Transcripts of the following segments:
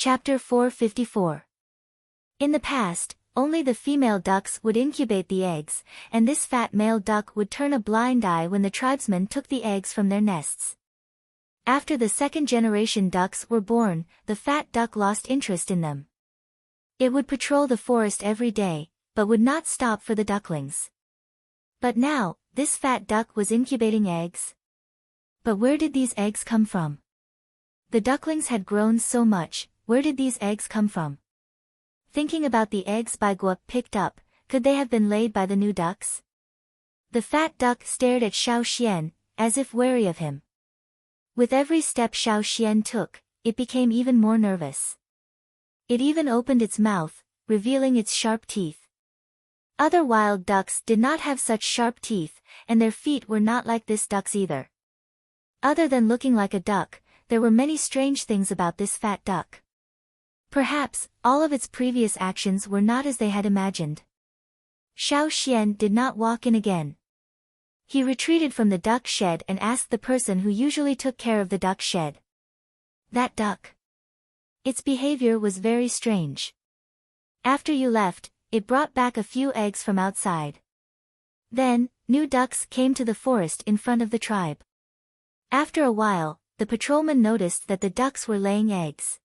Chapter 454. In the past, only the female ducks would incubate the eggs, and this fat male duck would turn a blind eye when the tribesmen took the eggs from their nests. After the second-generation ducks were born, the fat duck lost interest in them. It would patrol the forest every day, but would not stop for the ducklings. But now, this fat duck was incubating eggs. But where did these eggs come from? The ducklings had grown so much, where did these eggs come from? Thinking about the eggs Baiguo picked up, could they have been laid by the new ducks? The fat duck stared at Xiao Xian, as if wary of him. With every step Xiao Xian took, it became even more nervous. It even opened its mouth, revealing its sharp teeth. Other wild ducks did not have such sharp teeth, and their feet were not like this duck's either. Other than looking like a duck, there were many strange things about this fat duck. Perhaps, all of its previous actions were not as they had imagined. Xiao Xian did not walk in again. He retreated from the duck shed and asked the person who usually took care of the duck shed. That duck. Its behavior was very strange. After you left, it brought back a few eggs from outside. Then, new ducks came to the forest in front of the tribe. After a while, the patrolman noticed that the ducks were laying eggs.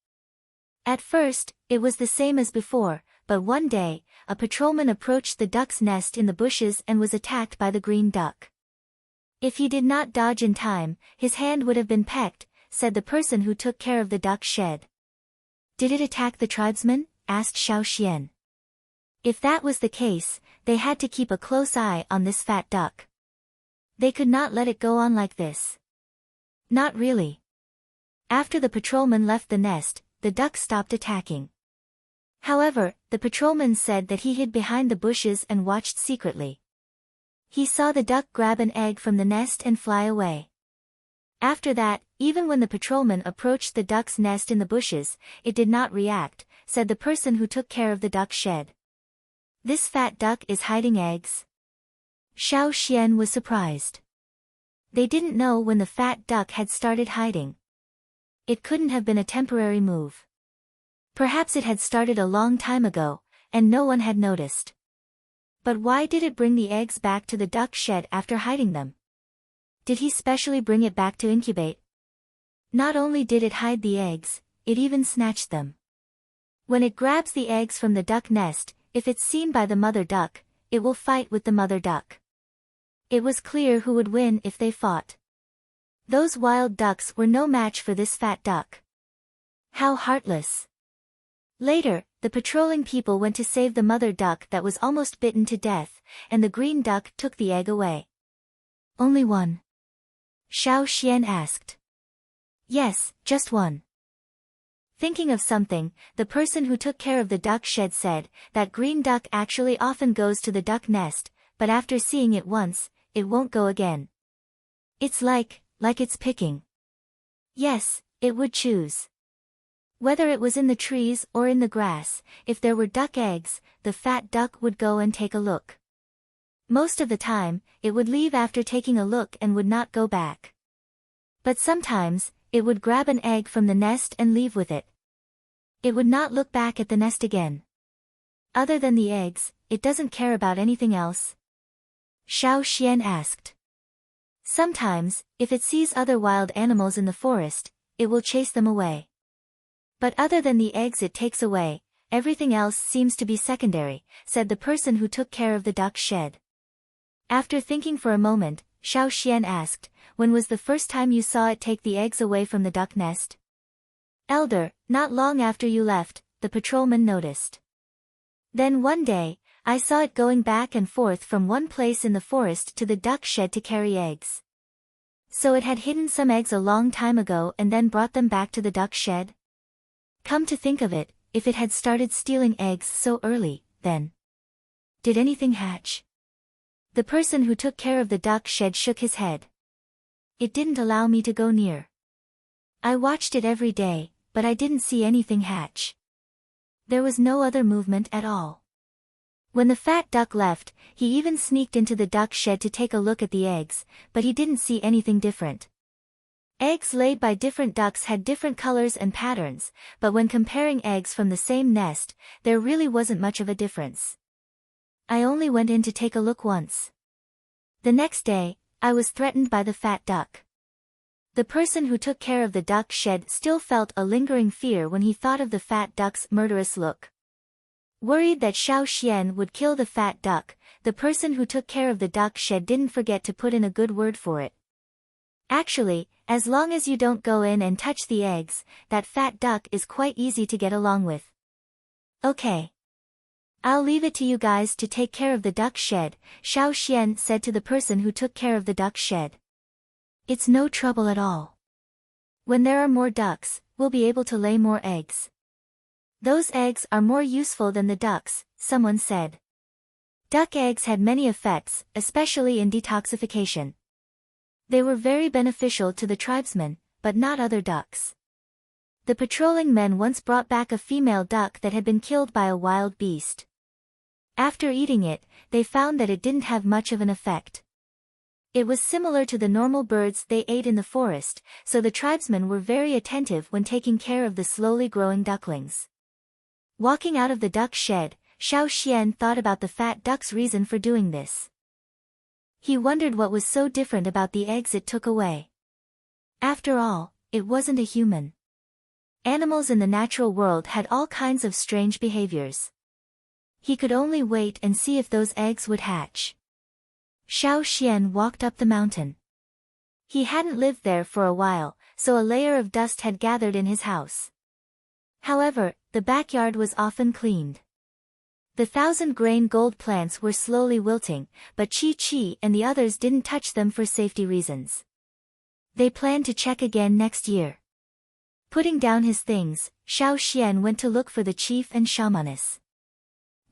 At first, it was the same as before, but one day, a patrolman approached the duck's nest in the bushes and was attacked by the green duck. If he did not dodge in time, his hand would have been pecked, said the person who took care of the duck shed. Did it attack the tribesmen? Asked Xiao Xian. If that was the case, they had to keep a close eye on this fat duck. They could not let it go on like this. Not really. After the patrolman left the nest, the duck stopped attacking. However, the patrolman said that he hid behind the bushes and watched secretly. He saw the duck grab an egg from the nest and fly away. After that, even when the patrolman approached the duck's nest in the bushes, it did not react, said the person who took care of the duck shed. This fat duck is hiding eggs? Xiao Xian was surprised. They didn't know when the fat duck had started hiding. It couldn't have been a temporary move. Perhaps it had started a long time ago, and no one had noticed. But why did it bring the eggs back to the duck shed after hiding them? Did he specially bring it back to incubate? Not only did it hide the eggs, it even snatched them. When it grabs the eggs from the duck nest, if it's seen by the mother duck, it will fight with the mother duck. It was clear who would win if they fought. Those wild ducks were no match for this fat duck. How heartless. Later, the patrolling people went to save the mother duck that was almost bitten to death, and the green duck took the egg away. Only one? Xiao Xian asked. Yes, just one. Thinking of something, the person who took care of the duck shed said, that green duck actually often goes to the duck nest, but after seeing it once, it won't go again. It's like it's picking. Yes, it would choose. Whether it was in the trees or in the grass, if there were duck eggs, the fat duck would go and take a look. Most of the time, it would leave after taking a look and would not go back. But sometimes, it would grab an egg from the nest and leave with it. It would not look back at the nest again. Other than the eggs, it doesn't care about anything else? Xiao Xian asked. Sometimes, if it sees other wild animals in the forest, it will chase them away. But other than the eggs it takes away, everything else seems to be secondary, said the person who took care of the duck shed. After thinking for a moment, Xiao Xian asked, when was the first time you saw it take the eggs away from the duck nest? Elder, not long after you left, the patrolman noticed. Then one day, I saw it going back and forth from one place in the forest to the duck shed to carry eggs. So it had hidden some eggs a long time ago and then brought them back to the duck shed? Come to think of it, if it had started stealing eggs so early, then did anything hatch? The person who took care of the duck shed shook his head. It didn't allow me to go near. I watched it every day, but I didn't see anything hatch. There was no other movement at all. When the fat duck left, he even sneaked into the duck shed to take a look at the eggs, but he didn't see anything different. Eggs laid by different ducks had different colors and patterns, but when comparing eggs from the same nest, there really wasn't much of a difference. I only went in to take a look once. The next day, I was threatened by the fat duck. The person who took care of the duck shed still felt a lingering fear when he thought of the fat duck's murderous look. Worried that Xiao Xian would kill the fat duck, the person who took care of the duck shed didn't forget to put in a good word for it. Actually, as long as you don't go in and touch the eggs, that fat duck is quite easy to get along with. Okay. I'll leave it to you guys to take care of the duck shed, Xiao Xian said to the person who took care of the duck shed. It's no trouble at all. When there are more ducks, we'll be able to lay more eggs. Those eggs are more useful than the ducks, someone said. Duck eggs had many effects, especially in detoxification. They were very beneficial to the tribesmen, but not other ducks. The patrolling men once brought back a female duck that had been killed by a wild beast. After eating it, they found that it didn't have much of an effect. It was similar to the normal birds they ate in the forest, so the tribesmen were very attentive when taking care of the slowly growing ducklings. Walking out of the duck shed, Xiao Xian thought about the fat duck's reason for doing this. He wondered what was so different about the eggs it took away. After all, it wasn't a human. Animals in the natural world had all kinds of strange behaviors. He could only wait and see if those eggs would hatch. Xiao Xian walked up the mountain. He hadn't lived there for a while, so a layer of dust had gathered in his house. However, the backyard was often cleaned. The 1,000-grain gold plants were slowly wilting, but Chi and the others didn't touch them for safety reasons. They planned to check again next year. Putting down his things, Xiao Xian went to look for the chief and shamaness.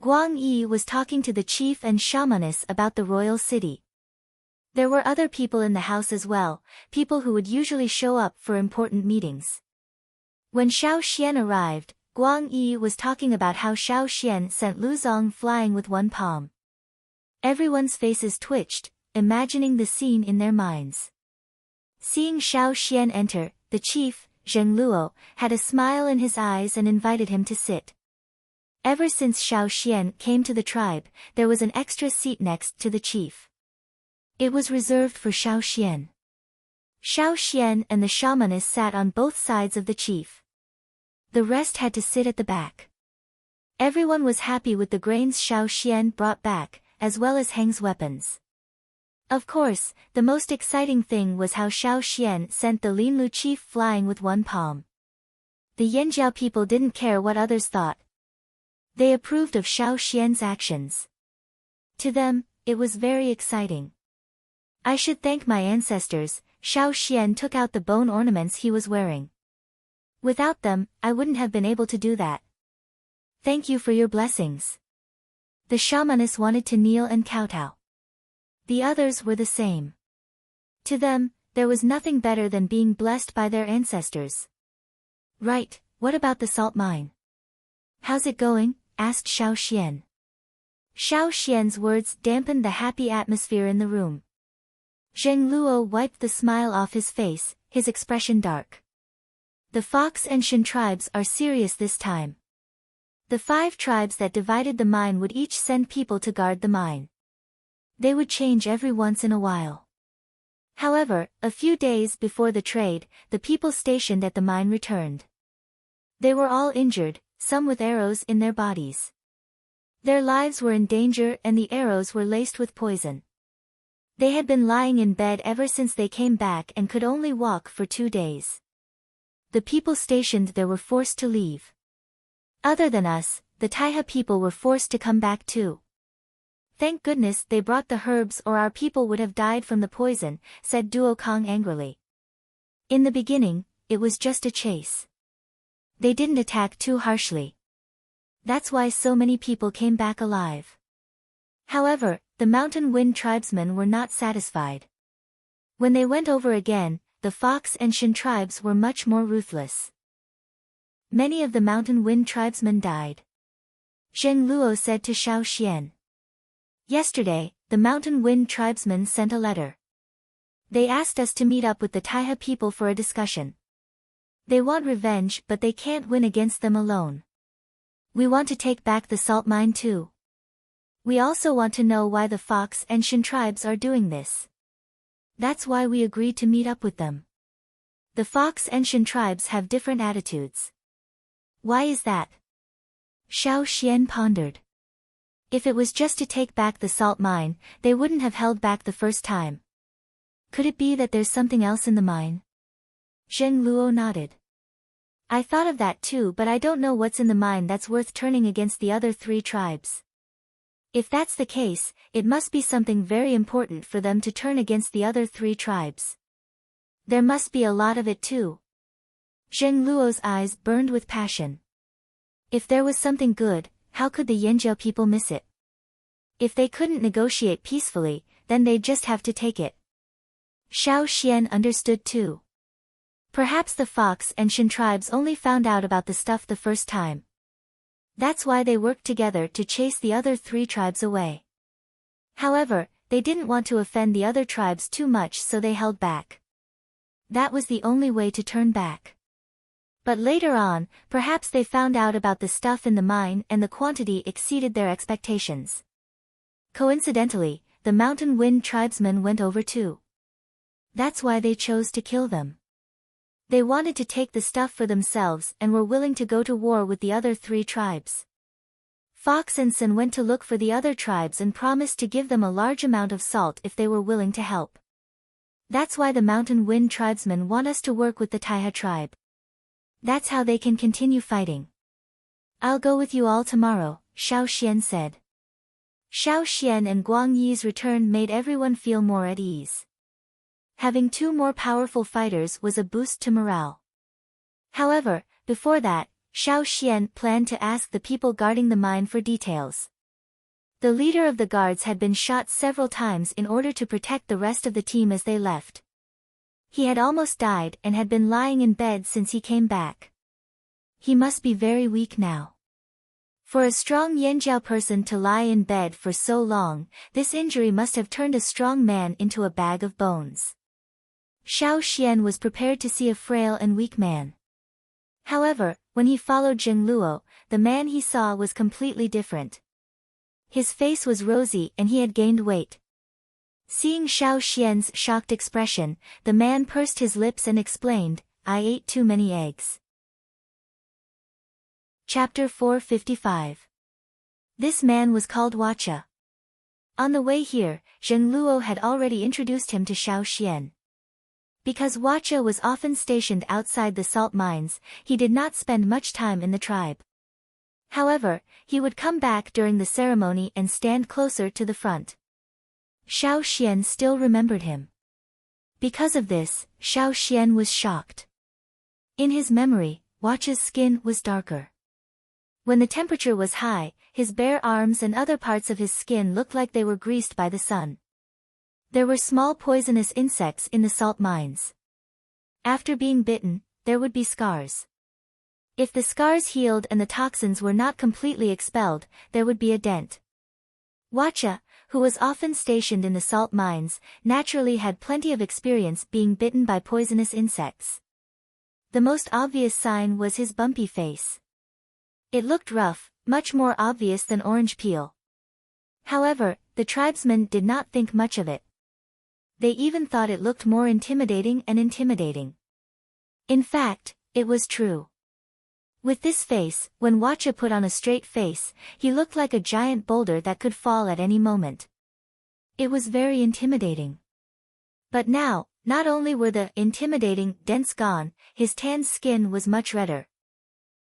Guang Yi was talking to the chief and shamaness about the royal city. There were other people in the house as well, people who would usually show up for important meetings. When Xiao Xian arrived, Guang Yi was talking about how Xiao Xian sent Lu Zong flying with one palm. Everyone's faces twitched, imagining the scene in their minds. Seeing Xiao Xian enter, the chief, Zheng Luo, had a smile in his eyes and invited him to sit. Ever since Xiao Xian came to the tribe, there was an extra seat next to the chief. It was reserved for Xiao Xian. Xiao Xian and the shamaness sat on both sides of the chief. The rest had to sit at the back. Everyone was happy with the grains Xiao Xian brought back, as well as Heng's weapons. Of course, the most exciting thing was how Xiao Xian sent the Linlu chief flying with one palm. The Yanjiao people didn't care what others thought. They approved of Xiao Xian's actions. To them, it was very exciting. I should thank my ancestors. Xiao Xian took out the bone ornaments he was wearing. Without them, I wouldn't have been able to do that. Thank you for your blessings. The shamaness wanted to kneel and kowtow. The others were the same. To them, there was nothing better than being blessed by their ancestors. Right, what about the salt mine? How's it going? Asked Xiao Xian. Xiao Xian's words dampened the happy atmosphere in the room. Zheng Luo wiped the smile off his face, his expression dark. The Fox and Shan tribes are serious this time. The 5 tribes that divided the mine would each send people to guard the mine. They would change every once in a while. However, a few days before the trade, the people stationed at the mine returned. They were all injured, some with arrows in their bodies. Their lives were in danger and the arrows were laced with poison. They had been lying in bed ever since they came back and could only walk for 2 days. The people stationed there were forced to leave. Other than us, the Taiha people were forced to come back too. Thank goodness they brought the herbs or our people would have died from the poison, said Duo Kong angrily. In the beginning, it was just a chase. They didn't attack too harshly. That's why so many people came back alive. However, the Mountain Wind tribesmen were not satisfied. When they went over again, the Fox and Shan tribes were much more ruthless. Many of the Mountain Wind tribesmen died. Zheng Luo said to Xiao Xian. Yesterday, the Mountain Wind tribesmen sent a letter. They asked us to meet up with the Taiha people for a discussion. They want revenge, but they can't win against them alone. We want to take back the salt mine too. We also want to know why the Fox and Shin tribes are doing this. That's why we agreed to meet up with them. The Fox and Shin tribes have different attitudes. Why is that? Xiao Xian pondered. If it was just to take back the salt mine, they wouldn't have held back the first time. Could it be that there's something else in the mine? Zheng Luo nodded. I thought of that too, but I don't know what's in the mine that's worth turning against the other 3 tribes. If that's the case, it must be something very important for them to turn against the other 3 tribes. There must be a lot of it too. Zheng Luo's eyes burned with passion. If there was something good, how could the Yanjiao people miss it? If they couldn't negotiate peacefully, then they'd just have to take it. Xiao Xian understood too. Perhaps the Fox and Shin tribes only found out about the stuff the first time. That's why they worked together to chase the other 3 tribes away. However, they didn't want to offend the other tribes too much, so they held back. That was the only way to turn back. But later on, perhaps they found out about the stuff in the mine and the quantity exceeded their expectations. Coincidentally, the Mountain Wind tribesmen went over too. That's why they chose to kill them. They wanted to take the stuff for themselves and were willing to go to war with the other 3 tribes. Fox and Sin went to look for the other tribes and promised to give them a large amount of salt if they were willing to help. That's why the Mountain Wind tribesmen want us to work with the Taiha tribe. That's how they can continue fighting. I'll go with you all tomorrow, Xiao Xian said. Xiao Xian and Guang Yi's return made everyone feel more at ease. Having 2 more powerful fighters was a boost to morale. However, before that, Xiao Xian planned to ask the people guarding the mine for details. The leader of the guards had been shot several times in order to protect the rest of the team as they left. He had almost died and had been lying in bed since he came back. He must be very weak now. For a strong Yanjiao person to lie in bed for so long, this injury must have turned a strong man into a bag of bones. Xiao Xian was prepared to see a frail and weak man. However, when he followed Zheng Luo, the man he saw was completely different. His face was rosy and he had gained weight. Seeing Xiao Xian's shocked expression, the man pursed his lips and explained, I ate too many eggs. Chapter 455. This man was called Wacha. On the way here, Zheng Luo had already introduced him to Xiao Xian. Because Wacha was often stationed outside the salt mines, he did not spend much time in the tribe. However, he would come back during the ceremony and stand closer to the front. Xiao Xian still remembered him. Because of this, Xiao Xian was shocked. In his memory, Wacha's skin was darker. When the temperature was high, his bare arms and other parts of his skin looked like they were greased by the sun. There were small poisonous insects in the salt mines. After being bitten, there would be scars. If the scars healed and the toxins were not completely expelled, there would be a dent. Wacha, who was often stationed in the salt mines, naturally had plenty of experience being bitten by poisonous insects. The most obvious sign was his bumpy face. It looked rough, much more obvious than orange peel. However, the tribesmen did not think much of it. They even thought it looked more intimidating and intimidating. In fact, it was true. With this face, when Wacha put on a straight face, he looked like a giant boulder that could fall at any moment. It was very intimidating. But now, not only were the intimidating dents gone, his tanned skin was much redder.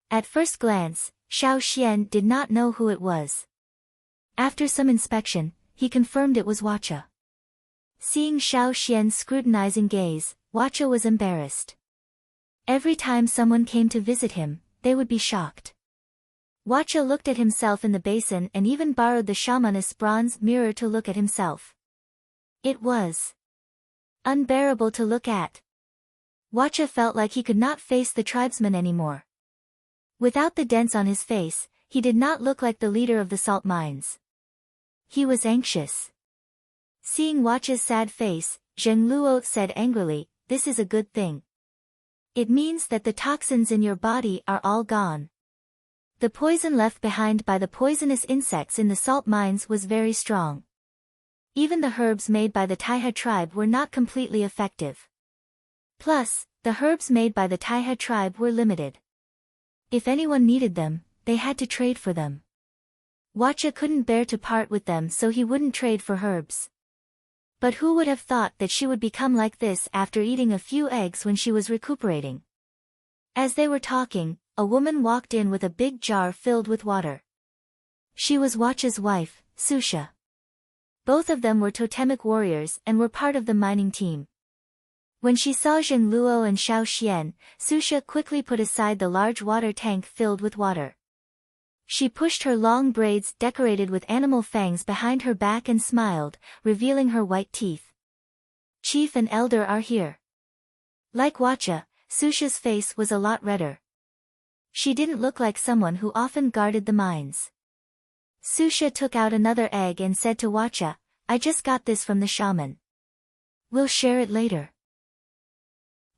At first glance, Xiao Xian did not know who it was. After some inspection, he confirmed it was Wacha. Seeing Xiao Xian's scrutinizing gaze, Wacha was embarrassed. Every time someone came to visit him, they would be shocked. Wacha looked at himself in the basin and even borrowed the shamanist's bronze mirror to look at himself. It was unbearable to look at. Wacha felt like he could not face the tribesmen anymore. Without the dents on his face, he did not look like the leader of the salt mines. He was anxious. Seeing Wacha's sad face, Zheng Luo said angrily, this is a good thing. It means that the toxins in your body are all gone. The poison left behind by the poisonous insects in the salt mines was very strong. Even the herbs made by the Taihe tribe were not completely effective. Plus, the herbs made by the Taihe tribe were limited. If anyone needed them, they had to trade for them. Wacha couldn't bear to part with them, so he wouldn't trade for herbs. But who would have thought that she would become like this after eating a few eggs when she was recuperating? As they were talking, a woman walked in with a big jar filled with water. She was Wacha's wife, Susha. Both of them were totemic warriors and were part of the mining team. When she saw Zheng Luo and Xiao Xian, Susha quickly put aside the large water tank filled with water. She pushed her long braids decorated with animal fangs behind her back and smiled, revealing her white teeth. Chief and Elder are here. Like Wacha, Susha's face was a lot redder. She didn't look like someone who often guarded the mines. Susha took out another egg and said to Wacha, I just got this from the shaman. We'll share it later.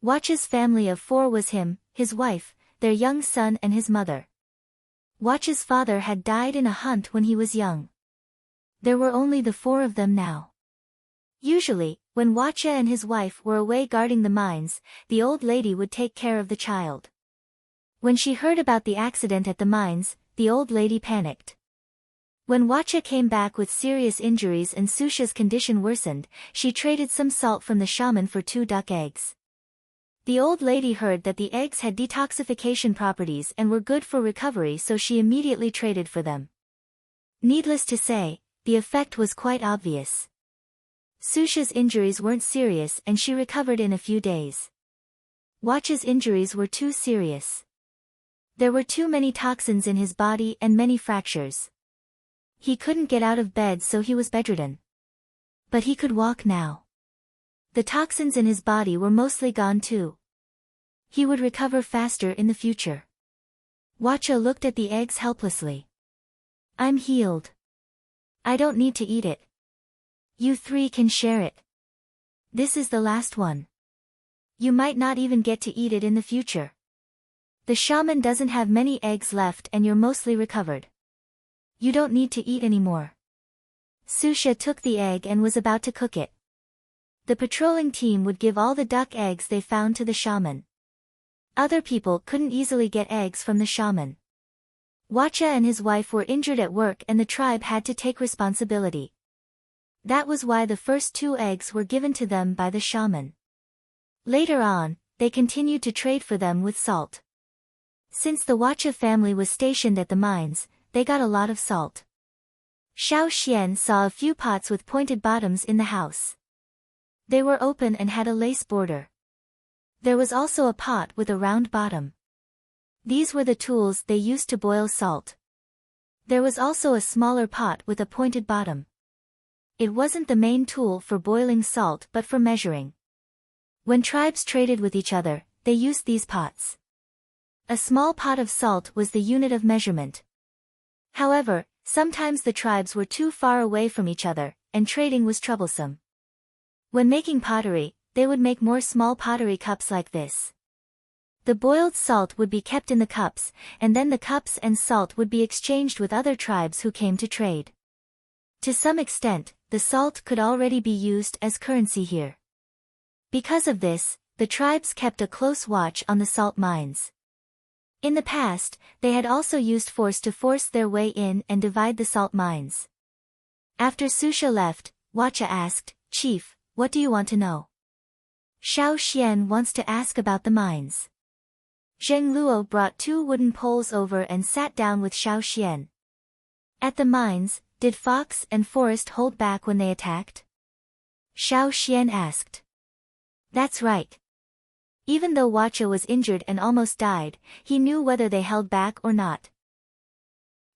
Wacha's family of 4 was him, his wife, their young son and his mother. Wacha's father had died in a hunt when he was young. There were only the 4 of them now. Usually, when Wacha and his wife were away guarding the mines, the old lady would take care of the child. When she heard about the accident at the mines, the old lady panicked. When Wacha came back with serious injuries and Susha's condition worsened, she traded some salt from the shaman for 2 duck eggs. The old lady heard that the eggs had detoxification properties and were good for recovery, so she immediately traded for them. Needless to say, the effect was quite obvious. Susha's injuries weren't serious and she recovered in a few days. Wacha's injuries were too serious. There were too many toxins in his body and many fractures. He couldn't get out of bed, so he was bedridden. But he could walk now. The toxins in his body were mostly gone too. He would recover faster in the future. Wacha looked at the eggs helplessly. I'm healed. I don't need to eat it. You 3 can share it. This is the last one. You might not even get to eat it in the future. The shaman doesn't have many eggs left and you're mostly recovered. You don't need to eat anymore. Susha took the egg and was about to cook it. The patrolling team would give all the duck eggs they found to the shaman. Other people couldn't easily get eggs from the shaman. Wacha and his wife were injured at work and the tribe had to take responsibility. That was why the first 2 eggs were given to them by the shaman. Later on, they continued to trade for them with salt. Since the Wacha family was stationed at the mines, they got a lot of salt. Xiao Xian saw a few pots with pointed bottoms in the house. They were open and had a lace border. There was also a pot with a round bottom. These were the tools they used to boil salt. There was also a smaller pot with a pointed bottom. It wasn't the main tool for boiling salt but for measuring. When tribes traded with each other, they used these pots. A small pot of salt was the unit of measurement. However, sometimes the tribes were too far away from each other, and trading was troublesome. When making pottery, they would make more small pottery cups like this. The boiled salt would be kept in the cups, and then the cups and salt would be exchanged with other tribes who came to trade. To some extent, the salt could already be used as currency here. Because of this, the tribes kept a close watch on the salt mines. In the past, they had also used force to force their way in and divide the salt mines. After Susha left, Wacha asked, Chief, what do you want to know? Xiao Xian wants to ask about the mines. Zheng Luo brought 2 wooden poles over and sat down with Xiao Xian. At the mines, did Fox and Forest hold back when they attacked? Xiao Xian asked. That's right. Even though Wacha was injured and almost died, he knew whether they held back or not.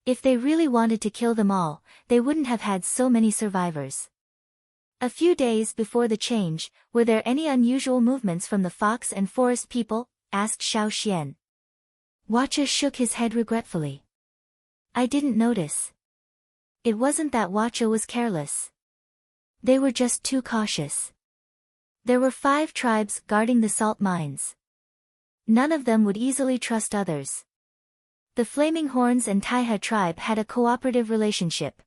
If they really wanted to kill them all, they wouldn't have had so many survivors. A few days before the change, were there any unusual movements from the Fox and Forest people? Asked Xiao Xian. Wacha shook his head regretfully. I didn't notice. It wasn't that Wacha was careless. They were just too cautious. There were 5 tribes guarding the salt mines. None of them would easily trust others. The Flaming Horns and Taiha tribe had a cooperative relationship.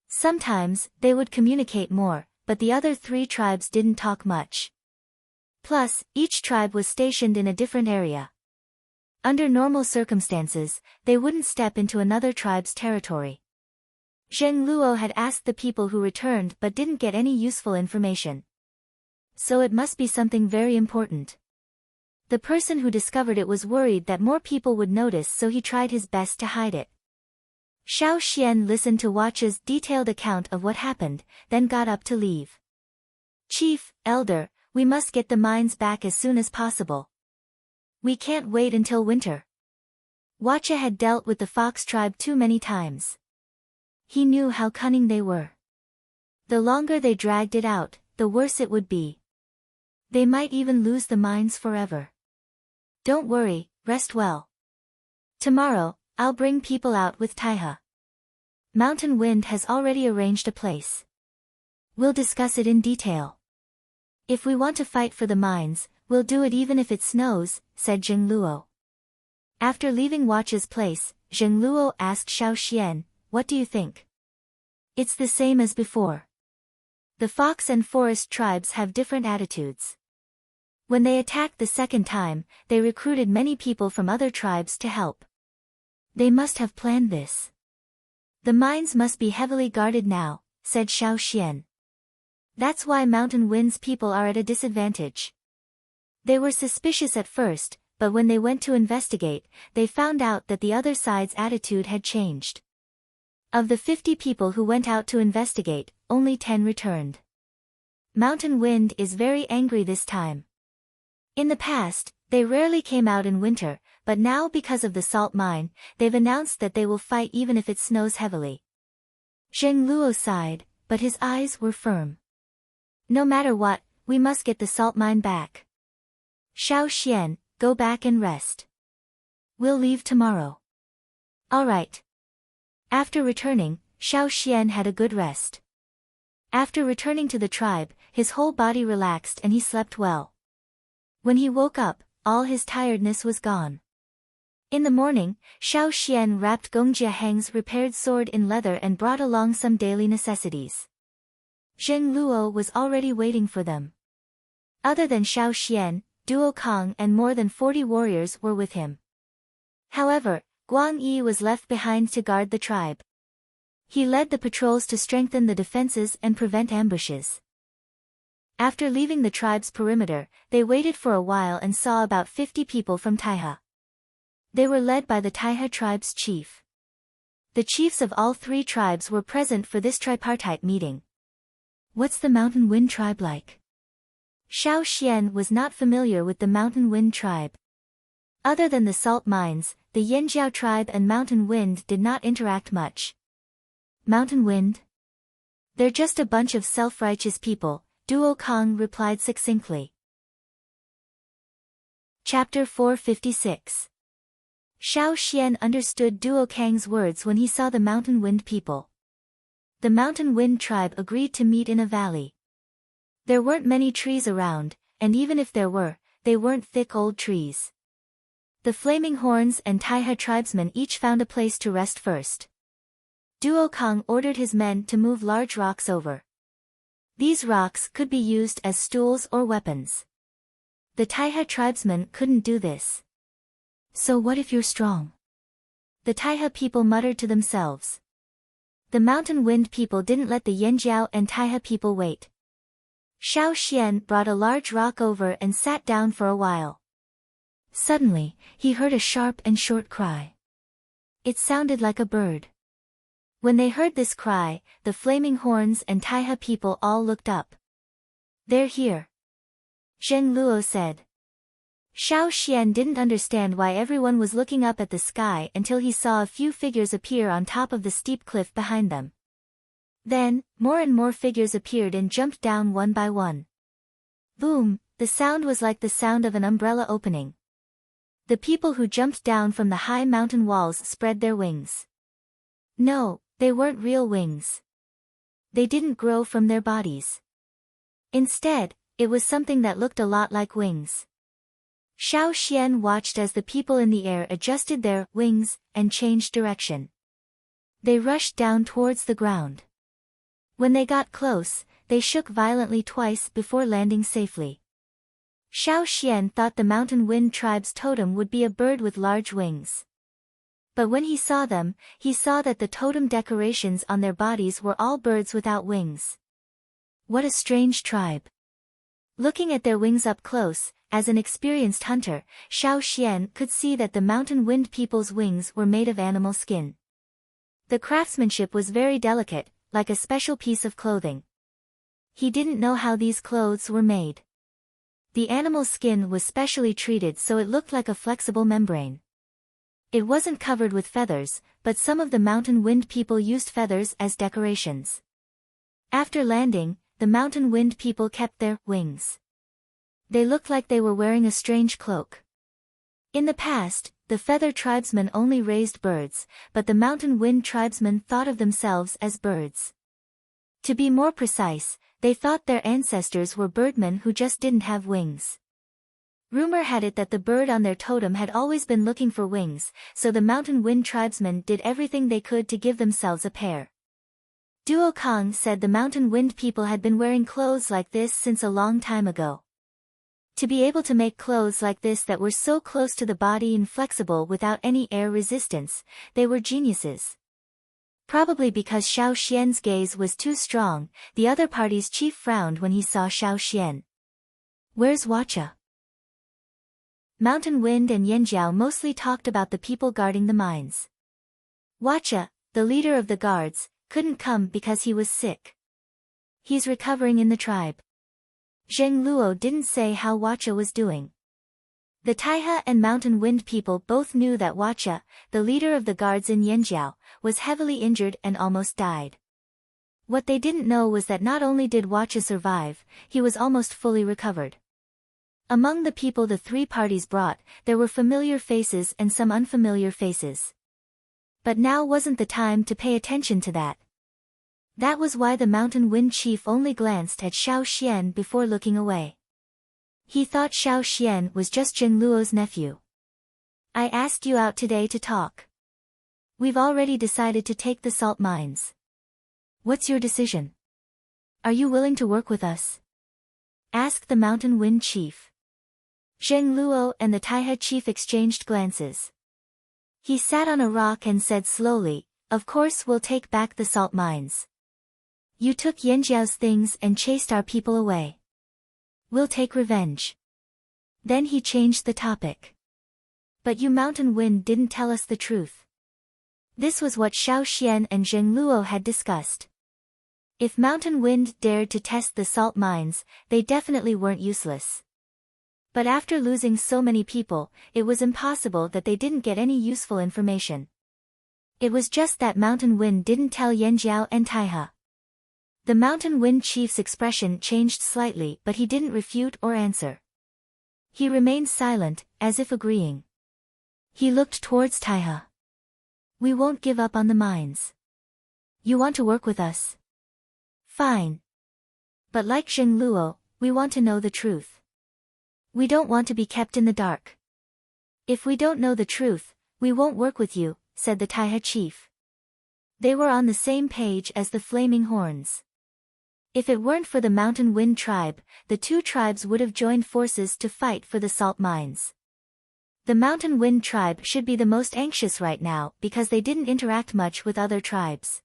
Sometimes, they would communicate more, but the other 3 tribes didn't talk much. Plus, each tribe was stationed in a different area. Under normal circumstances, they wouldn't step into another tribe's territory. Zheng Luo had asked the people who returned but didn't get any useful information. So it must be something very important. The person who discovered it was worried that more people would notice, so he tried his best to hide it. Xiao Xian listened to Watch's detailed account of what happened, then got up to leave. Chief, Elder, we must get the mines back as soon as possible. We can't wait until winter. Watcha had dealt with the fox tribe too many times. He knew how cunning they were. The longer they dragged it out, the worse it would be. They might even lose the mines forever. Don't worry, rest well. Tomorrow, I'll bring people out with Taiha. Mountain Wind has already arranged a place. We'll discuss it in detail. If we want to fight for the mines, we'll do it even if it snows, said Zheng Luo. After leaving Watch's place, Zheng Luo asked Xiao Xian, what do you think? It's the same as before. The fox and forest tribes have different attitudes. When they attacked the second time, they recruited many people from other tribes to help. They must have planned this. The mines must be heavily guarded now, said Xiao Xian. That's why Mountain Wind's people are at a disadvantage. They were suspicious at first, but when they went to investigate, they found out that the other side's attitude had changed. Of the 50 people who went out to investigate, only 10 returned. Mountain Wind is very angry this time. In the past, they rarely came out in winter, but now because of the salt mine, they've announced that they will fight even if it snows heavily. Zheng Luo sighed, but his eyes were firm. No matter what, we must get the salt mine back. Xiao Xian, go back and rest. We'll leave tomorrow. All right. After returning, Xiao Xian had a good rest. After returning to the tribe, his whole body relaxed and he slept well. When he woke up, all his tiredness was gone. In the morning, Xiao Xian wrapped Gongjia Heng's repaired sword in leather and brought along some daily necessities. Zheng Luo was already waiting for them. Other than Xiao Xian, Duo Kong and more than 40 warriors were with him. However, Guang Yi was left behind to guard the tribe. He led the patrols to strengthen the defenses and prevent ambushes. After leaving the tribe's perimeter, they waited for a while and saw about 50 people from Taiha. They were led by the Taiha tribe's chief. The chiefs of all 3 tribes were present for this tripartite meeting. What's the Mountain Wind tribe like? Xiao Xian was not familiar with the Mountain Wind tribe. Other than the salt mines, the Yanjiao tribe and Mountain Wind did not interact much. Mountain Wind? They're just a bunch of self-righteous people, Duo Kong replied succinctly. Chapter 456. Xiao Xian understood Duo Kang's words when he saw the Mountain Wind people. The Mountain Wind tribe agreed to meet in a valley. There weren't many trees around, and even if there were, they weren't thick old trees. The Flaming Horns and Taiha tribesmen each found a place to rest first. Duo Kong ordered his men to move large rocks over. These rocks could be used as stools or weapons. The Taiha tribesmen couldn't do this. So what if you're strong? The Taiha people muttered to themselves. The Mountain Wind people didn't let the Yanjiao and Taiha people wait. Xiao Xian brought a large rock over and sat down for a while. Suddenly, he heard a sharp and short cry. It sounded like a bird. When they heard this cry, the Flaming Horns and Taiha people all looked up. They're here. Zheng Luo said. Xiao Xian didn't understand why everyone was looking up at the sky until he saw a few figures appear on top of the steep cliff behind them. Then, more and more figures appeared and jumped down one by one. Boom, the sound was like the sound of an umbrella opening. The people who jumped down from the high mountain walls spread their wings. No, they weren't real wings. They didn't grow from their bodies. Instead, It was something that looked a lot like wings. Xiao Xian watched as the people in the air adjusted their wings and changed direction. They rushed down towards the ground. When they got close, they shook violently twice before landing safely. Xiao Xian thought the mountain wind tribe's totem would be a bird with large wings. But when he saw them, he saw that the totem decorations on their bodies were all birds without wings. What a strange tribe. Looking at their wings up close, as an experienced hunter, Xiao Xian could see that the mountain wind people's wings were made of animal skin. The craftsmanship was very delicate, like a special piece of clothing. He didn't know how these clothes were made. The animal's skin was specially treated so it looked like a flexible membrane. It wasn't covered with feathers, but some of the mountain wind people used feathers as decorations. After landing, the mountain wind people kept their wings. They looked like they were wearing a strange cloak. In the past, the feather tribesmen only raised birds, but the mountain wind tribesmen thought of themselves as birds. To be more precise, they thought their ancestors were birdmen who just didn't have wings. Rumor had it that the bird on their totem had always been looking for wings, so the mountain wind tribesmen did everything they could to give themselves a pair. Duo Kong said the mountain wind people had been wearing clothes like this since a long time ago. To be able to make clothes like this that were so close to the body and flexible without any air resistance, they were geniuses. Probably because Xiao Xian's gaze was too strong, the other party's chief frowned when he saw Xiao Xian. Where's Wacha? Mountain Wind and Yanjiao mostly talked about the people guarding the mines. Wacha, the leader of the guards, couldn't come because he was sick. He's recovering in the tribe. Zheng Luo didn't say how Wacha was doing. The Taihe and Mountain Wind people both knew that Wacha, the leader of the guards in Yanjiao, was heavily injured and almost died. What they didn't know was that not only did Wacha survive, he was almost fully recovered. Among the people the three parties brought, there were familiar faces and some unfamiliar faces. But now wasn't the time to pay attention to that. That was why the Mountain Wind chief only glanced at Xiao Xian before looking away. He thought Xiao Xian was just Zheng Luo's nephew. I asked you out today to talk. We've already decided to take the salt mines. What's your decision? Are you willing to work with us? Asked the Mountain Wind chief. Zheng Luo and the Taihe chief exchanged glances. He sat on a rock and said slowly, of course we'll take back the salt mines. You took Yanjiao's things and chased our people away. We'll take revenge. Then he changed the topic. But you Mountain Wind didn't tell us the truth. This was what Xiao Xian and Zheng Luo had discussed. If Mountain Wind dared to test the salt mines, they definitely weren't useless. But after losing so many people, it was impossible that they didn't get any useful information. It was just that Mountain Wind didn't tell Yanjiao and Taihe. The Mountain Wind chief's expression changed slightly, but he didn't refute or answer. He remained silent, as if agreeing. He looked towards Taihe. We won't give up on the mines. You want to work with us? Fine. But like Zheng Luo, we want to know the truth. We don't want to be kept in the dark. If we don't know the truth, we won't work with you, said the Taihe chief. They were on the same page as the Flaming Horns. If it weren't for the Mountain Wind tribe, the two tribes would have joined forces to fight for the salt mines. The Mountain Wind tribe should be the most anxious right now because they didn't interact much with other tribes.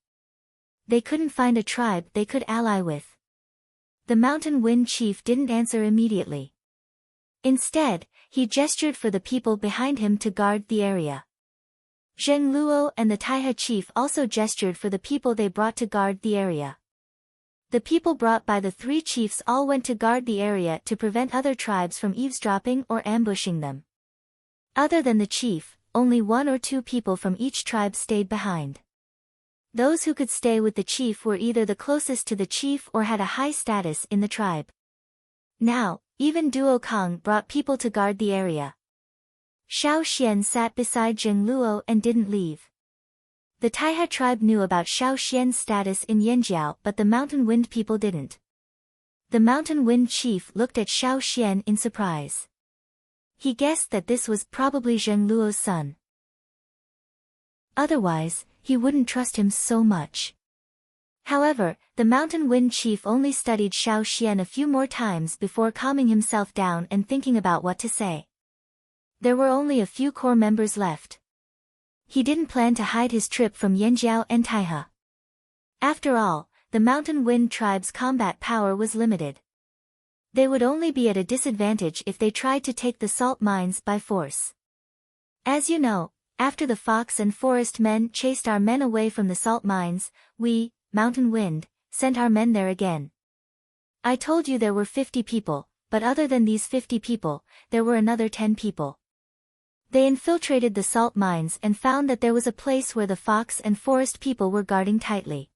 They couldn't find a tribe they could ally with. The Mountain Wind chief didn't answer immediately. Instead, he gestured for the people behind him to guard the area. Zheng Luo and the Taihe chief also gestured for the people they brought to guard the area. The people brought by the three chiefs all went to guard the area to prevent other tribes from eavesdropping or ambushing them. Other than the chief, only 1 or 2 people from each tribe stayed behind. Those who could stay with the chief were either the closest to the chief or had a high status in the tribe. Now, even Duo Kong brought people to guard the area. Xiao Xian sat beside Zheng Luo and didn't leave. The Taihe tribe knew about Xiao Xian's status in Yanjiao, but the Mountain Wind people didn't. The Mountain Wind Chief looked at Xiao Xian in surprise. He guessed that this was probably Zheng Luo's son. Otherwise, he wouldn't trust him so much. However, the Mountain Wind Chief only studied Xiao Xian a few more times before calming himself down and thinking about what to say. There were only a few core members left. He didn't plan to hide his trip from Yanjiao and Taihe. After all, the Mountain Wind tribe's combat power was limited. They would only be at a disadvantage if they tried to take the salt mines by force. As you know, after the fox and forest men chased our men away from the salt mines, we, Mountain Wind, sent our men there again. I told you there were 50 people, but other than these 50 people, there were another 10 people. They infiltrated the salt mines and found that there was a place where the fox and forest people were guarding tightly.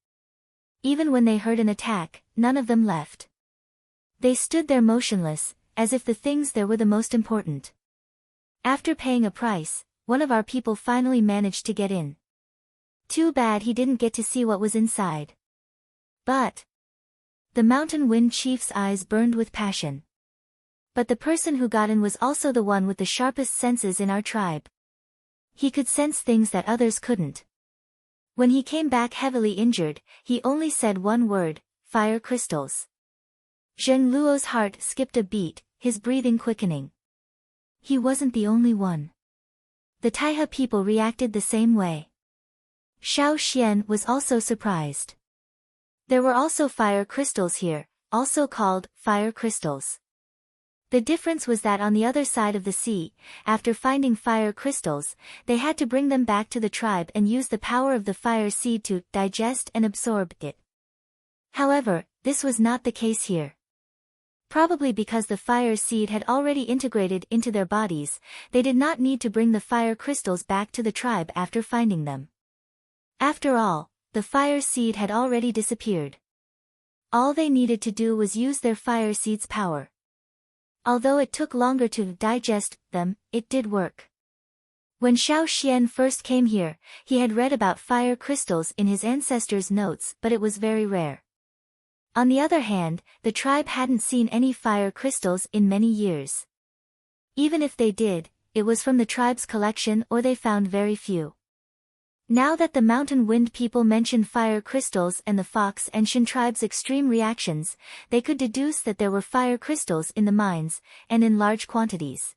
Even when they heard an attack, none of them left. They stood there motionless, as if the things there were the most important. After paying a price, one of our people finally managed to get in. Too bad he didn't get to see what was inside. But the Mountain Wind Chief's eyes burned with passion. But the person who got in was also the one with the sharpest senses in our tribe. He could sense things that others couldn't. When he came back heavily injured, he only said one word: fire crystals. Zheng Luo's heart skipped a beat, his breathing quickening. He wasn't the only one. The Taihe people reacted the same way. Xiao Xian was also surprised. There were also fire crystals here, also called fire crystals. The difference was that on the other side of the sea, after finding fire crystals, they had to bring them back to the tribe and use the power of the fire seed to digest and absorb it. However, this was not the case here. Probably because the fire seed had already integrated into their bodies, they did not need to bring the fire crystals back to the tribe after finding them. After all, the fire seed had already disappeared. All they needed to do was use their fire seed's power. Although it took longer to digest them, it did work. When Xiao Xian first came here, he had read about fire crystals in his ancestors' notes, but it was very rare. On the other hand, the tribe hadn't seen any fire crystals in many years. Even if they did, it was from the tribe's collection or they found very few. Now that the Mountain Wind people mentioned fire crystals and the Fox and Shan tribe's extreme reactions, they could deduce that there were fire crystals in the mines, and in large quantities.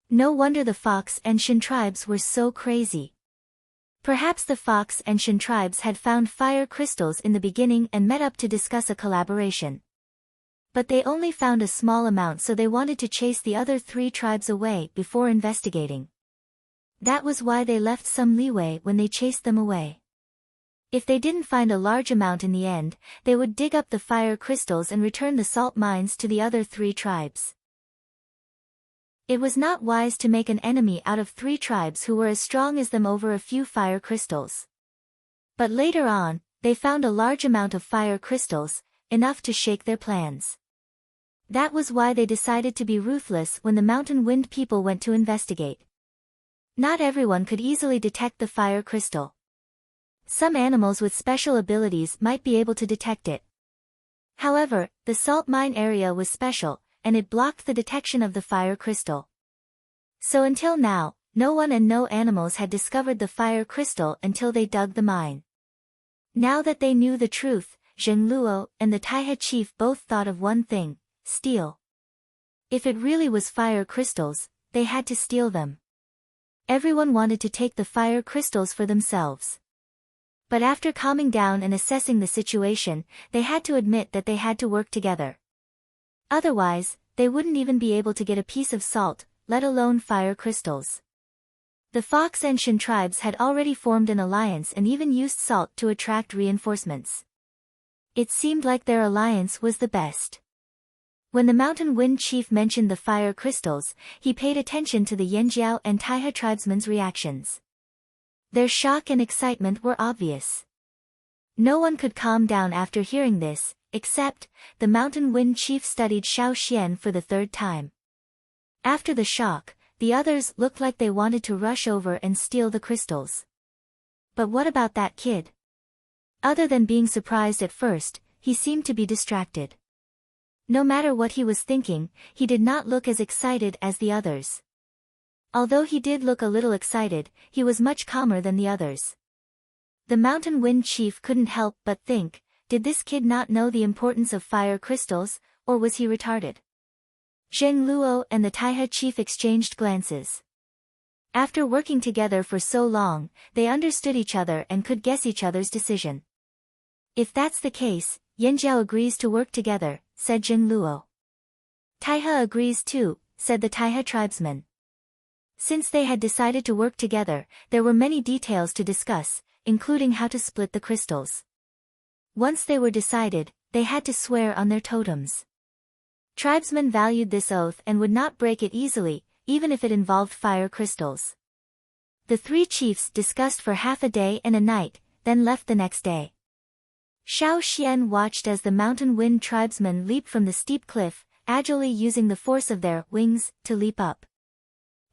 No wonder the Fox and Shan tribes were so crazy. Perhaps the Fox and Shan tribes had found fire crystals in the beginning and met up to discuss a collaboration. But they only found a small amount, so they wanted to chase the other 3 tribes away before investigating. That was why they left some leeway when they chased them away. If they didn't find a large amount in the end, they would dig up the fire crystals and return the salt mines to the other 3 tribes. It was not wise to make an enemy out of 3 tribes who were as strong as them over a few fire crystals. But later on, they found a large amount of fire crystals, enough to shake their plans. That was why they decided to be ruthless when the Mountain Wind people went to investigate. Not everyone could easily detect the fire crystal. Some animals with special abilities might be able to detect it. However, the salt mine area was special, and it blocked the detection of the fire crystal. So until now, no one and no animals had discovered the fire crystal until they dug the mine. Now that they knew the truth, Zheng Luo and the Taihe chief both thought of one thing: steal. If it really was fire crystals, they had to steal them. Everyone wanted to take the fire crystals for themselves. But after calming down and assessing the situation, they had to admit that they had to work together. Otherwise, they wouldn't even be able to get a piece of salt, let alone fire crystals. The Fox and Shan tribes had already formed an alliance and even used salt to attract reinforcements. It seemed like their alliance was the best. When the Mountain Wind Chief mentioned the fire crystals, he paid attention to the Yanjiao and Taihe tribesmen's reactions. Their shock and excitement were obvious. No one could calm down after hearing this, except the Mountain Wind Chief studied Xiao Xian for the 3rd time. After the shock, the others looked like they wanted to rush over and steal the crystals. But what about that kid? Other than being surprised at first, he seemed to be distracted. No matter what he was thinking, he did not look as excited as the others. Although he did look a little excited, he was much calmer than the others. The Mountain Wind Chief couldn't help but think, did this kid not know the importance of fire crystals, or was he retarded? Zheng Luo and the Taihe chief exchanged glances. After working together for so long, they understood each other and could guess each other's decision. If that's the case, Yanjiao agrees to work together, said Zheng Luo. Taihe agrees too, said the Taihe tribesman. Since they had decided to work together, there were many details to discuss, including how to split the crystals. Once they were decided, they had to swear on their totems. Tribesmen valued this oath and would not break it easily, even if it involved fire crystals. The three chiefs discussed for half a day and a night, then left the next day. Xiao Xian watched as the Mountain Wind tribesmen leaped from the steep cliff, agilely using the force of their wings to leap up.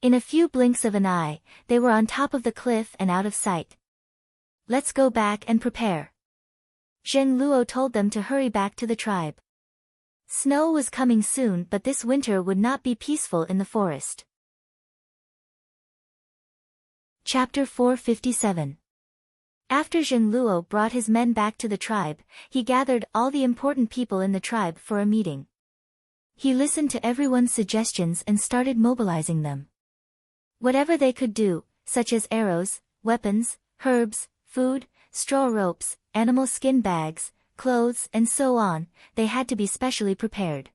In a few blinks of an eye, they were on top of the cliff and out of sight. Let's go back and prepare. Zheng Luo told them to hurry back to the tribe. Snow was coming soon, but this winter would not be peaceful in the forest. Chapter 457. After Zheng Luo brought his men back to the tribe, he gathered all the important people in the tribe for a meeting. He listened to everyone's suggestions and started mobilizing them. Whatever they could do, such as arrows, weapons, herbs, food, straw ropes, animal skin bags, clothes and so on, they had to be specially prepared.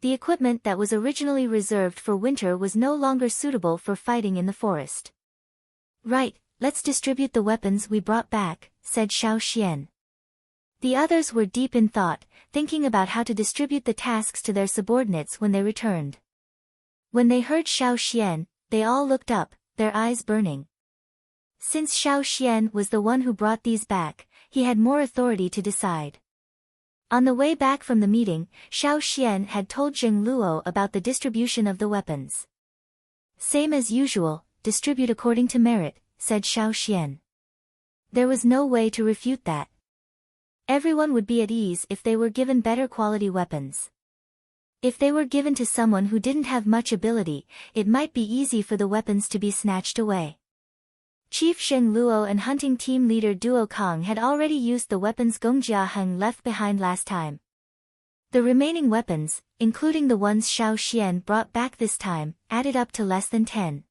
The equipment that was originally reserved for winter was no longer suitable for fighting in the forest. Right, let's distribute the weapons we brought back, said Xiao Xian. The others were deep in thought, thinking about how to distribute the tasks to their subordinates when they returned. When they heard Xiao Xian, they all looked up, their eyes burning. Since Xiao Xian was the one who brought these back, he had more authority to decide. On the way back from the meeting, Xiao Xian had told Zheng Luo about the distribution of the weapons. Same as usual, distribute according to merit, said Xiao Xian. There was no way to refute that. Everyone would be at ease if they were given better quality weapons. If they were given to someone who didn't have much ability, it might be easy for the weapons to be snatched away. Chief Zheng Luo and hunting team leader Duo Kong had already used the weapons Gong Jiaheng left behind last time. The remaining weapons, including the ones Xiao Xian brought back this time, added up to less than 10.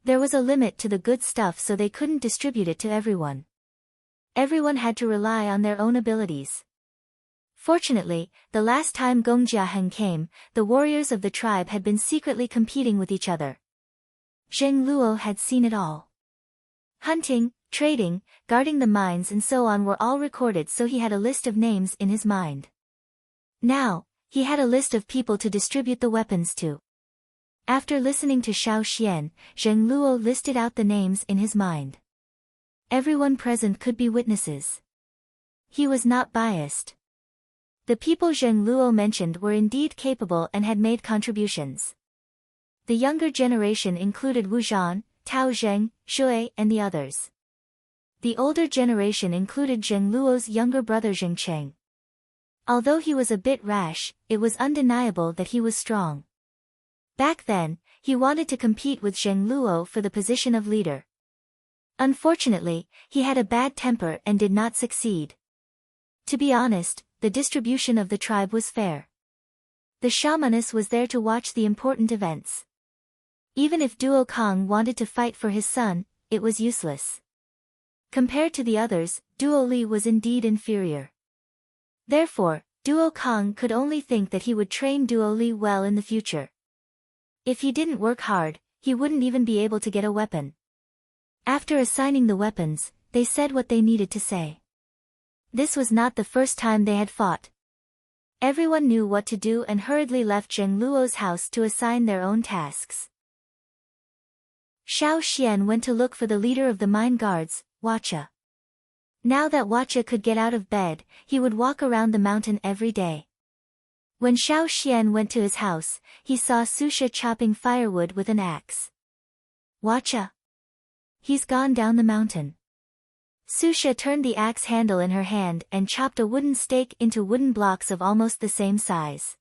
There was a limit to the good stuff, so they couldn't distribute it to everyone. Everyone had to rely on their own abilities. Fortunately, the last time Gong Jiaheng came, the warriors of the tribe had been secretly competing with each other. Zheng Luo had seen it all. Hunting, trading, guarding the mines and so on were all recorded, so he had a list of names in his mind. Now, he had a list of people to distribute the weapons to. After listening to Xiao Xian, Zheng Luo listed out the names in his mind. Everyone present could be witnesses. He was not biased. The people Zheng Luo mentioned were indeed capable and had made contributions. The younger generation included Wu Zhan, Tao Zheng, Shui and the others. The older generation included Zheng Luo's younger brother Zheng Cheng. Although he was a bit rash, it was undeniable that he was strong. Back then, he wanted to compete with Zheng Luo for the position of leader. Unfortunately, he had a bad temper and did not succeed. To be honest, the distribution of the tribe was fair. The shamaness was there to watch the important events. Even if Duo Kong wanted to fight for his son, it was useless. Compared to the others, Duo Li was indeed inferior. Therefore, Duo Kong could only think that he would train Duo Li well in the future. If he didn't work hard, he wouldn't even be able to get a weapon. After assigning the weapons, they said what they needed to say. This was not the first time they had fought. Everyone knew what to do and hurriedly left Zheng Luo's house to assign their own tasks. Xiao Xian went to look for the leader of the mine guards, Wacha. Now that Wacha could get out of bed, he would walk around the mountain every day. When Xiao Xian went to his house, he saw Susha chopping firewood with an axe. Wacha. He's gone down the mountain. Susha turned the axe handle in her hand and chopped a wooden stake into wooden blocks of almost the same size.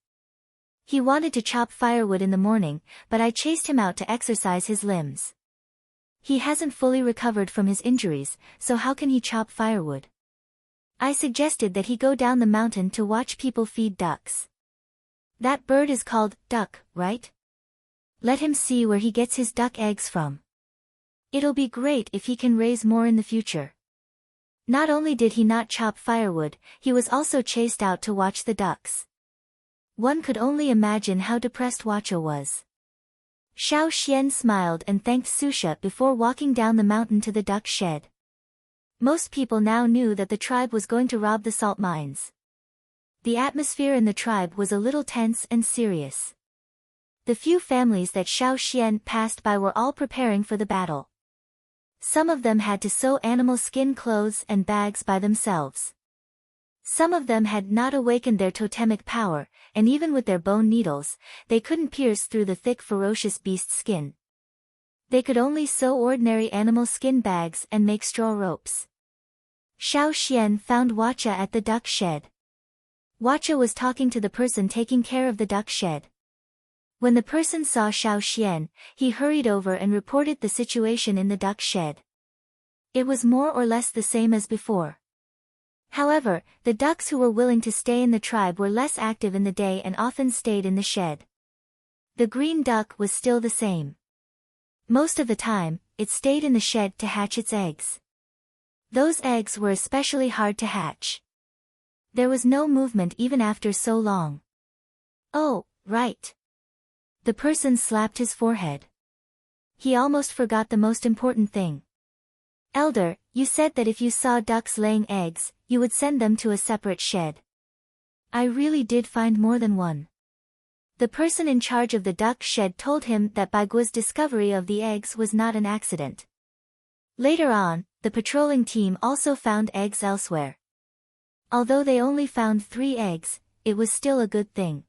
He wanted to chop firewood in the morning, but I chased him out to exercise his limbs. He hasn't fully recovered from his injuries, so how can he chop firewood? I suggested that he go down the mountain to watch people feed ducks. That bird is called duck, right? Let him see where he gets his duck eggs from. It'll be great if he can raise more in the future. Not only did he not chop firewood, he was also chased out to watch the ducks. One could only imagine how depressed Wacha was. Xiao Xian smiled and thanked Susha before walking down the mountain to the duck shed. Most people now knew that the tribe was going to rob the salt mines. The atmosphere in the tribe was a little tense and serious. The few families that Xiao Xian passed by were all preparing for the battle. Some of them had to sew animal skin clothes and bags by themselves. Some of them had not awakened their totemic power, and even with their bone needles, they couldn't pierce through the thick ferocious beast's skin. They could only sew ordinary animal skin bags and make straw ropes. Xiao Xian found Wacha at the duck shed. Wacha was talking to the person taking care of the duck shed. When the person saw Xiao Xian, he hurried over and reported the situation in the duck shed. It was more or less the same as before. However, the ducks who were willing to stay in the tribe were less active in the day and often stayed in the shed. The green duck was still the same. Most of the time, it stayed in the shed to hatch its eggs. Those eggs were especially hard to hatch. There was no movement even after so long. Oh, right. The person slapped his forehead. He almost forgot the most important thing. Elder, you said that if you saw ducks laying eggs, you would send them to a separate shed. I really did find more than one. The person in charge of the duck shed told him that Baigua's discovery of the eggs was not an accident. Later on, the patrolling team also found eggs elsewhere. Although they only found 3 eggs, it was still a good thing.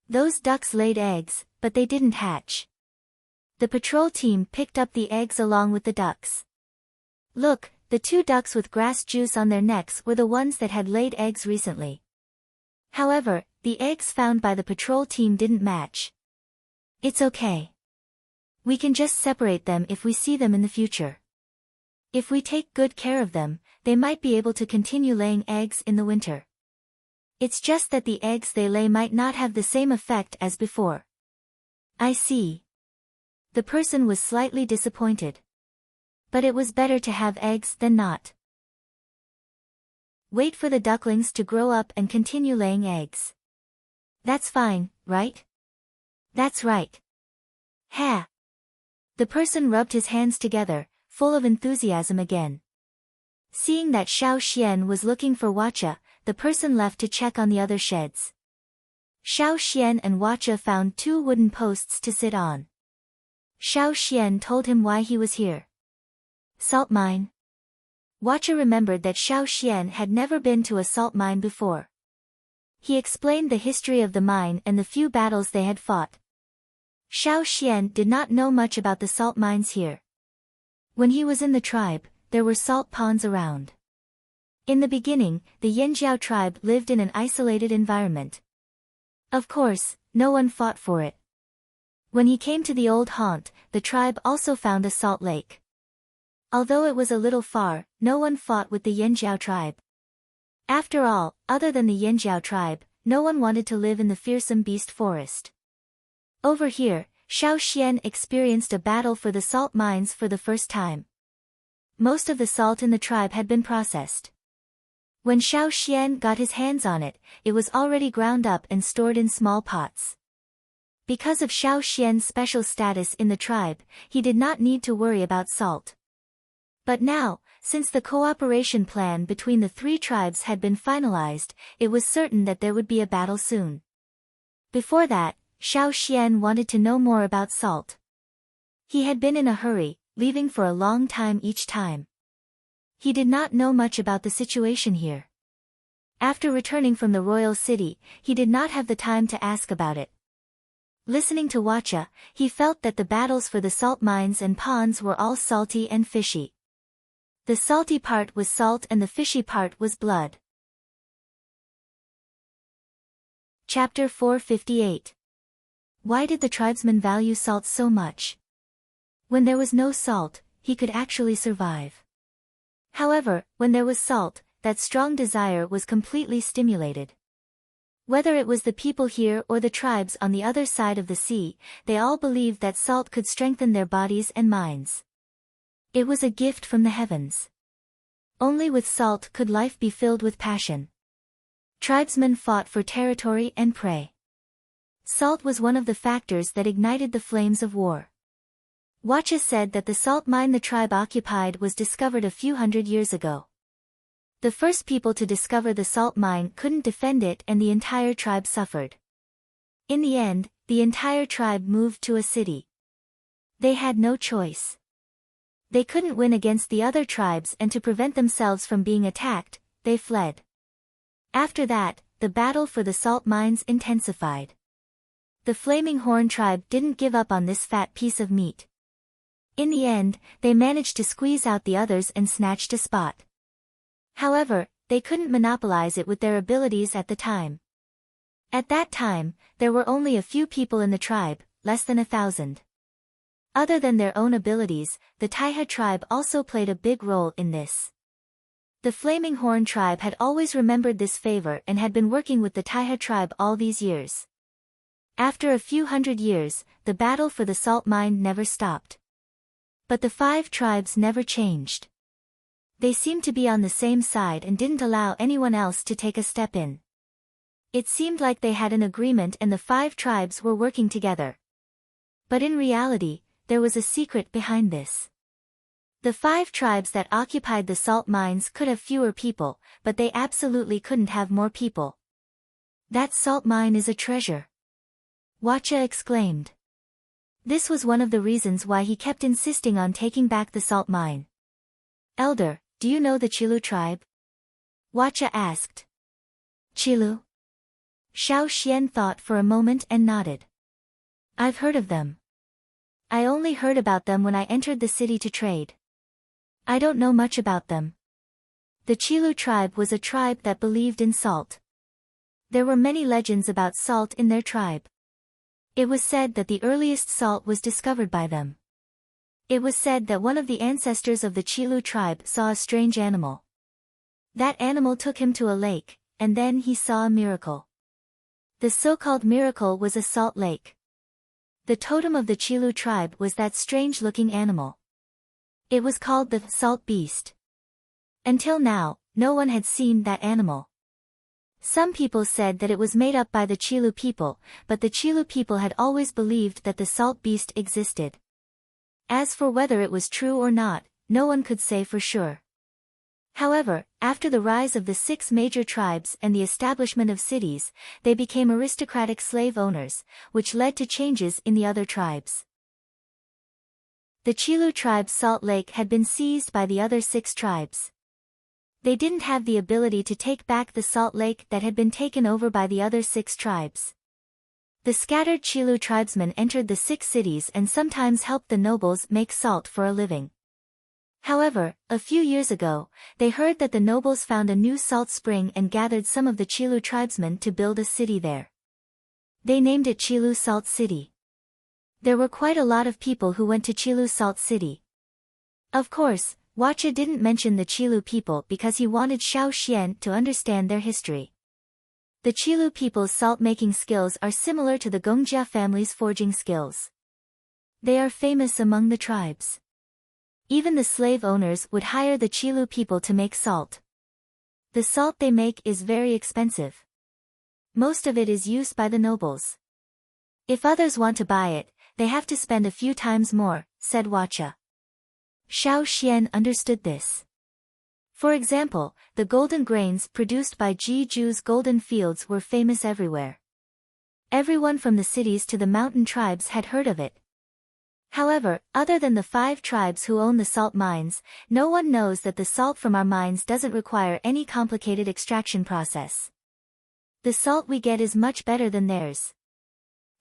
Those ducks laid eggs, but they didn't hatch. The patrol team picked up the eggs along with the ducks. Look, the 2 ducks with grass juice on their necks were the ones that had laid eggs recently. However, the eggs found by the patrol team didn't match. It's okay. We can just separate them if we see them in the future. If we take good care of them, they might be able to continue laying eggs in the winter. It's just that the eggs they lay might not have the same effect as before. I see. The person was slightly disappointed. But it was better to have eggs than not. Wait for the ducklings to grow up and continue laying eggs. That's fine, right? That's right. Ha! The person rubbed his hands together, full of enthusiasm again. Seeing that Xiao Xian was looking for Wacha, the person left to check on the other sheds. Xiao Xian and Wacha found 2 wooden posts to sit on. Xiao Xian told him why he was here. Salt mine. Wacha remembered that Xiao Xian had never been to a salt mine before. He explained the history of the mine and the few battles they had fought. Xiao Xian did not know much about the salt mines here. When he was in the tribe, there were salt ponds around. In the beginning, the Yanjiao tribe lived in an isolated environment. Of course, no one fought for it. When he came to the old haunt, the tribe also found a salt lake. Although it was a little far, no one fought with the Yanjiao tribe. After all, other than the Yanjiao tribe, no one wanted to live in the fearsome beast forest. Over here, Xiao Xian experienced a battle for the salt mines for the first time. Most of the salt in the tribe had been processed. When Xiao Xian got his hands on it, it was already ground up and stored in small pots. Because of Xiao Xian's special status in the tribe, he did not need to worry about salt. But now, since the cooperation plan between the 3 tribes had been finalized, it was certain that there would be a battle soon. Before that, Xiao Xian wanted to know more about salt. He had been in a hurry, leaving for a long time each time. He did not know much about the situation here. After returning from the royal city, he did not have the time to ask about it. Listening to Wacha, he felt that the battles for the salt mines and ponds were all salty and fishy. The salty part was salt and the fishy part was blood. Chapter 458. Why did the tribesman value salt so much? When there was no salt, he could actually survive. However, when there was salt, that strong desire was completely stimulated. Whether it was the people here or the tribes on the other side of the sea, they all believed that salt could strengthen their bodies and minds. It was a gift from the heavens. Only with salt could life be filled with passion. Tribesmen fought for territory and prey. Salt was one of the factors that ignited the flames of war. Wacha said that the salt mine the tribe occupied was discovered a few hundred years ago. The first people to discover the salt mine couldn't defend it and the entire tribe suffered. In the end, the entire tribe moved to a city. They had no choice. They couldn't win against the other tribes and to prevent themselves from being attacked, they fled. After that, the battle for the salt mines intensified. The Flaming Horn tribe didn't give up on this fat piece of meat. In the end, they managed to squeeze out the others and snatched a spot. However, they couldn't monopolize it with their abilities at the time. At that time, there were only a few people in the tribe, less than 1,000. Other than their own abilities, the Taiha tribe also played a big role in this. The Flaming Horn tribe had always remembered this favor and had been working with the Taiha tribe all these years. After a few hundred years, the battle for the salt mine never stopped. But the 5 tribes never changed. They seemed to be on the same side and didn't allow anyone else to take a step in. It seemed like they had an agreement and the 5 tribes were working together. But in reality, there was a secret behind this. The 5 tribes that occupied the salt mines could have fewer people, but they absolutely couldn't have more people. That salt mine is a treasure. Wacha exclaimed. This was one of the reasons why he kept insisting on taking back the salt mine. Elder, do you know the Chilu tribe? Wacha asked. Chilu? Xiao Xian thought for a moment and nodded. I've heard of them. I only heard about them when I entered the city to trade. I don't know much about them. The Chilu tribe was a tribe that believed in salt. There were many legends about salt in their tribe. It was said that the earliest salt was discovered by them. It was said that one of the ancestors of the Chilu tribe saw a strange animal. That animal took him to a lake, and then he saw a miracle. The so-called miracle was a salt lake. The totem of the Chilu tribe was that strange-looking animal. It was called the salt beast. Until now, no one had seen that animal. Some people said that it was made up by the Chilu people, but the Chilu people had always believed that the salt beast existed. As for whether it was true or not, no one could say for sure. However, after the rise of the 6 major tribes and the establishment of cities, they became aristocratic slave owners, which led to changes in the other tribes. The Chilu tribe's salt lake had been seized by the other 6 tribes. They didn't have the ability to take back the salt lake that had been taken over by the other 6 tribes. The scattered Chilu tribesmen entered the 6 cities and sometimes helped the nobles make salt for a living. However, a few years ago, they heard that the nobles found a new salt spring and gathered some of the Chilu tribesmen to build a city there. They named it Chilu Salt City. There were quite a lot of people who went to Chilu Salt City. Of course, Wacha didn't mention the Chilu people because he wanted Xiao Xian to understand their history. The Chilu people's salt-making skills are similar to the Gongjia family's forging skills. They are famous among the tribes. Even the slave owners would hire the Chilu people to make salt. The salt they make is very expensive. Most of it is used by the nobles. If others want to buy it, they have to spend a few times more, said Wacha. Xiao Xian understood this. For example, the golden grains produced by Jiju's golden fields were famous everywhere. Everyone from the cities to the mountain tribes had heard of it. However, other than the 5 tribes who own the salt mines, no one knows that the salt from our mines doesn't require any complicated extraction process. The salt we get is much better than theirs.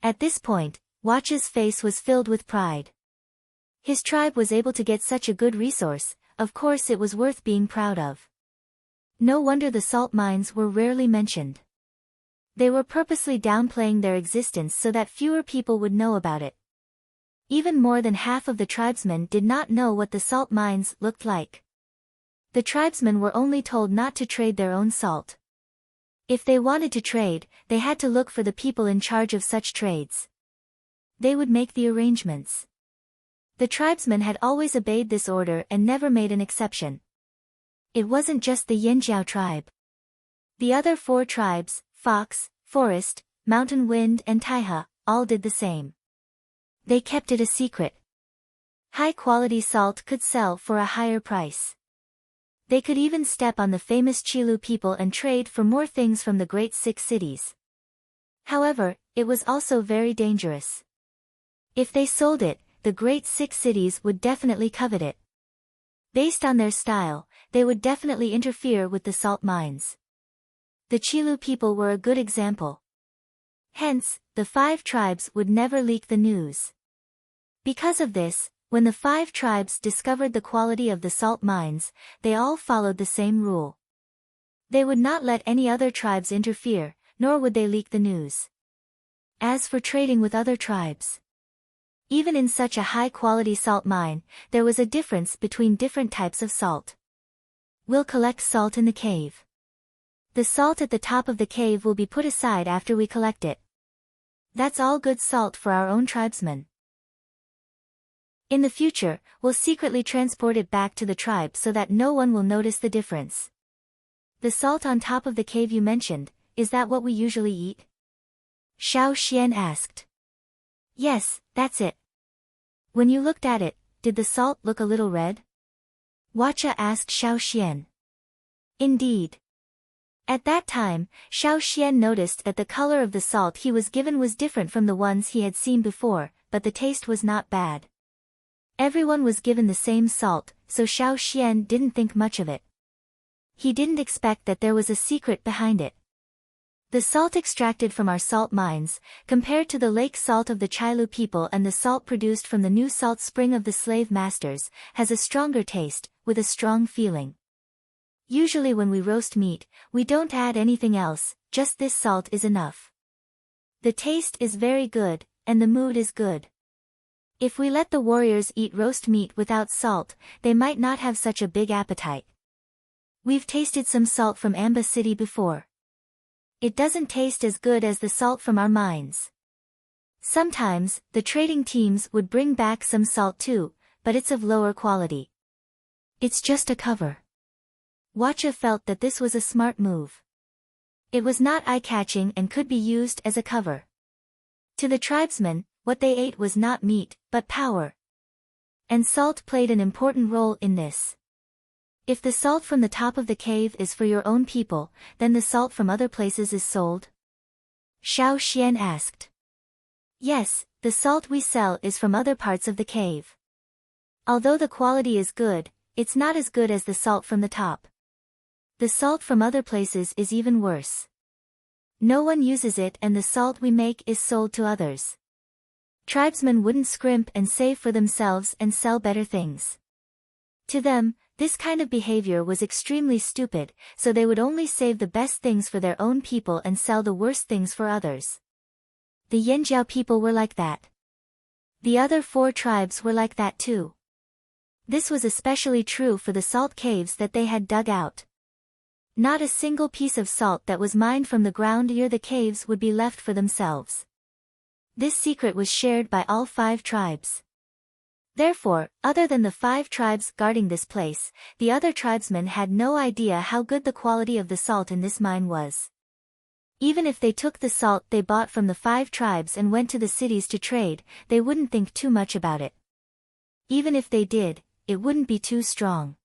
At this point, Wacha's face was filled with pride. His tribe was able to get such a good resource, of course it was worth being proud of. No wonder the salt mines were rarely mentioned. They were purposely downplaying their existence so that fewer people would know about it. Even more than half of the tribesmen did not know what the salt mines looked like. The tribesmen were only told not to trade their own salt. If they wanted to trade, they had to look for the people in charge of such trades. They would make the arrangements. The tribesmen had always obeyed this order and never made an exception. It wasn't just the Yanjiao tribe. The other 4 tribes, Fox, Forest, Mountain Wind and Taiha, all did the same. They kept it a secret. High-quality salt could sell for a higher price. They could even step on the famous Qilu people and trade for more things from the Great 6 cities. However, it was also very dangerous. If they sold it, the Great 6 cities would definitely covet it. Based on their style, they would definitely interfere with the salt mines. The Qilu people were a good example. Hence, the 5 tribes would never leak the news. Because of this, when the 5 tribes discovered the quality of the salt mines, they all followed the same rule. They would not let any other tribes interfere, nor would they leak the news. As for trading with other tribes, even in such a high-quality salt mine, there was a difference between different types of salt. We'll collect salt in the cave. The salt at the top of the cave will be put aside after we collect it. That's all good salt for our own tribesmen. In the future, we'll secretly transport it back to the tribe so that no one will notice the difference. The salt on top of the cave you mentioned, is that what we usually eat? Xiao Xian asked. Yes, that's it. When you looked at it, did the salt look a little red? Wacha asked Xiao Xian. Indeed. At that time, Xiao Xian noticed that the color of the salt he was given was different from the ones he had seen before, but the taste was not bad. Everyone was given the same salt, so Xiao Xian didn't think much of it. He didn't expect that there was a secret behind it. The salt extracted from our salt mines, compared to the lake salt of the Qilu people and the salt produced from the new salt spring of the slave masters, has a stronger taste, with a strong feeling. Usually when we roast meat, we don't add anything else, just this salt is enough. The taste is very good, and the mood is good. If we let the warriors eat roast meat without salt, they might not have such a big appetite. We've tasted some salt from Amba City before. It doesn't taste as good as the salt from our mines. Sometimes, the trading teams would bring back some salt too, but it's of lower quality. It's just a cover. Wacha felt that this was a smart move. It was not eye-catching and could be used as a cover. To the tribesmen, what they ate was not meat, but power. And salt played an important role in this. If the salt from the top of the cave is for your own people, then the salt from other places is sold? Xiao Xian asked. Yes, the salt we sell is from other parts of the cave. Although the quality is good, it's not as good as the salt from the top. The salt from other places is even worse. No one uses it and the salt we make is sold to others. Tribesmen wouldn't scrimp and save for themselves and sell better things. To them, this kind of behavior was extremely stupid, so they would only save the best things for their own people and sell the worst things for others. The Yanjiao people were like that. The other 4 tribes were like that too. This was especially true for the salt caves that they had dug out. Not a single piece of salt that was mined from the ground near the caves would be left for themselves. This secret was shared by all 5 tribes. Therefore, other than the 5 tribes guarding this place, the other tribesmen had no idea how good the quality of the salt in this mine was. Even if they took the salt they bought from the 5 tribes and went to the cities to trade, they wouldn't think too much about it. Even if they did, it wouldn't be too strong.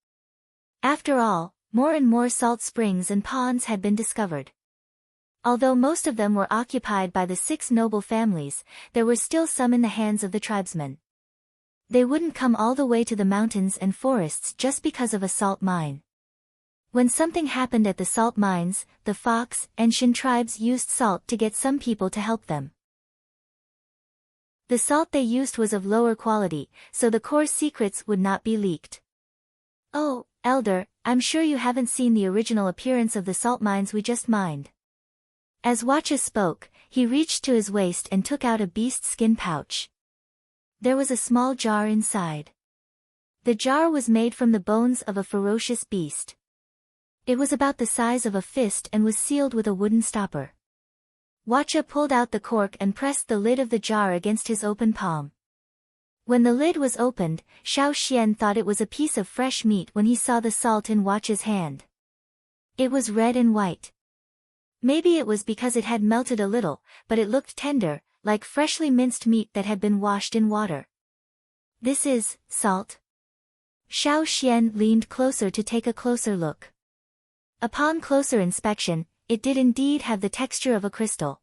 After all, more and more salt springs and ponds had been discovered. Although most of them were occupied by the 6 noble families, there were still some in the hands of the tribesmen. They wouldn't come all the way to the mountains and forests just because of a salt mine. When something happened at the salt mines, the Fox and Shin tribes used salt to get some people to help them. The salt they used was of lower quality, so the core secrets would not be leaked. Oh, Elder, I'm sure you haven't seen the original appearance of the salt mines we just mined. As Watcha spoke, he reached to his waist and took out a beast skin pouch. There was a small jar inside. The jar was made from the bones of a ferocious beast. It was about the size of a fist and was sealed with a wooden stopper. Watcha pulled out the cork and pressed the lid of the jar against his open palm. When the lid was opened, Xiao Xian thought it was a piece of fresh meat when he saw the salt in Watcha's hand. It was red and white. Maybe it was because it had melted a little, but it looked tender, like freshly minced meat that had been washed in water. This is salt. Xiao Xian leaned closer to take a closer look. Upon closer inspection, it did indeed have the texture of a crystal.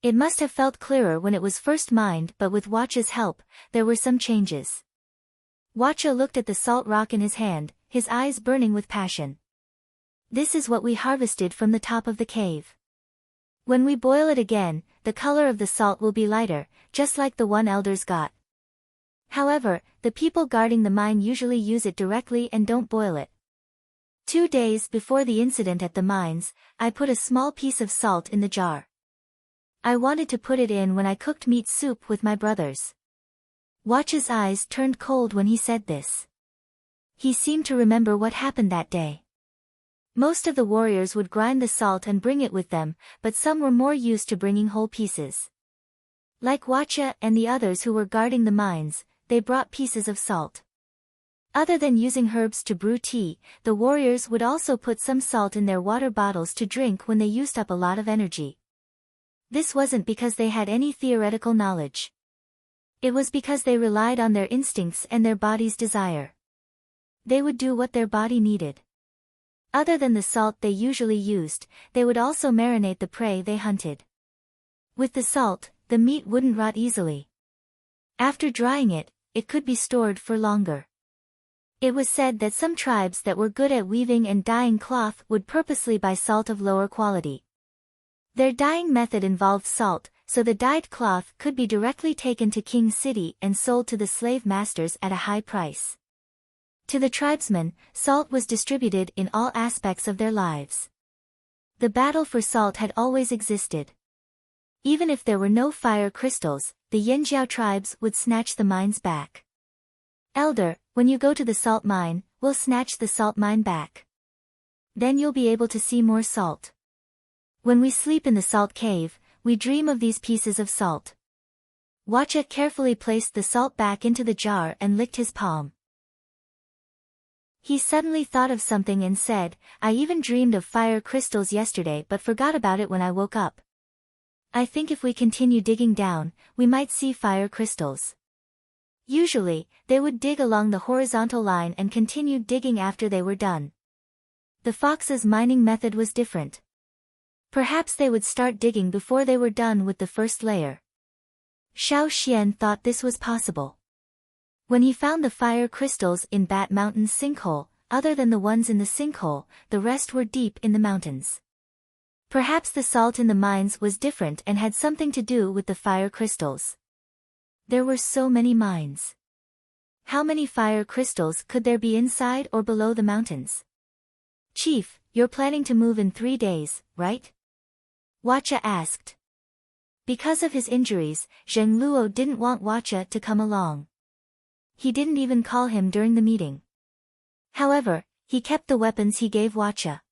It must have felt clearer when it was first mined, but with Watcha's help, there were some changes. Watcha looked at the salt rock in his hand, his eyes burning with passion. This is what we harvested from the top of the cave. When we boil it again, the color of the salt will be lighter, just like the one elders got. However, the people guarding the mine usually use it directly and don't boil it. 2 days before the incident at the mines, I put a small piece of salt in the jar. I wanted to put it in when I cooked meat soup with my brothers. Watch's eyes turned cold when he said this. He seemed to remember what happened that day. Most of the warriors would grind the salt and bring it with them, but some were more used to bringing whole pieces. Like Watcha and the others who were guarding the mines, they brought pieces of salt. Other than using herbs to brew tea, the warriors would also put some salt in their water bottles to drink when they used up a lot of energy. This wasn't because they had any theoretical knowledge. It was because they relied on their instincts and their body's desire. They would do what their body needed. Other than the salt they usually used, they would also marinate the prey they hunted. With the salt, the meat wouldn't rot easily. After drying it, it could be stored for longer. It was said that some tribes that were good at weaving and dyeing cloth would purposely buy salt of lower quality. Their dyeing method involved salt, so the dyed cloth could be directly taken to King City and sold to the slave masters at a high price. To the tribesmen, salt was distributed in all aspects of their lives. The battle for salt had always existed. Even if there were no fire crystals, the Yanjiao tribes would snatch the mines back. Elder, when you go to the salt mine, we'll snatch the salt mine back. Then you'll be able to see more salt. When we sleep in the salt cave, we dream of these pieces of salt. Watcha carefully placed the salt back into the jar and licked his palm. He suddenly thought of something and said, I even dreamed of fire crystals yesterday but forgot about it when I woke up. I think if we continue digging down, we might see fire crystals. Usually, they would dig along the horizontal line and continue digging after they were done. The fox's mining method was different. Perhaps they would start digging before they were done with the first layer. Xiao Xian thought this was possible. When he found the fire crystals in Bat Mountain's sinkhole, other than the ones in the sinkhole, the rest were deep in the mountains. Perhaps the salt in the mines was different and had something to do with the fire crystals. There were so many mines. How many fire crystals could there be inside or below the mountains? Chief, you're planning to move in 3 days, right? Watcha asked. Because of his injuries, Zheng Luo didn't want Watcha to come along. He didn't even call him during the meeting. However, he kept the weapons he gave Watcha.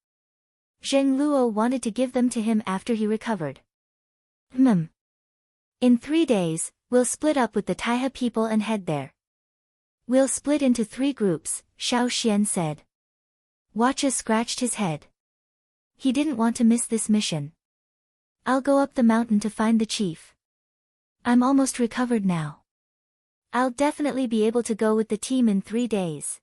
Zheng Luo wanted to give them to him after he recovered. In 3 days, we'll split up with the Taiha people and head there. We'll split into 3 groups, Xiao Xian said. Watcha scratched his head. He didn't want to miss this mission. I'll go up the mountain to find the chief. I'm almost recovered now. I'll definitely be able to go with the team in 3 days.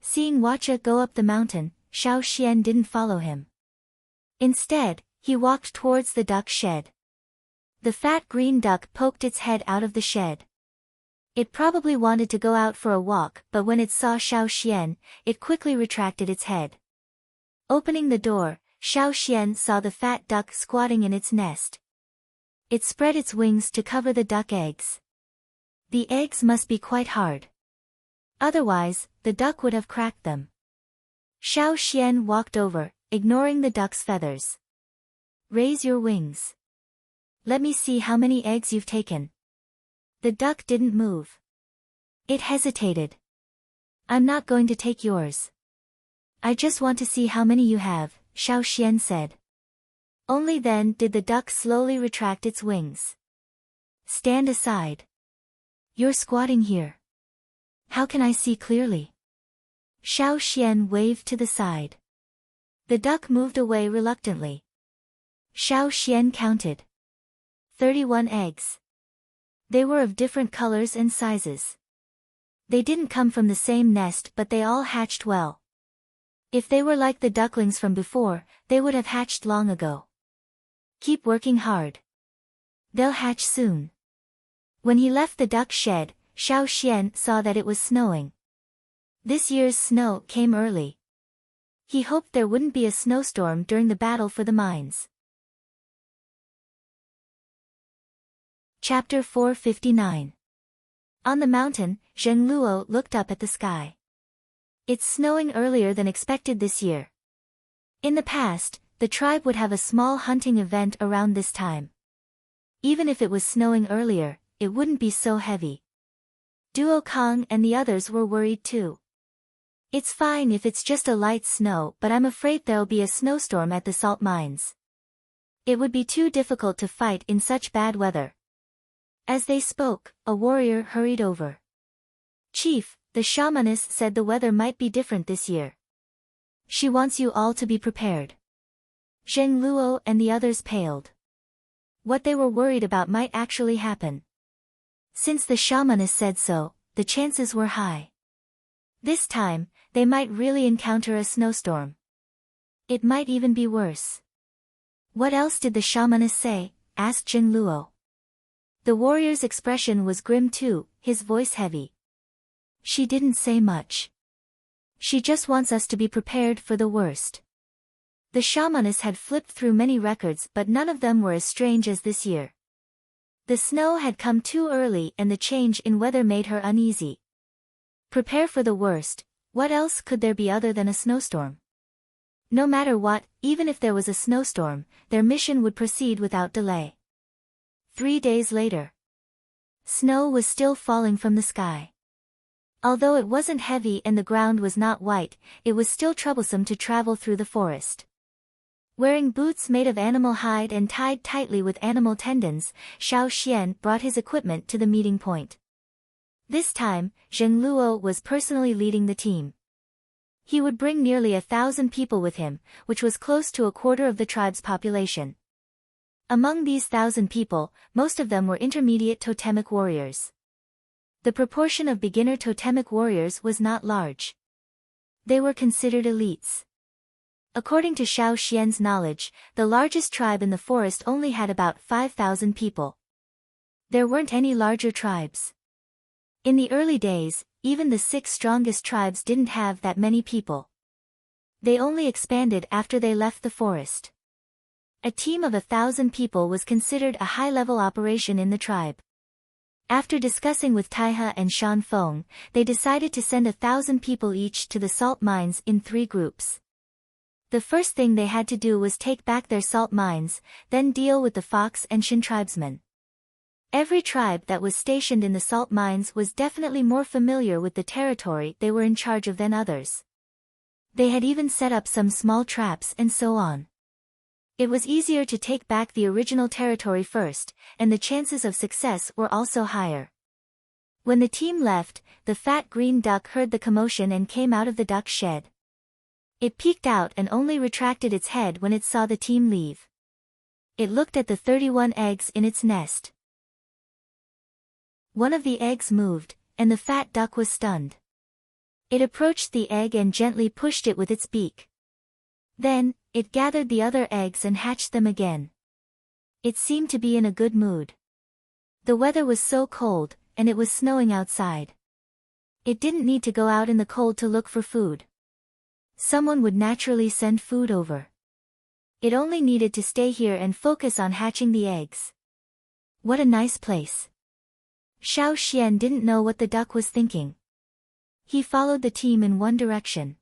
Seeing Watcha go up the mountain, Xiao Xian didn't follow him. Instead, he walked towards the duck shed. The fat green duck poked its head out of the shed. It probably wanted to go out for a walk, but when it saw Xiao Xian, it quickly retracted its head. Opening the door, Xiao Xian saw the fat duck squatting in its nest. It spread its wings to cover the duck eggs. The eggs must be quite hard. Otherwise, the duck would have cracked them. Xiao Xian walked over, ignoring the duck's feathers. Raise your wings. Let me see how many eggs you've taken. The duck didn't move. It hesitated. I'm not going to take yours. I just want to see how many you have, Xiao Xian said. Only then did the duck slowly retract its wings. Stand aside. You're squatting here. How can I see clearly? Xiao Xian waved to the side. The duck moved away reluctantly. Xiao Xian counted. 31 eggs. They were of different colors and sizes. They didn't come from the same nest, but they all hatched well. If they were like the ducklings from before, they would have hatched long ago. Keep working hard. They'll hatch soon. When he left the duck shed, Xiao Xian saw that it was snowing. This year's snow came early. He hoped there wouldn't be a snowstorm during the battle for the mines. Chapter 459. On the mountain, Zheng Luo looked up at the sky. It's snowing earlier than expected this year. In the past, the tribe would have a small hunting event around this time. Even if it was snowing earlier, it wouldn't be so heavy. Duo Kong and the others were worried too. It's fine if it's just a light snow, but I'm afraid there'll be a snowstorm at the salt mines. It would be too difficult to fight in such bad weather. As they spoke, a warrior hurried over. Chief, the shamaness said the weather might be different this year. She wants you all to be prepared. Zheng Luo and the others paled. What they were worried about might actually happen. Since the shamaness said so, the chances were high. This time, they might really encounter a snowstorm. It might even be worse. What else did the shamaness say? Asked Zheng Luo. The warrior's expression was grim too, his voice heavy. She didn't say much. She just wants us to be prepared for the worst. The shamaness had flipped through many records, but none of them were as strange as this year. The snow had come too early and the change in weather made her uneasy. Prepare for the worst. What else could there be other than a snowstorm? No matter what, even if there was a snowstorm, their mission would proceed without delay. 3 days later. Snow was still falling from the sky. Although it wasn't heavy and the ground was not white, it was still troublesome to travel through the forest. Wearing boots made of animal hide and tied tightly with animal tendons, Xiao Xian brought his equipment to the meeting point. This time, Zheng Luo was personally leading the team. He would bring nearly 1,000 people with him, which was close to a quarter of the tribe's population. Among these 1,000 people, most of them were intermediate totemic warriors. The proportion of beginner totemic warriors was not large. They were considered elites. According to Xiao Xian's knowledge, the largest tribe in the forest only had about 5,000 people. There weren't any larger tribes. In the early days, even the 6 strongest tribes didn't have that many people. They only expanded after they left the forest. A team of 1,000 people was considered a high-level operation in the tribe. After discussing with Taihe and Shan Feng, they decided to send 1,000 people each to the salt mines in 3 groups. The first thing they had to do was take back their salt mines, then deal with the Fox and Shin tribesmen. Every tribe that was stationed in the salt mines was definitely more familiar with the territory they were in charge of than others. They had even set up some small traps and so on. It was easier to take back the original territory first, and the chances of success were also higher. When the team left, the fat green duck heard the commotion and came out of the duck shed. It peeked out and only retracted its head when it saw the team leave. It looked at the 31 eggs in its nest. One of the eggs moved, and the fat duck was stunned. It approached the egg and gently pushed it with its beak. Then, it gathered the other eggs and hatched them again. It seemed to be in a good mood. The weather was so cold, and it was snowing outside. It didn't need to go out in the cold to look for food. Someone would naturally send food over. It only needed to stay here and focus on hatching the eggs. What a nice place. Xiao Xian didn't know what the duck was thinking. He followed the team in one direction.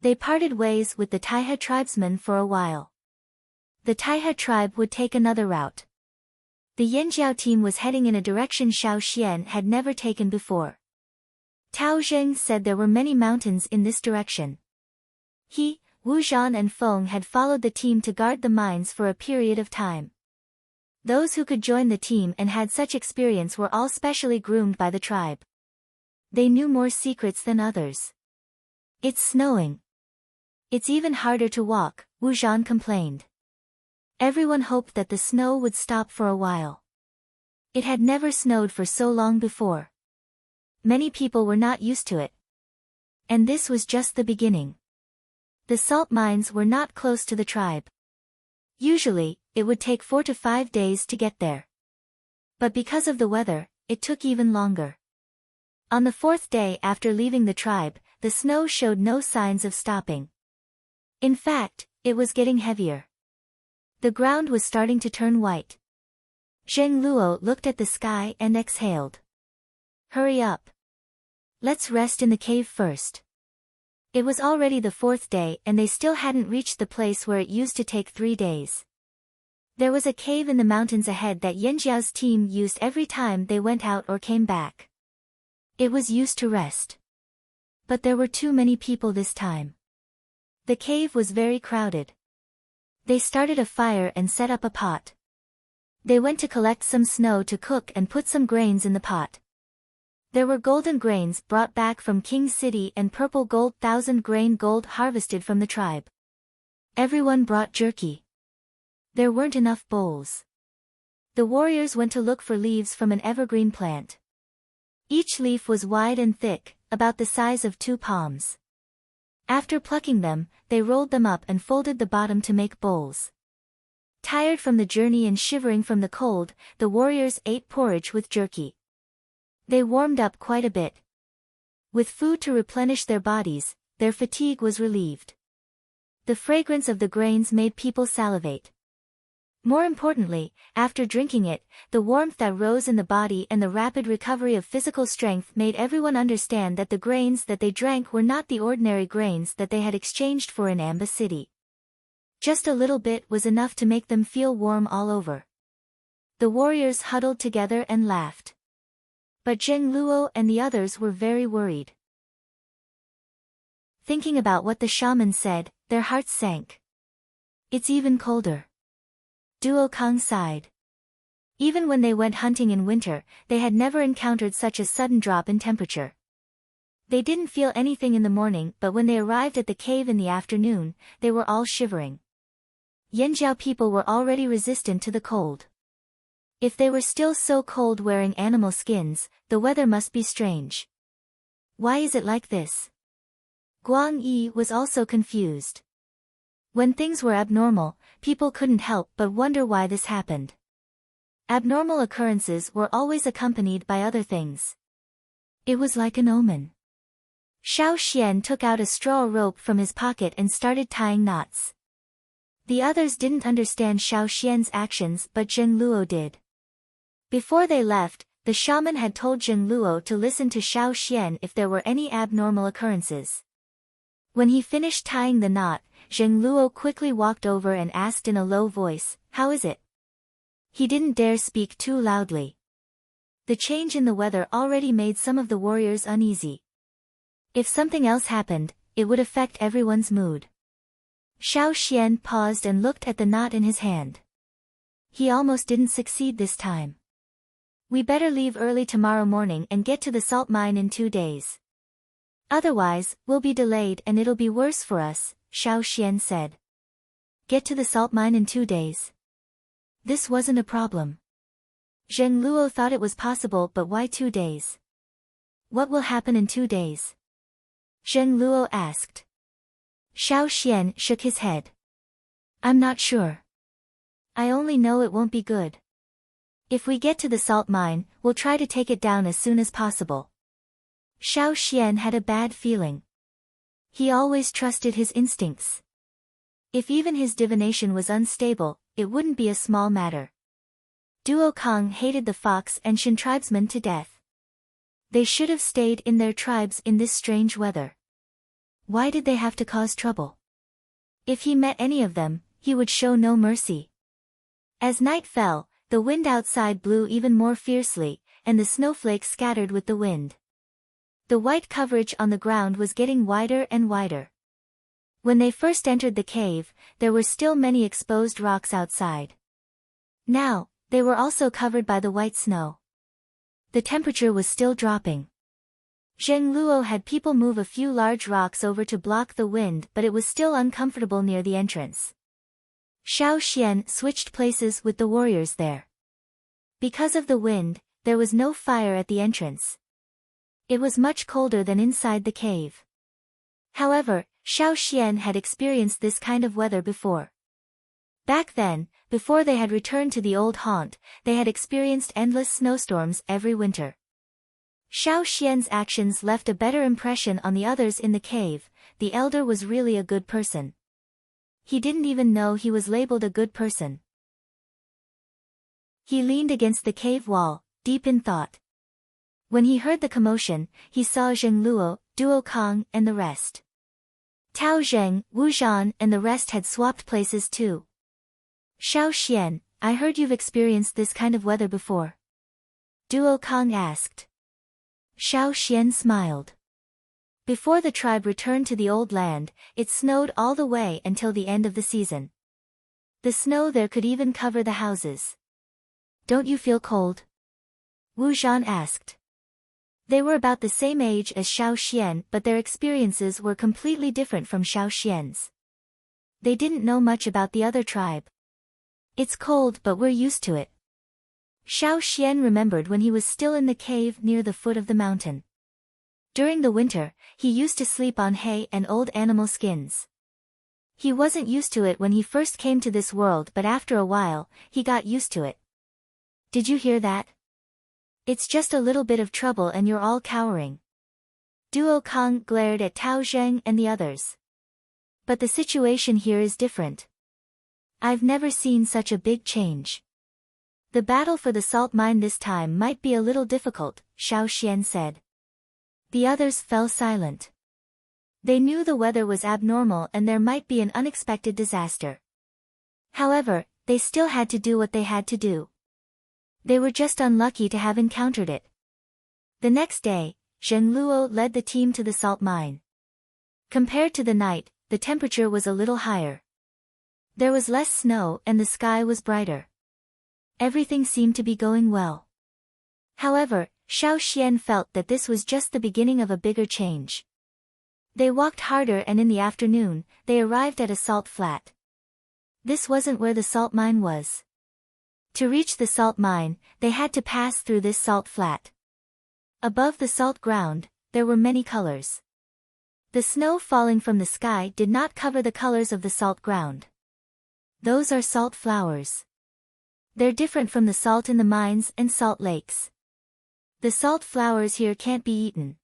They parted ways with the Taihe tribesmen for a while. The Taihe tribe would take another route. The Yanjiao team was heading in a direction Xiao Xian had never taken before. Tao Zheng said there were many mountains in this direction. He, Wu Zhan and Feng had followed the team to guard the mines for a period of time. Those who could join the team and had such experience were all specially groomed by the tribe. They knew more secrets than others. It's snowing. It's even harder to walk, Wu Zhan complained. Everyone hoped that the snow would stop for a while. It had never snowed for so long before. Many people were not used to it. And this was just the beginning. The salt mines were not close to the tribe. Usually, it would take 4 to 5 days to get there. But because of the weather, it took even longer. On the 4th day after leaving the tribe, the snow showed no signs of stopping. In fact, it was getting heavier. The ground was starting to turn white. Zheng Luo looked at the sky and exhaled. Hurry up. Let's rest in the cave first. It was already the 4th day and they still hadn't reached the place where it used to take 3 days. There was a cave in the mountains ahead that Yanjiao's team used every time they went out or came back. It was used to rest. But there were too many people this time. The cave was very crowded. They started a fire and set up a pot. They went to collect some snow to cook and put some grains in the pot. There were golden grains brought back from King City and purple gold 1,000-grain gold harvested from the tribe. Everyone brought jerky. There weren't enough bowls. The warriors went to look for leaves from an evergreen plant. Each leaf was wide and thick, about the size of 2 palms. After plucking them, they rolled them up and folded the bottom to make bowls. Tired from the journey and shivering from the cold, the warriors ate porridge with jerky. They warmed up quite a bit. With food to replenish their bodies, their fatigue was relieved. The fragrance of the grains made people salivate. More importantly, after drinking it, the warmth that rose in the body and the rapid recovery of physical strength made everyone understand that the grains that they drank were not the ordinary grains that they had exchanged for in Amba City. Just a little bit was enough to make them feel warm all over. The warriors huddled together and laughed. But Zheng Luo and the others were very worried. Thinking about what the shaman said, their hearts sank. It's even colder. Duo Kang sighed. Even when they went hunting in winter, they had never encountered such a sudden drop in temperature. They didn't feel anything in the morning, but when they arrived at the cave in the afternoon, they were all shivering. Yanjiao people were already resistant to the cold. If they were still so cold wearing animal skins, the weather must be strange. Why is it like this? Guang Yi was also confused. When things were abnormal, people couldn't help but wonder why this happened. Abnormal occurrences were always accompanied by other things. It was like an omen. Xiao Xian took out a straw rope from his pocket and started tying knots. The others didn't understand Xiao Xian's actions but Zheng Luo did. Before they left, the shaman had told Zheng Luo to listen to Xiao Xian if there were any abnormal occurrences. When he finished tying the knot, Zheng Luo quickly walked over and asked in a low voice, "How is it?" He didn't dare speak too loudly. The change in the weather already made some of the warriors uneasy. If something else happened, it would affect everyone's mood. Xiao Xian paused and looked at the knot in his hand. He almost didn't succeed this time. We better leave early tomorrow morning and get to the salt mine in 2 days. Otherwise, we'll be delayed and it'll be worse for us, Xiao Xian said. Get to the salt mine in 2 days. This wasn't a problem. Zheng Luo thought it was possible, but why 2 days? What will happen in 2 days? Zheng Luo asked. Xiao Xian shook his head. I'm not sure. I only know it won't be good. If we get to the salt mine, we'll try to take it down as soon as possible. Xiao Xian had a bad feeling. He always trusted his instincts. If even his divination was unstable, it wouldn't be a small matter. Duo Kang hated the Fox and Shin tribesmen to death. They should have stayed in their tribes in this strange weather. Why did they have to cause trouble? If he met any of them, he would show no mercy. As night fell, the wind outside blew even more fiercely, and the snowflakes scattered with the wind. The white coverage on the ground was getting wider and wider. When they first entered the cave, there were still many exposed rocks outside. Now, they were also covered by the white snow. The temperature was still dropping. Zheng Luo had people move a few large rocks over to block the wind, but it was still uncomfortable near the entrance. Xiao Xian switched places with the warriors there. Because of the wind, there was no fire at the entrance. It was much colder than inside the cave. However, Xiao Xian had experienced this kind of weather before. Back then, before they had returned to the old haunt, they had experienced endless snowstorms every winter. Xiao Xian's actions left a better impression on the others in the cave. The elder was really a good person. He didn't even know he was labeled a good person. He leaned against the cave wall, deep in thought. When he heard the commotion, he saw Zheng Luo, Duo Kong, and the rest. Tao Zheng, Wu Zhan, and the rest had swapped places too. Xiao Xian, I heard you've experienced this kind of weather before. Duo Kong asked. Xiao Xian smiled. Before the tribe returned to the old land, it snowed all the way until the end of the season. The snow there could even cover the houses. Don't you feel cold? Wu Zhan asked. They were about the same age as Xiao Xian, but their experiences were completely different from Xiao Xian's. They didn't know much about the other tribe. It's cold, but we're used to it. Xiao Xian remembered when he was still in the cave near the foot of the mountain. During the winter, he used to sleep on hay and old animal skins. He wasn't used to it when he first came to this world, but after a while, he got used to it. Did you hear that? It's just a little bit of trouble and you're all cowering. Duo Kong glared at Tao Zheng and the others. But the situation here is different. I've never seen such a big change. The battle for the salt mine this time might be a little difficult, Xiao Xian said. The others fell silent. They knew the weather was abnormal and there might be an unexpected disaster. However, they still had to do what they had to do. They were just unlucky to have encountered it. The next day, Zheng Luo led the team to the salt mine. Compared to the night, the temperature was a little higher. There was less snow and the sky was brighter. Everything seemed to be going well. However, Xiao Xian felt that this was just the beginning of a bigger change. They walked harder and in the afternoon, they arrived at a salt flat. This wasn't where the salt mine was. To reach the salt mine, they had to pass through this salt flat. Above the salt ground, there were many colors. The snow falling from the sky did not cover the colors of the salt ground. Those are salt flowers. They're different from the salt in the mines and salt lakes. The salt flowers here can't be eaten.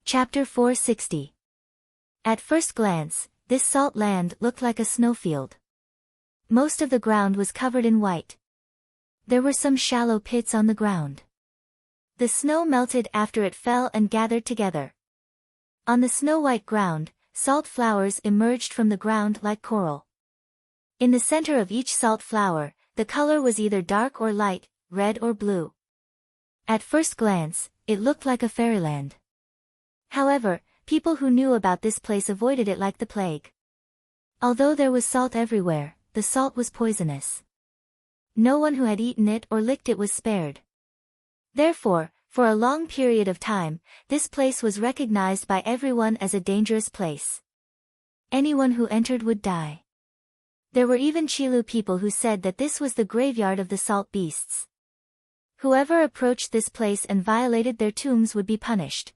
Chapter 460. At first glance, this salt land looked like a snowfield. Most of the ground was covered in white. There were some shallow pits on the ground. The snow melted after it fell and gathered together. On the snow-white ground, salt flowers emerged from the ground like coral. In the center of each salt flower, the color was either dark or light, red or blue. At first glance, it looked like a fairyland. However, people who knew about this place avoided it like the plague. Although there was salt everywhere, the salt was poisonous. No one who had eaten it or licked it was spared. Therefore, for a long period of time, this place was recognized by everyone as a dangerous place. Anyone who entered would die. There were even Qilu people who said that this was the graveyard of the salt beasts. Whoever approached this place and violated their tombs would be punished.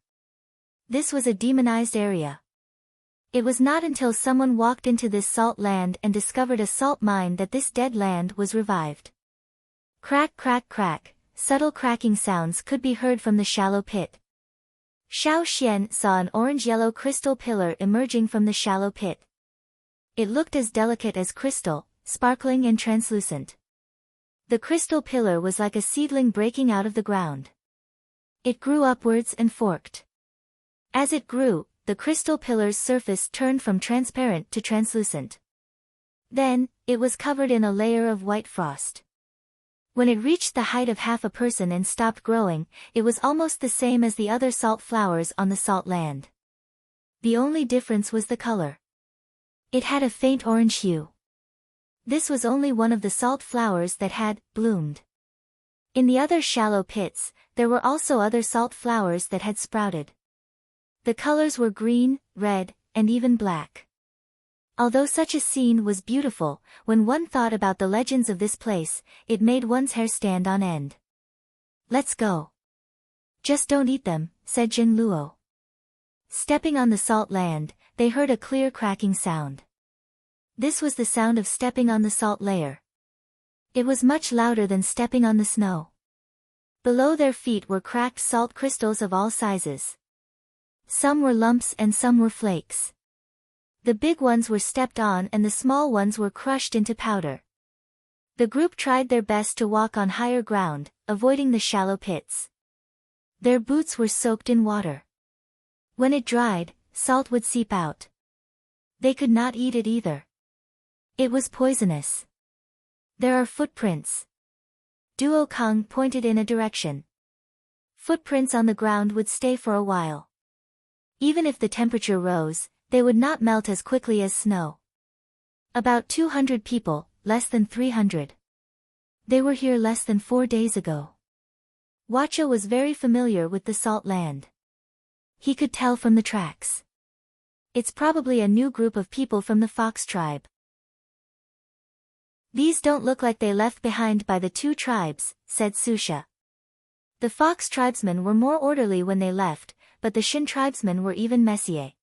This was a demonized area. It was not until someone walked into this salt land and discovered a salt mine that this dead land was revived. Crack, crack, crack, subtle cracking sounds could be heard from the shallow pit. Xiao Xian saw an orange-yellow crystal pillar emerging from the shallow pit. It looked as delicate as crystal, sparkling and translucent. The crystal pillar was like a seedling breaking out of the ground. It grew upwards and forked. As it grew, the crystal pillar's surface turned from transparent to translucent. Then, it was covered in a layer of white frost. When it reached the height of half a person and stopped growing, it was almost the same as the other salt flowers on the salt land. The only difference was the color. It had a faint orange hue. This was only one of the salt flowers that had bloomed. In the other shallow pits, there were also other salt flowers that had sprouted. The colors were green, red, and even black. Although such a scene was beautiful, when one thought about the legends of this place, it made one's hair stand on end. "Let's go." "Just don't eat them," said Jing Luo. Stepping on the salt land, they heard a clear cracking sound. This was the sound of stepping on the salt layer. It was much louder than stepping on the snow. Below their feet were cracked salt crystals of all sizes. Some were lumps and some were flakes. The big ones were stepped on and the small ones were crushed into powder. The group tried their best to walk on higher ground, avoiding the shallow pits. Their boots were soaked in water. When it dried, salt would seep out. They could not eat it either. It was poisonous. "There are footprints." Duo Kong pointed in a direction. Footprints on the ground would stay for a while. Even if the temperature rose, they would not melt as quickly as snow. "About 200 people, less than 300. They were here less than 4 days ago." Wacha was very familiar with the salt land. He could tell from the tracks. "It's probably a new group of people from the fox tribe." "These don't look like they left behind by the 2 tribes, said Susha. The fox tribesmen were more orderly when they left, but the Shin tribesmen were even messier.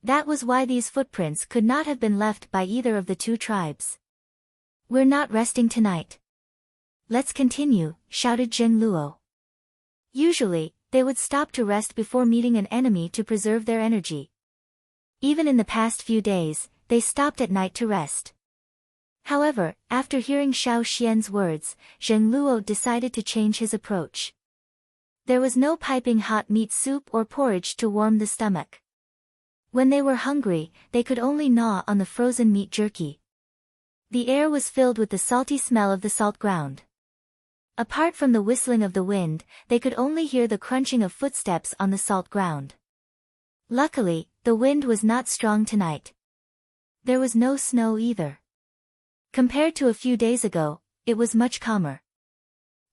That was why these footprints could not have been left by either of the 2 tribes. "We're not resting tonight." "Let's continue," shouted Jing Luo. Usually, they would stop to rest before meeting an enemy to preserve their energy. Even in the past few days, they stopped at night to rest. However, after hearing Xiao Xian's words, Zheng Luo decided to change his approach. There was no piping hot meat soup or porridge to warm the stomach. When they were hungry, they could only gnaw on the frozen meat jerky. The air was filled with the salty smell of the salt ground. Apart from the whistling of the wind, they could only hear the crunching of footsteps on the salt ground. Luckily, the wind was not strong tonight. There was no snow either. Compared to a few days ago, it was much calmer.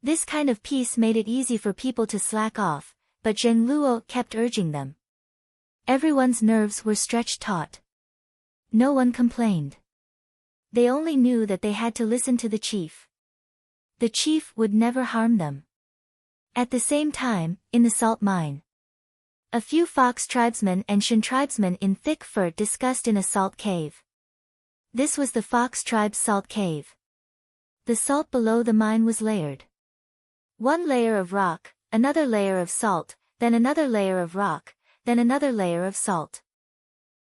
This kind of peace made it easy for people to slack off, but Zheng Luo kept urging them. Everyone's nerves were stretched taut. No one complained. They only knew that they had to listen to the chief. The chief would never harm them. At the same time, in the salt mine, a few fox tribesmen and Shin tribesmen in thick fur discussed in a salt cave. This was the fox tribe's salt cave. The salt below the mine was layered. One layer of rock, another layer of salt, then another layer of rock, then another layer of salt.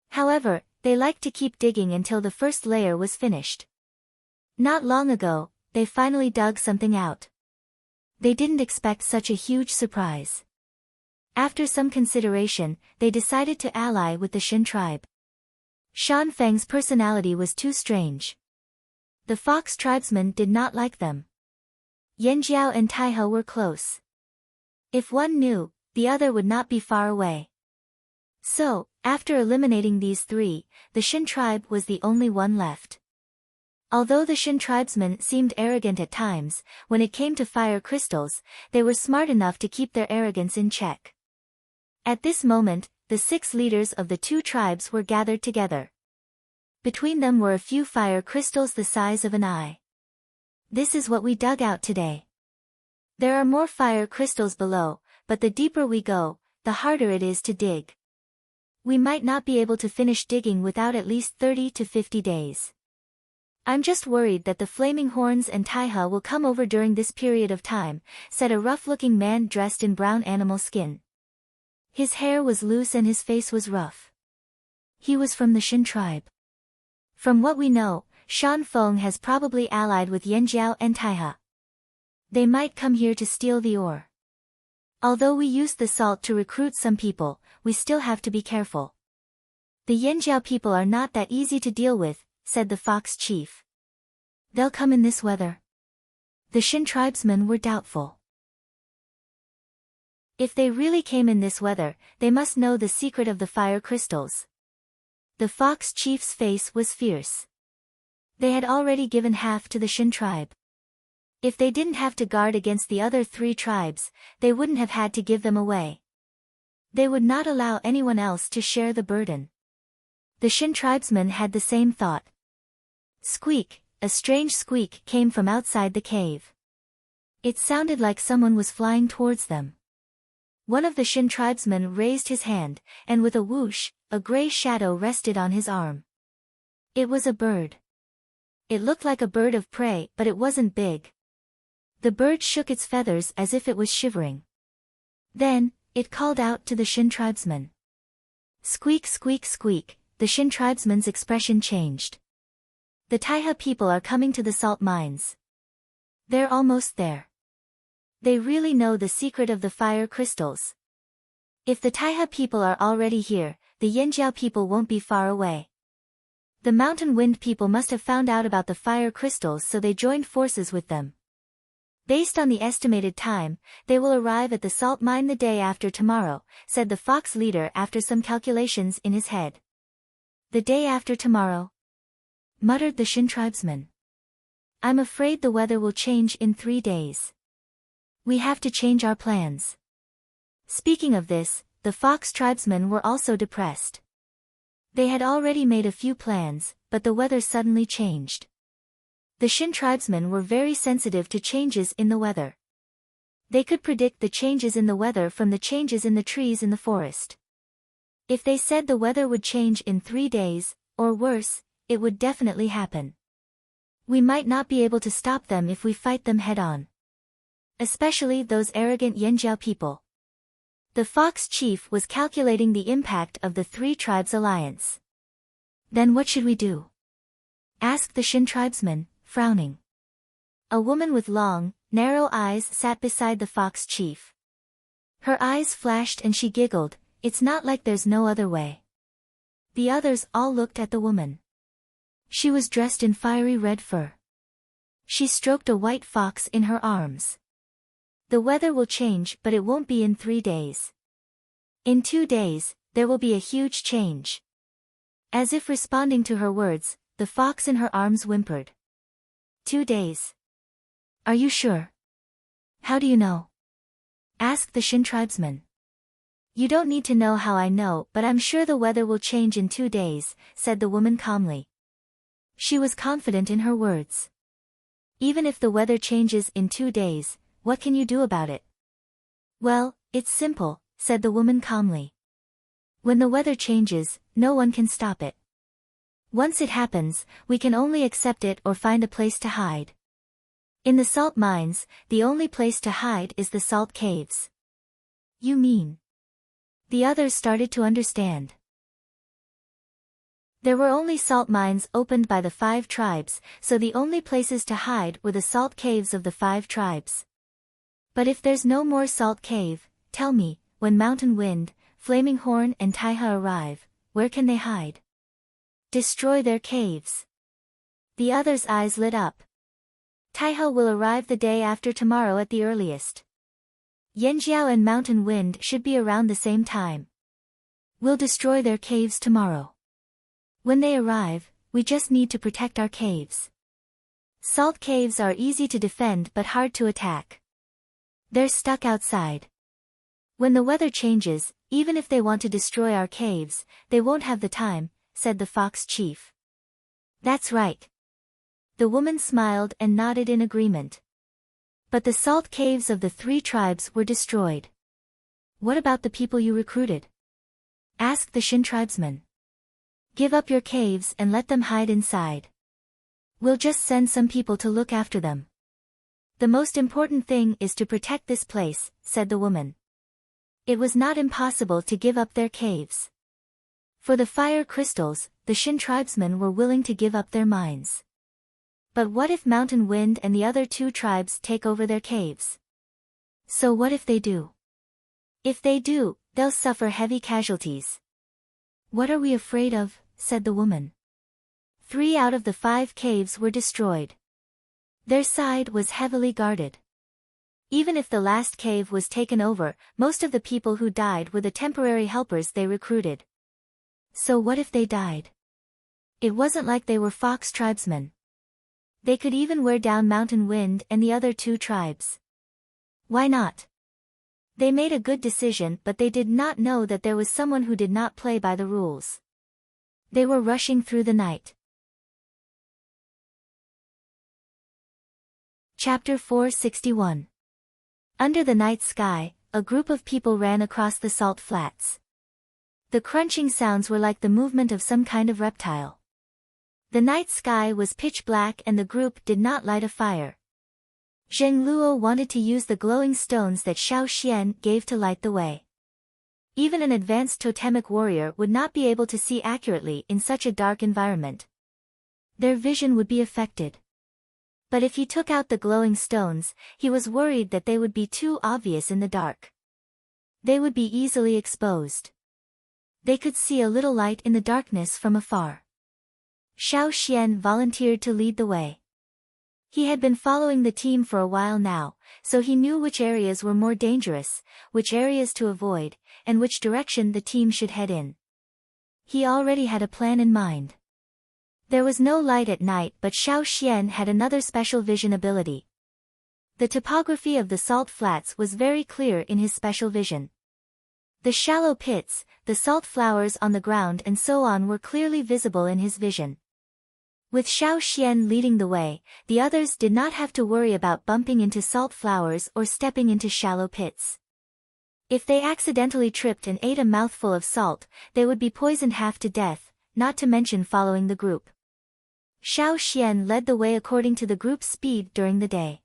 However, they liked to keep digging until the first layer was finished. Not long ago, they finally dug something out. They didn't expect such a huge surprise. After some consideration, they decided to ally with the Shin tribe. Shan Feng's personality was too strange. The fox tribesmen did not like them. Yanjiao and Taihe were close. If one knew, the other would not be far away. So, after eliminating these 3, the Shin tribe was the only one left. Although the Shin tribesmen seemed arrogant at times, when it came to fire crystals, they were smart enough to keep their arrogance in check. At this moment, the 6 leaders of the 2 tribes were gathered together. Between them were a few fire crystals the size of an eye. "This is what we dug out today. There are more fire crystals below, but the deeper we go, the harder it is to dig. We might not be able to finish digging without at least 30 to 50 days. I'm just worried that the flaming horns and Taihe will come over during this period of time," said a rough-looking man dressed in brown animal skin. His hair was loose and his face was rough. He was from the Shin tribe. From what we know, Shan Feng has probably allied with Yanjiao and Taihe. They might come here to steal the ore. Although we used the salt to recruit some people, we still have to be careful. The Yanjiao people are not that easy to deal with, said the fox chief. They'll come in this weather. The Shin tribesmen were doubtful. If they really came in this weather, they must know the secret of the fire crystals. The fox chief's face was fierce. They had already given half to the Shin tribe. If they didn't have to guard against the other 3 tribes, they wouldn't have had to give them away. They would not allow anyone else to share the burden. The Shin tribesmen had the same thought. Squeak, a strange squeak came from outside the cave. It sounded like someone was flying towards them. One of the Shin tribesmen raised his hand, and with a whoosh, a gray shadow rested on his arm. It was a bird. It looked like a bird of prey, but it wasn't big. The bird shook its feathers as if it was shivering. Then, it called out to the Shin tribesmen. Squeak, squeak, squeak, the Shin tribesmen's expression changed. The Taihe people are coming to the salt mines. They're almost there. They really know the secret of the fire crystals. If the Taihe people are already here, the Yanjiao people won't be far away. The mountain wind people must have found out about the fire crystals, so they joined forces with them. Based on the estimated time, they will arrive at the salt mine the day after tomorrow, said the fox leader after some calculations in his head. The day after tomorrow? Muttered the Shin tribesman. I'm afraid the weather will change in 3 days. We have to change our plans. Speaking of this, the fox tribesmen were also depressed. They had already made a few plans, but the weather suddenly changed. The Shin tribesmen were very sensitive to changes in the weather. They could predict the changes in the weather from the changes in the trees in the forest. If they said the weather would change in 3 days, or worse, it would definitely happen. We might not be able to stop them if we fight them head-on. Especially those arrogant Yanjiao people. The fox chief was calculating the impact of the 3 tribes' alliance. Then what should we do? Asked the Shin tribesman, frowning. A woman with long, narrow eyes sat beside the fox chief. Her eyes flashed and she giggled, it's not like there's no other way. The others all looked at the woman. She was dressed in fiery red fur. She stroked a white fox in her arms. The weather will change, but it won't be in 3 days. In 2 days, there will be a huge change. As if responding to her words, the fox in her arms whimpered. 2 days. Are you sure? How do you know? Asked the Shin tribesman. You don't need to know how I know, but I'm sure the weather will change in 2 days, said the woman calmly. She was confident in her words. Even if the weather changes in 2 days, what can you do about it? Well, it's simple, said the woman calmly. When the weather changes, no one can stop it. Once it happens, we can only accept it or find a place to hide. In the salt mines, the only place to hide is the salt caves. You mean? The others started to understand. There were only salt mines opened by the 5 tribes, so the only places to hide were the salt caves of the 5 tribes. But if there's no more salt cave, tell me, when Mountain Wind, Flaming Horn and Taihe arrive, where can they hide? Destroy their caves. The others' eyes lit up. Taihe will arrive the day after tomorrow at the earliest. Yanjiao and Mountain Wind should be around the same time. We'll destroy their caves tomorrow. When they arrive, we just need to protect our caves. Salt caves are easy to defend but hard to attack. They're stuck outside. When the weather changes, even if they want to destroy our caves, they won't have the time, said the fox chief. That's right. The woman smiled and nodded in agreement. But the salt caves of the 3 tribes were destroyed. What about the people you recruited? Asked the Shin tribesman. Give up your caves and let them hide inside. We'll just send some people to look after them. The most important thing is to protect this place, said the woman. It was not impossible to give up their caves. For the fire crystals, the Shin tribesmen were willing to give up their mines. But what if Mountain Wind and the other two tribes take over their caves? So what if they do? If they do, they'll suffer heavy casualties. What are we afraid of? Said the woman. 3 out of the 5 caves were destroyed. Their side was heavily guarded. Even if the last cave was taken over, most of the people who died were the temporary helpers they recruited. So what if they died? It wasn't like they were fox tribesmen. They could even wear down Mountain Wind and the other 2 tribes. Why not? They made a good decision, but they did not know that there was someone who did not play by the rules. They were rushing through the night. Chapter 461. Under the night sky, a group of people ran across the salt flats. The crunching sounds were like the movement of some kind of reptile. The night sky was pitch black and the group did not light a fire. Zheng Luo wanted to use the glowing stones that Xiao Xian gave to light the way. Even an advanced totemic warrior would not be able to see accurately in such a dark environment. Their vision would be affected. But if he took out the glowing stones, he was worried that they would be too obvious in the dark. They would be easily exposed. They could see a little light in the darkness from afar. Xiao Xian volunteered to lead the way. He had been following the team for a while now, so he knew which areas were more dangerous, which areas to avoid, and which direction the team should head in. He already had a plan in mind. There was no light at night, but Xiao Xian had another special vision ability. The topography of the salt flats was very clear in his special vision. The shallow pits, the salt flowers on the ground and so on were clearly visible in his vision. With Xiao Xian leading the way, the others did not have to worry about bumping into salt flowers or stepping into shallow pits. If they accidentally tripped and ate a mouthful of salt, they would be poisoned half to death, not to mention following the group. Xiao Xian led the way according to the group's speed during the day.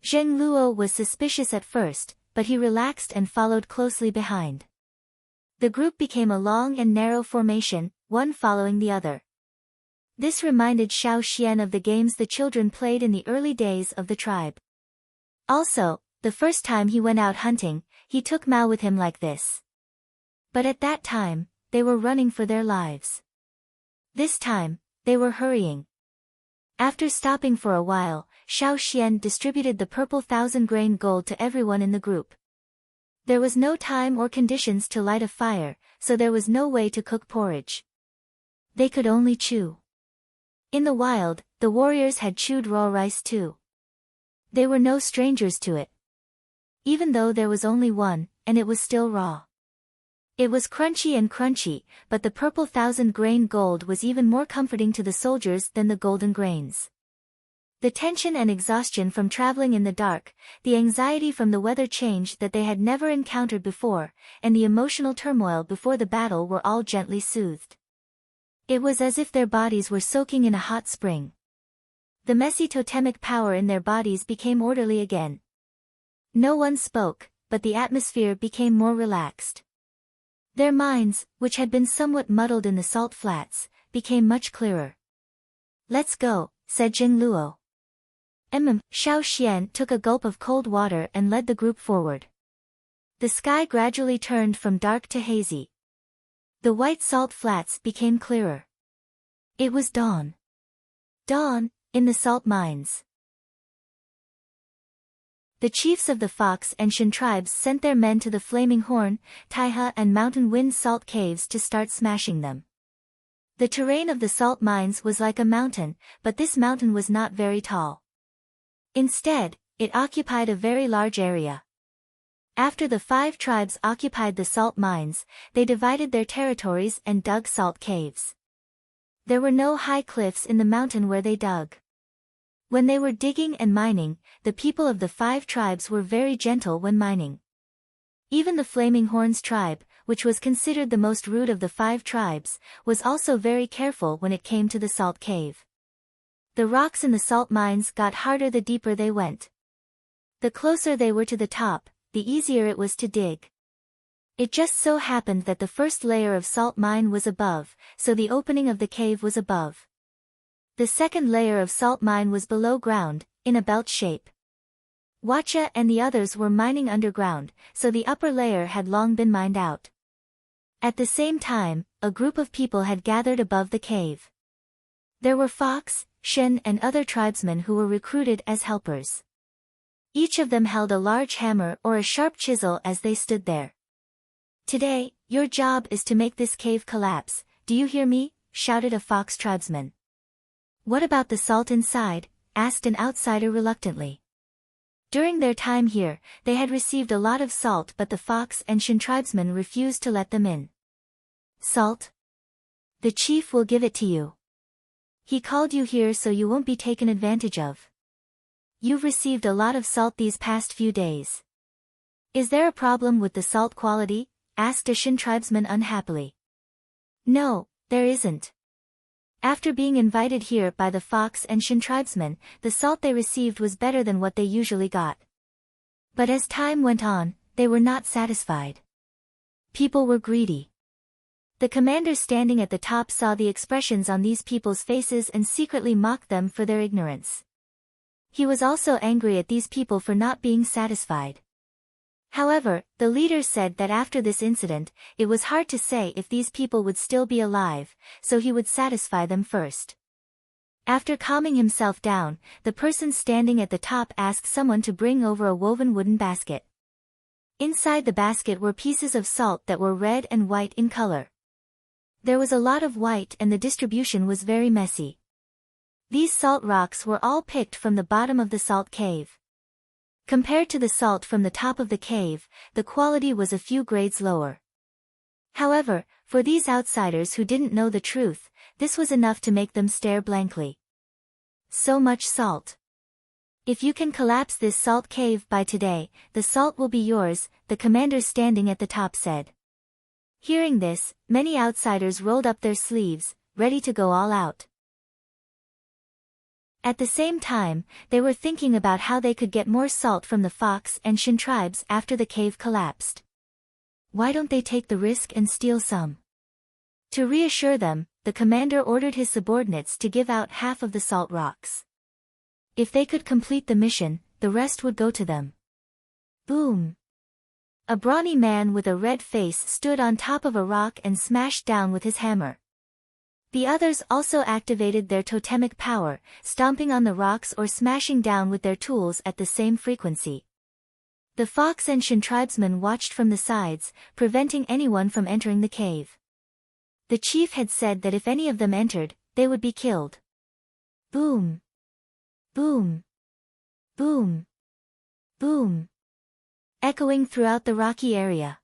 Zheng Luo was suspicious at first, but he relaxed and followed closely behind. The group became a long and narrow formation, one following the other. This reminded Xiao Xian of the games the children played in the early days of the tribe. Also, the first time he went out hunting, he took Mao with him like this. But at that time, they were running for their lives. This time, they were hurrying. After stopping for a while, Xiao Xian distributed the purple 1,000-grain gold to everyone in the group. There was no time or conditions to light a fire, so there was no way to cook porridge. They could only chew. In the wild, the warriors had chewed raw rice too. They were no strangers to it. Even though there was only one, and it was still raw. It was crunchy, but the purple 1,000-grain gold was even more comforting to the soldiers than the golden grains. The tension and exhaustion from traveling in the dark, the anxiety from the weather change that they had never encountered before, and the emotional turmoil before the battle were all gently soothed. It was as if their bodies were soaking in a hot spring. The messy totemic power in their bodies became orderly again. No one spoke, but the atmosphere became more relaxed. Their minds, which had been somewhat muddled in the salt flats, became much clearer. "Let's go," said Zheng Luo. Xiao Xian took a gulp of cold water and led the group forward. The sky gradually turned from dark to hazy. The white salt flats became clearer. It was dawn. Dawn, in the salt mines. The chiefs of the Fox and Shan tribes sent their men to the Flaming Horn, Taiha and Mountain Wind salt caves to start smashing them. The terrain of the salt mines was like a mountain, but this mountain was not very tall. Instead, it occupied a very large area. After the 5 tribes occupied the salt mines, they divided their territories and dug salt caves. There were no high cliffs in the mountain where they dug. When they were digging and mining, the people of the 5 tribes were very gentle when mining. Even the Flaming Horns tribe, which was considered the most rude of the 5 tribes, was also very careful when it came to the salt cave. The rocks in the salt mines got harder the deeper they went. The closer they were to the top, the easier it was to dig. It just so happened that the first layer of salt mine was above, so the opening of the cave was above. The second layer of salt mine was below ground, in a belt shape. Wacha and the others were mining underground, so the upper layer had long been mined out. At the same time, a group of people had gathered above the cave. There were Fox, Shen and other tribesmen who were recruited as helpers. Each of them held a large hammer or a sharp chisel as they stood there. "Today, your job is to make this cave collapse, do you hear me?" shouted a Fox tribesman. "What about the salt inside?" asked an outsider reluctantly. During their time here, they had received a lot of salt, but the Fox and Shen tribesmen refused to let them in. "Salt? The chief will give it to you. He called you here so you won't be taken advantage of. You've received a lot of salt these past few days. Is there a problem with the salt quality?" asked a Shen tribesman unhappily. "No, there isn't. After being invited here by the Fox and Shen tribesmen, the salt they received was better than what they usually got. But as time went on, they were not satisfied. People were greedy." The commander standing at the top saw the expressions on these people's faces and secretly mocked them for their ignorance. He was also angry at these people for not being satisfied. However, the leader said that after this incident, it was hard to say if these people would still be alive, so he would satisfy them first. After calming himself down, the person standing at the top asked someone to bring over a woven wooden basket. Inside the basket were pieces of salt that were red and white in color. There was a lot of white and the distribution was very messy. These salt rocks were all picked from the bottom of the salt cave. Compared to the salt from the top of the cave, the quality was a few grades lower. However, for these outsiders who didn't know the truth, this was enough to make them stare blankly. "So much salt. If you can collapse this salt cave by today, the salt will be yours," the commander standing at the top said. Hearing this, many outsiders rolled up their sleeves, ready to go all out. At the same time, they were thinking about how they could get more salt from the Fox and Shen tribes after the cave collapsed. Why don't they take the risk and steal some? To reassure them, the commander ordered his subordinates to give out half of the salt rocks. If they could complete the mission, the rest would go to them. Boom! A brawny man with a red face stood on top of a rock and smashed down with his hammer. The others also activated their totemic power, stomping on the rocks or smashing down with their tools at the same frequency. The Fox and Shen tribesmen watched from the sides, preventing anyone from entering the cave. The chief had said that if any of them entered, they would be killed. Boom! Boom! Boom! Boom! Echoing throughout the rocky area.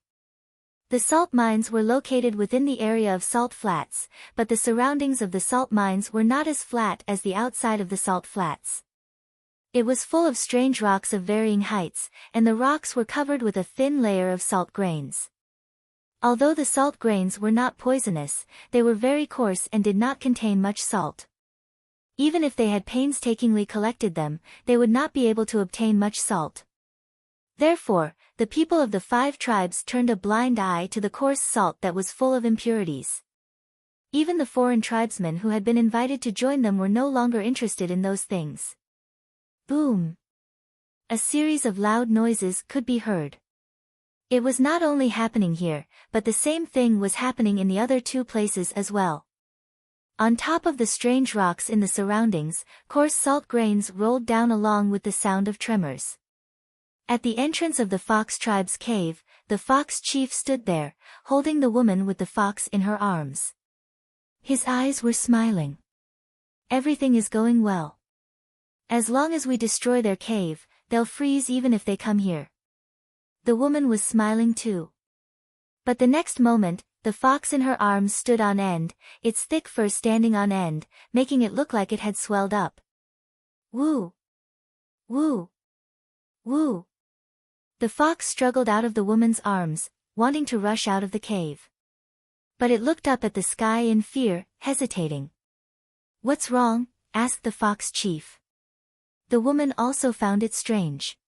The salt mines were located within the area of salt flats, but the surroundings of the salt mines were not as flat as the outside of the salt flats. It was full of strange rocks of varying heights, and the rocks were covered with a thin layer of salt grains. Although the salt grains were not poisonous, they were very coarse and did not contain much salt. Even if they had painstakingly collected them, they would not be able to obtain much salt. Therefore, the people of the 5 tribes turned a blind eye to the coarse salt that was full of impurities. Even the foreign tribesmen who had been invited to join them were no longer interested in those things. Boom! A series of loud noises could be heard. It was not only happening here, but the same thing was happening in the other 2 places as well. On top of the strange rocks in the surroundings, coarse salt grains rolled down along with the sound of tremors. At the entrance of the Fox tribe's cave, the Fox chief stood there, holding the woman with the fox in her arms. His eyes were smiling. "Everything is going well. As long as we destroy their cave, they'll freeze even if they come here." The woman was smiling too. But the next moment, the fox in her arms stood on end, its thick fur standing on end, making it look like it had swelled up. Woo! Woo! Woo! The fox struggled out of the woman's arms, wanting to rush out of the cave. But it looked up at the sky in fear, hesitating. "What's wrong?" asked the fox chief. The woman also found it strange.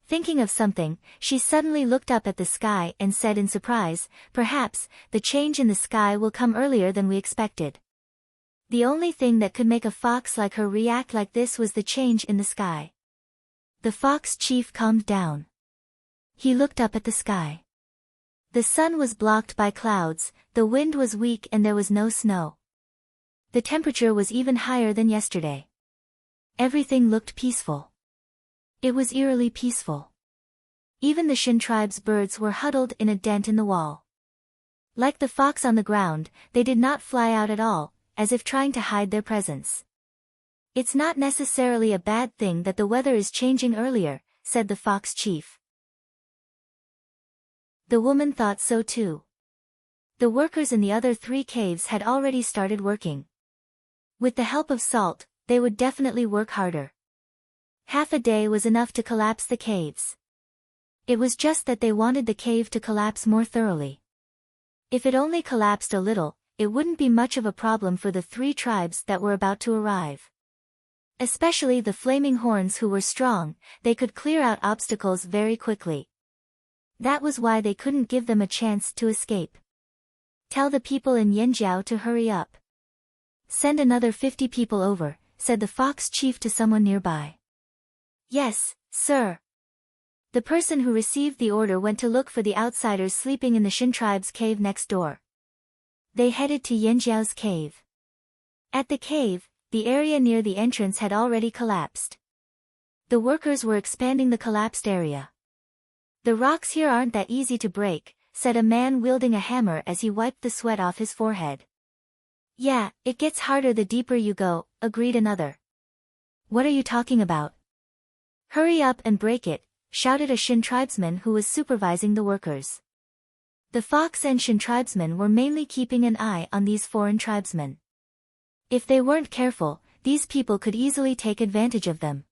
Thinking of something, she suddenly looked up at the sky and said in surprise, "Perhaps, the change in the sky will come earlier than we expected." The only thing that could make a fox like her react like this was the change in the sky. The fox chief calmed down. He looked up at the sky. The sun was blocked by clouds, the wind was weak and there was no snow. The temperature was even higher than yesterday. Everything looked peaceful. It was eerily peaceful. Even the Shin tribe's birds were huddled in a dent in the wall. Like the fox on the ground, they did not fly out at all, as if trying to hide their presence. It's not necessarily a bad thing that the weather is changing earlier, said the fox chief. The woman thought so too. The workers in the other 3 caves had already started working. With the help of salt, they would definitely work harder. Half a day was enough to collapse the caves. It was just that they wanted the cave to collapse more thoroughly. If it only collapsed a little, it wouldn't be much of a problem for the 3 tribes that were about to arrive. Especially the Flaming Horns who were strong, they could clear out obstacles very quickly. That was why they couldn't give them a chance to escape. Tell the people in Yanjiao to hurry up. Send another 50 people over, said the fox chief to someone nearby. Yes, sir. The person who received the order went to look for the outsiders sleeping in the Shin tribe's cave next door. They headed to Yanjiao's cave. At the cave, the area near the entrance had already collapsed. The workers were expanding the collapsed area. The rocks here aren't that easy to break, said a man wielding a hammer as he wiped the sweat off his forehead. Yeah, it gets harder the deeper you go, agreed another. What are you talking about? Hurry up and break it, shouted a Shin tribesman who was supervising the workers. The fox and Shin tribesmen were mainly keeping an eye on these foreign tribesmen. If they weren't careful, these people could easily take advantage of them.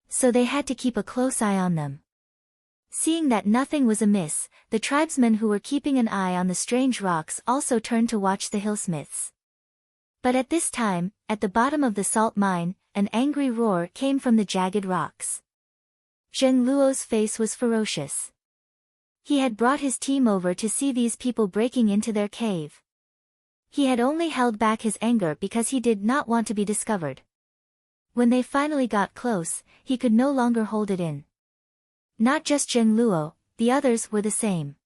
So they had to keep a close eye on them. Seeing that nothing was amiss, the tribesmen who were keeping an eye on the strange rocks also turned to watch the hillsmiths. But at this time, at the bottom of the salt mine, an angry roar came from the jagged rocks. Zheng Luo's face was ferocious. He had brought his team over to see these people breaking into their cave. He had only held back his anger because he did not want to be discovered. When they finally got close, he could no longer hold it in. Not just Zheng Luo, the others were the same.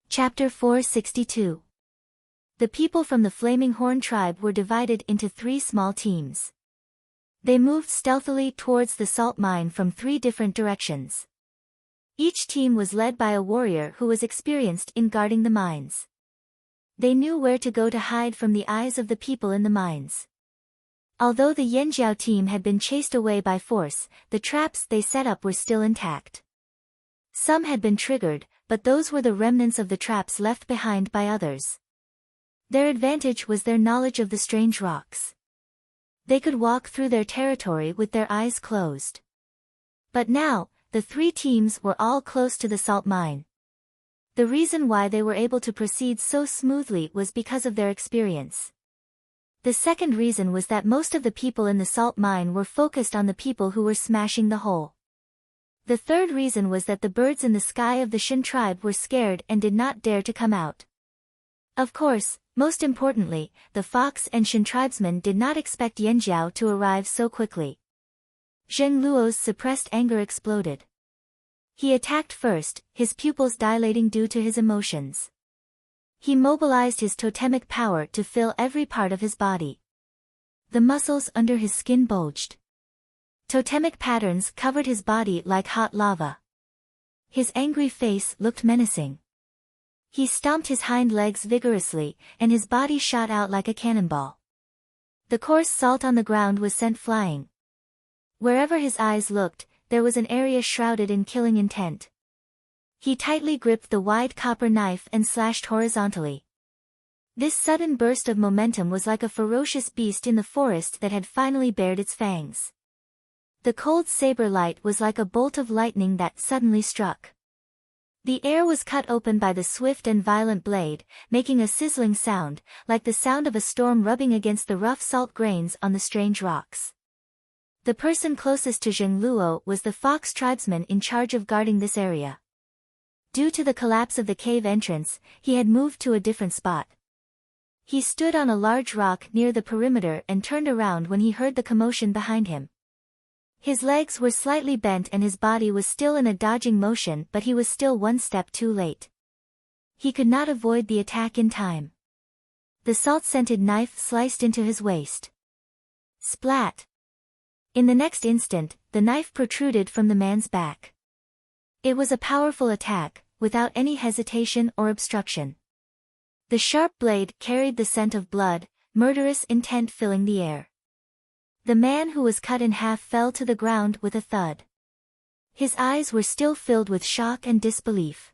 Chapter 462. The people from the Flaming Horn tribe were divided into 3 small teams. They moved stealthily towards the salt mine from 3 different directions. Each team was led by a warrior who was experienced in guarding the mines. They knew where to go to hide from the eyes of the people in the mines. Although the Yanjiao team had been chased away by force, the traps they set up were still intact. Some had been triggered, but those were the remnants of the traps left behind by others. Their advantage was their knowledge of the strange rocks. They could walk through their territory with their eyes closed. But now, the 3 teams were all close to the salt mine. The reason why they were able to proceed so smoothly was because of their experience. The second reason was that most of the people in the salt mine were focused on the people who were smashing the hole. The third reason was that the birds in the sky of the Shin tribe were scared and did not dare to come out. Of course, most importantly, the fox and Shin tribesmen did not expect Yanjiao to arrive so quickly. Zheng Luo's suppressed anger exploded. He attacked first, his pupils dilating due to his emotions. He mobilized his totemic power to fill every part of his body. The muscles under his skin bulged. Totemic patterns covered his body like hot lava. His angry face looked menacing. He stomped his hind legs vigorously, and his body shot out like a cannonball. The coarse salt on the ground was sent flying. Wherever his eyes looked, there was an area shrouded in killing intent. He tightly gripped the wide copper knife and slashed horizontally. This sudden burst of momentum was like a ferocious beast in the forest that had finally bared its fangs. The cold saber light was like a bolt of lightning that suddenly struck. The air was cut open by the swift and violent blade, making a sizzling sound, like the sound of a storm rubbing against the rough salt grains on the strange rocks. The person closest to Zheng Luo was the fox tribesman in charge of guarding this area. Due to the collapse of the cave entrance, he had moved to a different spot. He stood on a large rock near the perimeter and turned around when he heard the commotion behind him. His legs were slightly bent and his body was still in a dodging motion, but he was still one step too late. He could not avoid the attack in time. The salt-scented knife sliced into his waist. Splat! In the next instant, the knife protruded from the man's back. It was a powerful attack, without any hesitation or obstruction. The sharp blade carried the scent of blood, murderous intent filling the air. The man who was cut in half fell to the ground with a thud. His eyes were still filled with shock and disbelief.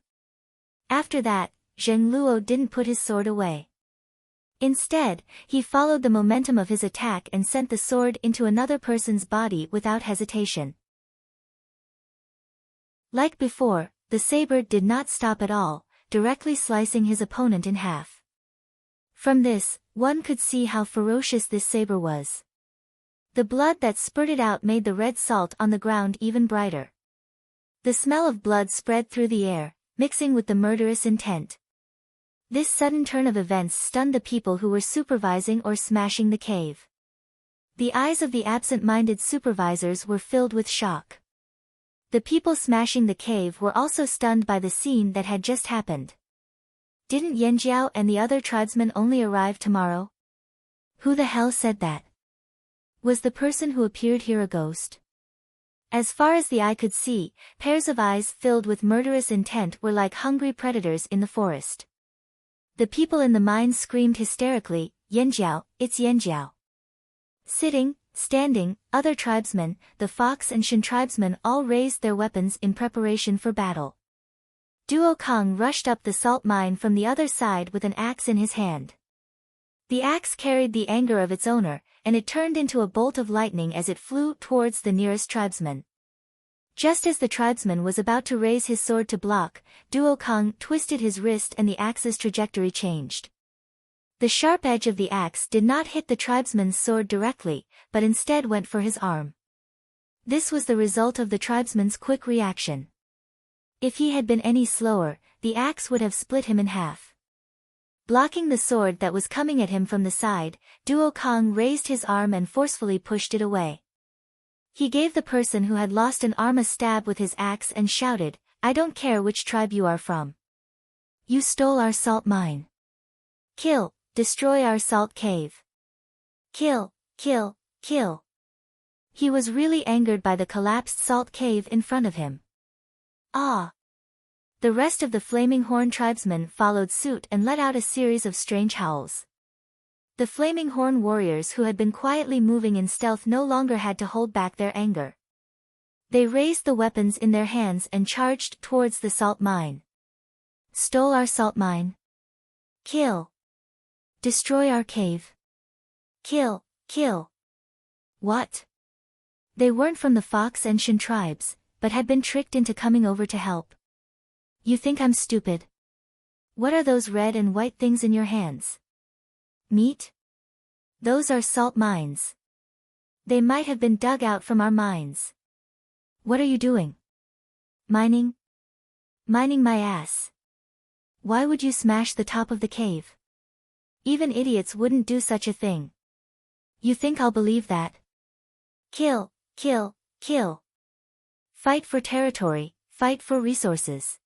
After that, Zheng Luo didn't put his sword away. Instead, he followed the momentum of his attack and sent the sword into another person's body without hesitation. Like before, the saber did not stop at all, directly slicing his opponent in half. From this, one could see how ferocious this saber was. The blood that spurted out made the red salt on the ground even brighter. The smell of blood spread through the air, mixing with the murderous intent. This sudden turn of events stunned the people who were supervising or smashing the cave. The eyes of the absent-minded supervisors were filled with shock. The people smashing the cave were also stunned by the scene that had just happened. Didn't Yanjiao and the other tribesmen only arrive tomorrow? Who the hell said that? Was the person who appeared here a ghost? As far as the eye could see, pairs of eyes filled with murderous intent were like hungry predators in the forest. The people in the mines screamed hysterically, "Yanjiao, it's Yanjiao!" Sitting, standing, other tribesmen, the Fox and Shan tribesmen all raised their weapons in preparation for battle. Duo Kong rushed up the salt mine from the other side with an axe in his hand. The axe carried the anger of its owner, and it turned into a bolt of lightning as it flew towards the nearest tribesman. Just as the tribesman was about to raise his sword to block, Duo Kong twisted his wrist and the axe's trajectory changed. The sharp edge of the axe did not hit the tribesman's sword directly, but instead went for his arm. This was the result of the tribesman's quick reaction. If he had been any slower, the axe would have split him in half. Blocking the sword that was coming at him from the side, Duo Kong raised his arm and forcefully pushed it away. He gave the person who had lost an arm a stab with his axe and shouted, "I don't care which tribe you are from. You stole our salt mine. Kill, destroy our salt cave. Kill, kill, kill." He was really angered by the collapsed salt cave in front of him. Ah! The rest of the Flaming Horn tribesmen followed suit and let out a series of strange howls. The Flaming Horn warriors who had been quietly moving in stealth no longer had to hold back their anger. They raised the weapons in their hands and charged towards the salt mine. Stole our salt mine. Kill. Destroy our cave. Kill, kill. What? They weren't from the Fox and Shan tribes, but had been tricked into coming over to help. You think I'm stupid? What are those red and white things in your hands? Meat? Those are salt mines. They might have been dug out from our mines. What are you doing? Mining? Mining my ass. Why would you smash the top of the cave? Even idiots wouldn't do such a thing. You think I'll believe that? Kill, kill, kill. Fight for territory, fight for resources.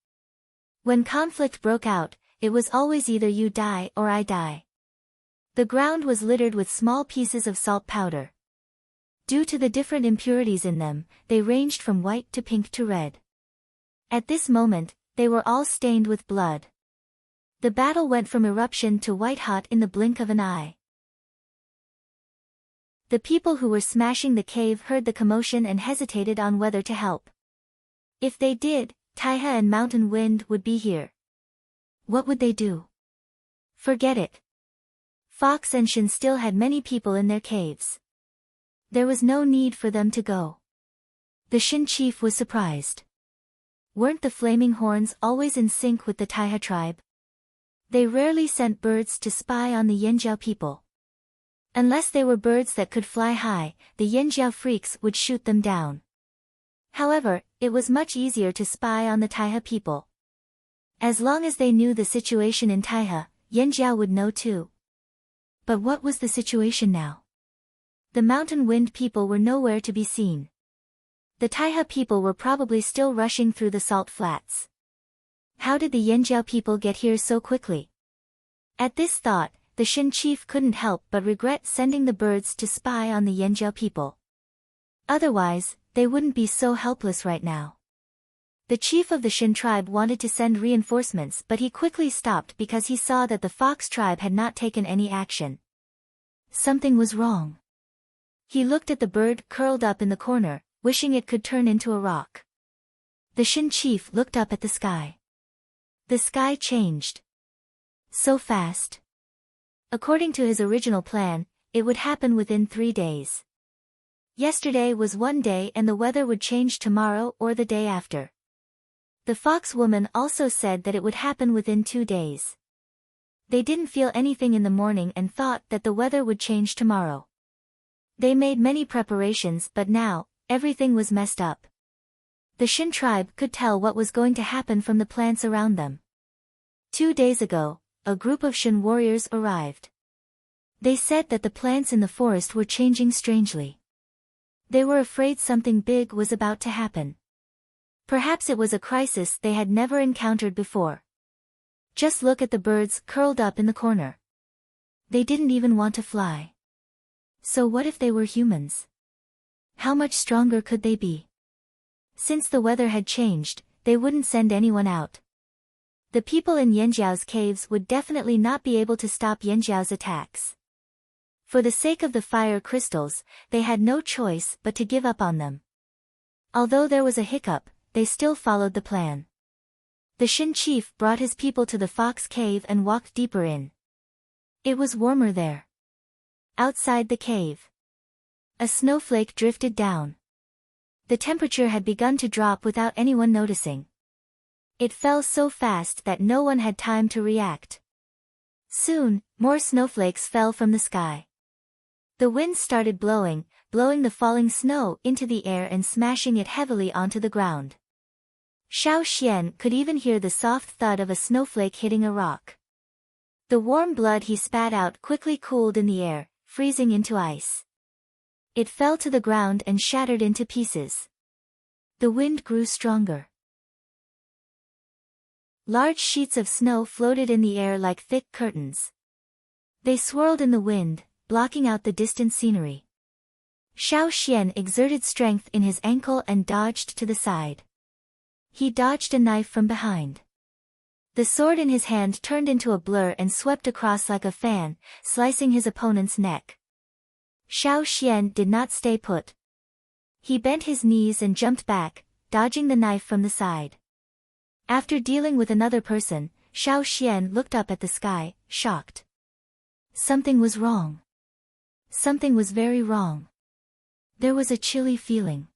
When conflict broke out, it was always either you die or I die. The ground was littered with small pieces of salt powder. Due to the different impurities in them, they ranged from white to pink to red. At this moment, they were all stained with blood. The battle went from eruption to white-hot in the blink of an eye. The people who were smashing the cave heard the commotion and hesitated on whether to help. If they did, Taiha and Mountain Wind would be here. What would they do? Forget it. Fox and Shan still had many people in their caves. There was no need for them to go. The Shan chief was surprised. Weren't the Flaming Horns always in sync with the Taiha tribe? They rarely sent birds to spy on the Yanjiao people. Unless they were birds that could fly high, the Yanjiao freaks would shoot them down. However, it was much easier to spy on the Taiha people. As long as they knew the situation in Taihe, Yanjiao would know too. But what was the situation now? The mountain wind people were nowhere to be seen. The Taihe people were probably still rushing through the salt flats. How did the Yanjiao people get here so quickly? At this thought, the Shin chief couldn't help but regret sending the birds to spy on the Yanjiao people. Otherwise, they wouldn't be so helpless right now. The chief of the Shin tribe wanted to send reinforcements, but he quickly stopped because he saw that the fox tribe had not taken any action. Something was wrong. He looked at the bird curled up in the corner, wishing it could turn into a rock. The Shin chief looked up at the sky. The sky changed. So fast. According to his original plan, it would happen within 3 days. Yesterday was one day and the weather would change tomorrow or the day after. The fox woman also said that it would happen within 2 days. They didn't feel anything in the morning and thought that the weather would change tomorrow. They made many preparations, but now, everything was messed up. The Shin tribe could tell what was going to happen from the plants around them. 2 days ago, a group of Shin warriors arrived. They said that the plants in the forest were changing strangely. They were afraid something big was about to happen. Perhaps it was a crisis they had never encountered before. Just look at the birds curled up in the corner. They didn't even want to fly. So what if they were humans? How much stronger could they be? Since the weather had changed, they wouldn't send anyone out. The people in Yanjiao's caves would definitely not be able to stop Yanjiao's attacks. For the sake of the fire crystals, they had no choice but to give up on them. Although there was a hiccup, they still followed the plan. The Shin chief brought his people to the fox cave and walked deeper in. It was warmer there. Outside the cave, a snowflake drifted down. The temperature had begun to drop without anyone noticing. It fell so fast that no one had time to react. Soon, more snowflakes fell from the sky. The wind started blowing the falling snow into the air and smashing it heavily onto the ground. Xiao Xian could even hear the soft thud of a snowflake hitting a rock. The warm blood he spat out quickly cooled in the air, freezing into ice. It fell to the ground and shattered into pieces. The wind grew stronger. Large sheets of snow floated in the air like thick curtains. They swirled in the wind, blocking out the distant scenery. Xiao Xian exerted strength in his ankle and dodged to the side. He dodged a knife from behind. The sword in his hand turned into a blur and swept across like a fan, slicing his opponent's neck. Xiao Xian did not stay put. He bent his knees and jumped back, dodging the knife from the side. After dealing with another person, Xiao Xian looked up at the sky, shocked. Something was wrong. Something was very wrong. There was a chilly feeling.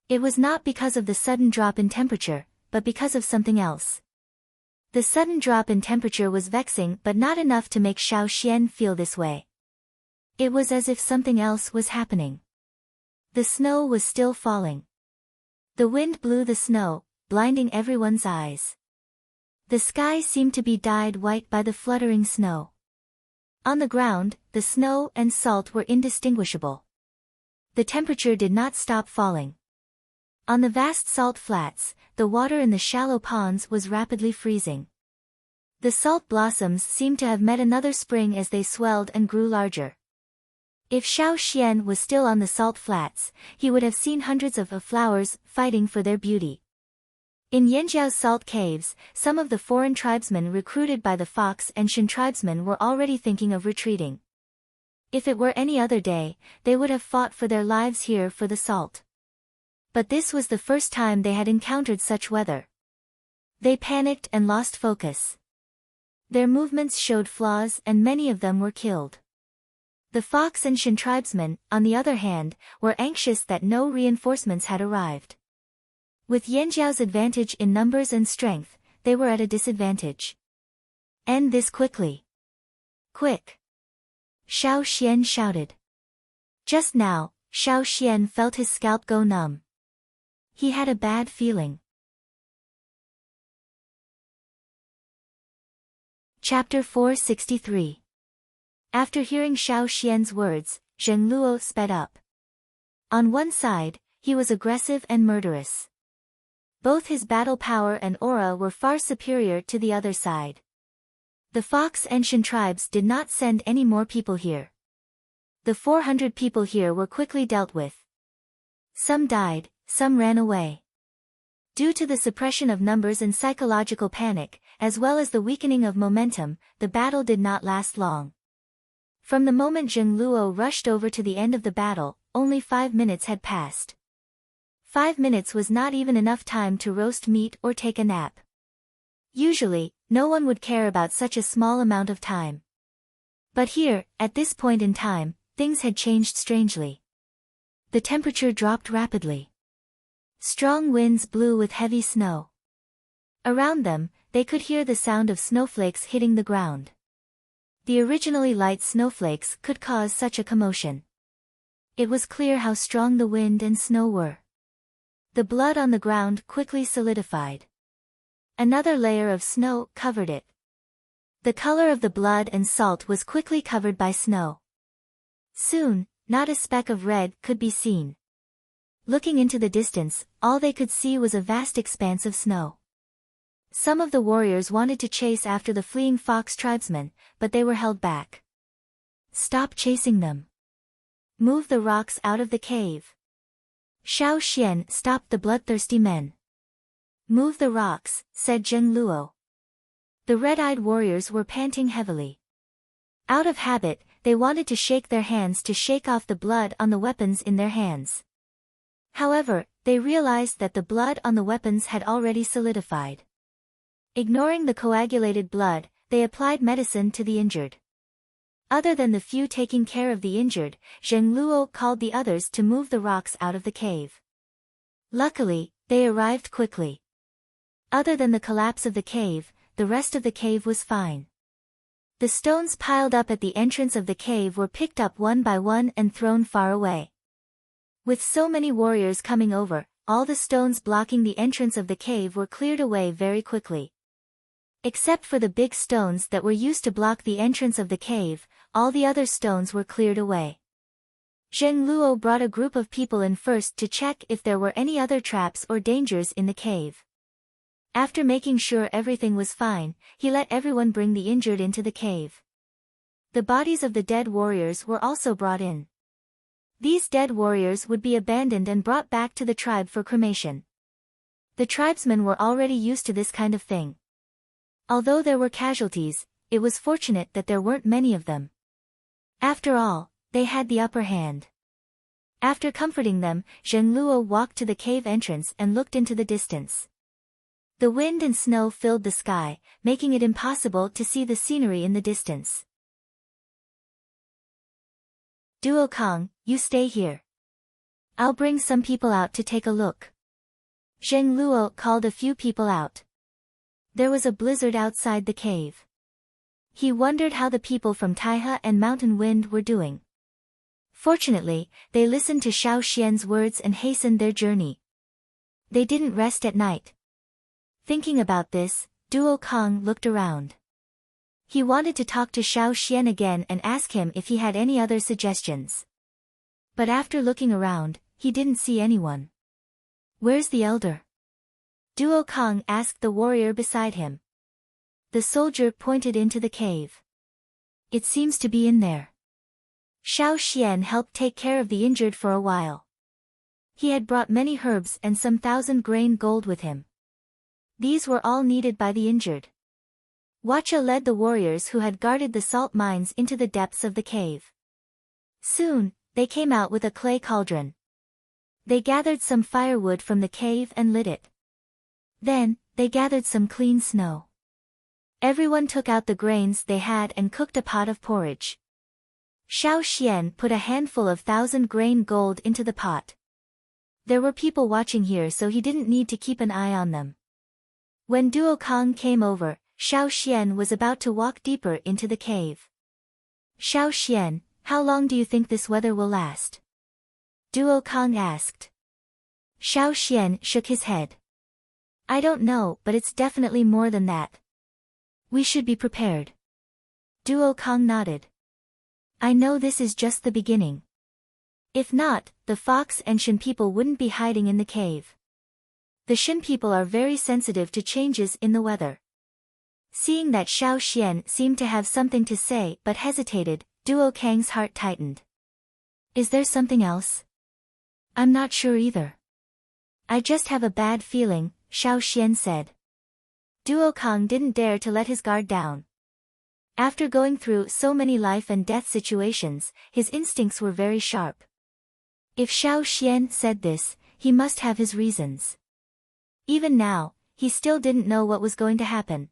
It was not because of the sudden drop in temperature, but because of something else. The sudden drop in temperature was vexing but not enough to make Xiao Xian feel this way. It was as if something else was happening. The snow was still falling. The wind blew the snow, blinding everyone's eyes. The sky seemed to be dyed white by the fluttering snow. On the ground, the snow and salt were indistinguishable. The temperature did not stop falling. On the vast salt flats, the water in the shallow ponds was rapidly freezing. The salt blossoms seemed to have met another spring as they swelled and grew larger. If Xiao Xian was still on the salt flats, he would have seen hundreds of flowers fighting for their beauty. In Yanjiao's salt caves, some of the foreign tribesmen recruited by the Fox and Shin tribesmen were already thinking of retreating. If it were any other day, they would have fought for their lives here for the salt. But this was the first time they had encountered such weather. They panicked and lost focus. Their movements showed flaws and many of them were killed. The Fox and Shin tribesmen, on the other hand, were anxious that no reinforcements had arrived. With Yanjiao's advantage in numbers and strength, they were at a disadvantage. End this quickly. Quick! Xiao Xian shouted. Just now, Xiao Xian felt his scalp go numb. He had a bad feeling. Chapter 463. After hearing Xiao Xian's words, Zheng Luo sped up. On one side, he was aggressive and murderous. Both his battle power and aura were far superior to the other side. The Fox and Shan tribes did not send any more people here. The 400 people here were quickly dealt with. Some died, some ran away. Due to the suppression of numbers and psychological panic, as well as the weakening of momentum, the battle did not last long. From the moment Zheng Luo rushed over to the end of the battle, only 5 minutes had passed. 5 minutes was not even enough time to roast meat or take a nap. Usually, no one would care about such a small amount of time. But here, at this point in time, things had changed strangely. The temperature dropped rapidly. Strong winds blew with heavy snow. Around them, they could hear the sound of snowflakes hitting the ground. The originally light snowflakes could cause such a commotion. It was clear how strong the wind and snow were. The blood on the ground quickly solidified. Another layer of snow covered it. The color of the blood and salt was quickly covered by snow. Soon, not a speck of red could be seen. Looking into the distance, all they could see was a vast expanse of snow. Some of the warriors wanted to chase after the fleeing fox tribesmen, but they were held back. Stop chasing them. Move the rocks out of the cave. Xiao Xian stopped the bloodthirsty men. Move the rocks, said Zheng Luo. The red-eyed warriors were panting heavily. Out of habit, they wanted to shake their hands to shake off the blood on the weapons in their hands. However, they realized that the blood on the weapons had already solidified. Ignoring the coagulated blood, they applied medicine to the injured. Other than the few taking care of the injured, Zheng Luo called the others to move the rocks out of the cave. Luckily, they arrived quickly. Other than the collapse of the cave, the rest of the cave was fine. The stones piled up at the entrance of the cave were picked up one by one and thrown far away. With so many warriors coming over, all the stones blocking the entrance of the cave were cleared away very quickly. Except for the big stones that were used to block the entrance of the cave, all the other stones were cleared away. Zheng Luo brought a group of people in first to check if there were any other traps or dangers in the cave. After making sure everything was fine, he let everyone bring the injured into the cave. The bodies of the dead warriors were also brought in. These dead warriors would be abandoned and brought back to the tribe for cremation. The tribesmen were already used to this kind of thing. Although there were casualties, it was fortunate that there weren't many of them. After all, they had the upper hand. After comforting them, Zheng Luo walked to the cave entrance and looked into the distance. The wind and snow filled the sky, making it impossible to see the scenery in the distance. Duo Kong, you stay here. I'll bring some people out to take a look. Zheng Luo called a few people out. There was a blizzard outside the cave. He wondered how the people from Taihe and Mountain Wind were doing. Fortunately, they listened to Xiao Xian's words and hastened their journey. They didn't rest at night. Thinking about this, Duo Kong looked around. He wanted to talk to Xiao Xian again and ask him if he had any other suggestions. But after looking around, he didn't see anyone. Where's the elder? Duo Kong asked the warrior beside him. The soldier pointed into the cave. It seems to be in there. Xiao Xian helped take care of the injured for a while. He had brought many herbs and some 1,000 grain gold with him. These were all needed by the injured. Wacha led the warriors who had guarded the salt mines into the depths of the cave. Soon, they came out with a clay cauldron. They gathered some firewood from the cave and lit it. Then, they gathered some clean snow. Everyone took out the grains they had and cooked a pot of porridge. Xiao Xian put a handful of 1,000 grain gold into the pot. There were people watching here, so he didn't need to keep an eye on them. When Duo Kong came over, Xiao Xian was about to walk deeper into the cave. Xiao Xian, how long do you think this weather will last? Duo Kong asked. Xiao Xian shook his head. I don't know, but it's definitely more than that. We should be prepared. Duo Kong nodded. I know this is just the beginning. If not, the Fox and Shen people wouldn't be hiding in the cave. The Shen people are very sensitive to changes in the weather. Seeing that Xiao Xian seemed to have something to say but hesitated, Duo Kang's heart tightened. Is there something else? I'm not sure either. I just have a bad feeling, Xiao Xian said. Duo Kang didn't dare to let his guard down. After going through so many life and death situations, his instincts were very sharp. If Xiao Xian said this, he must have his reasons. Even now, he still didn't know what was going to happen.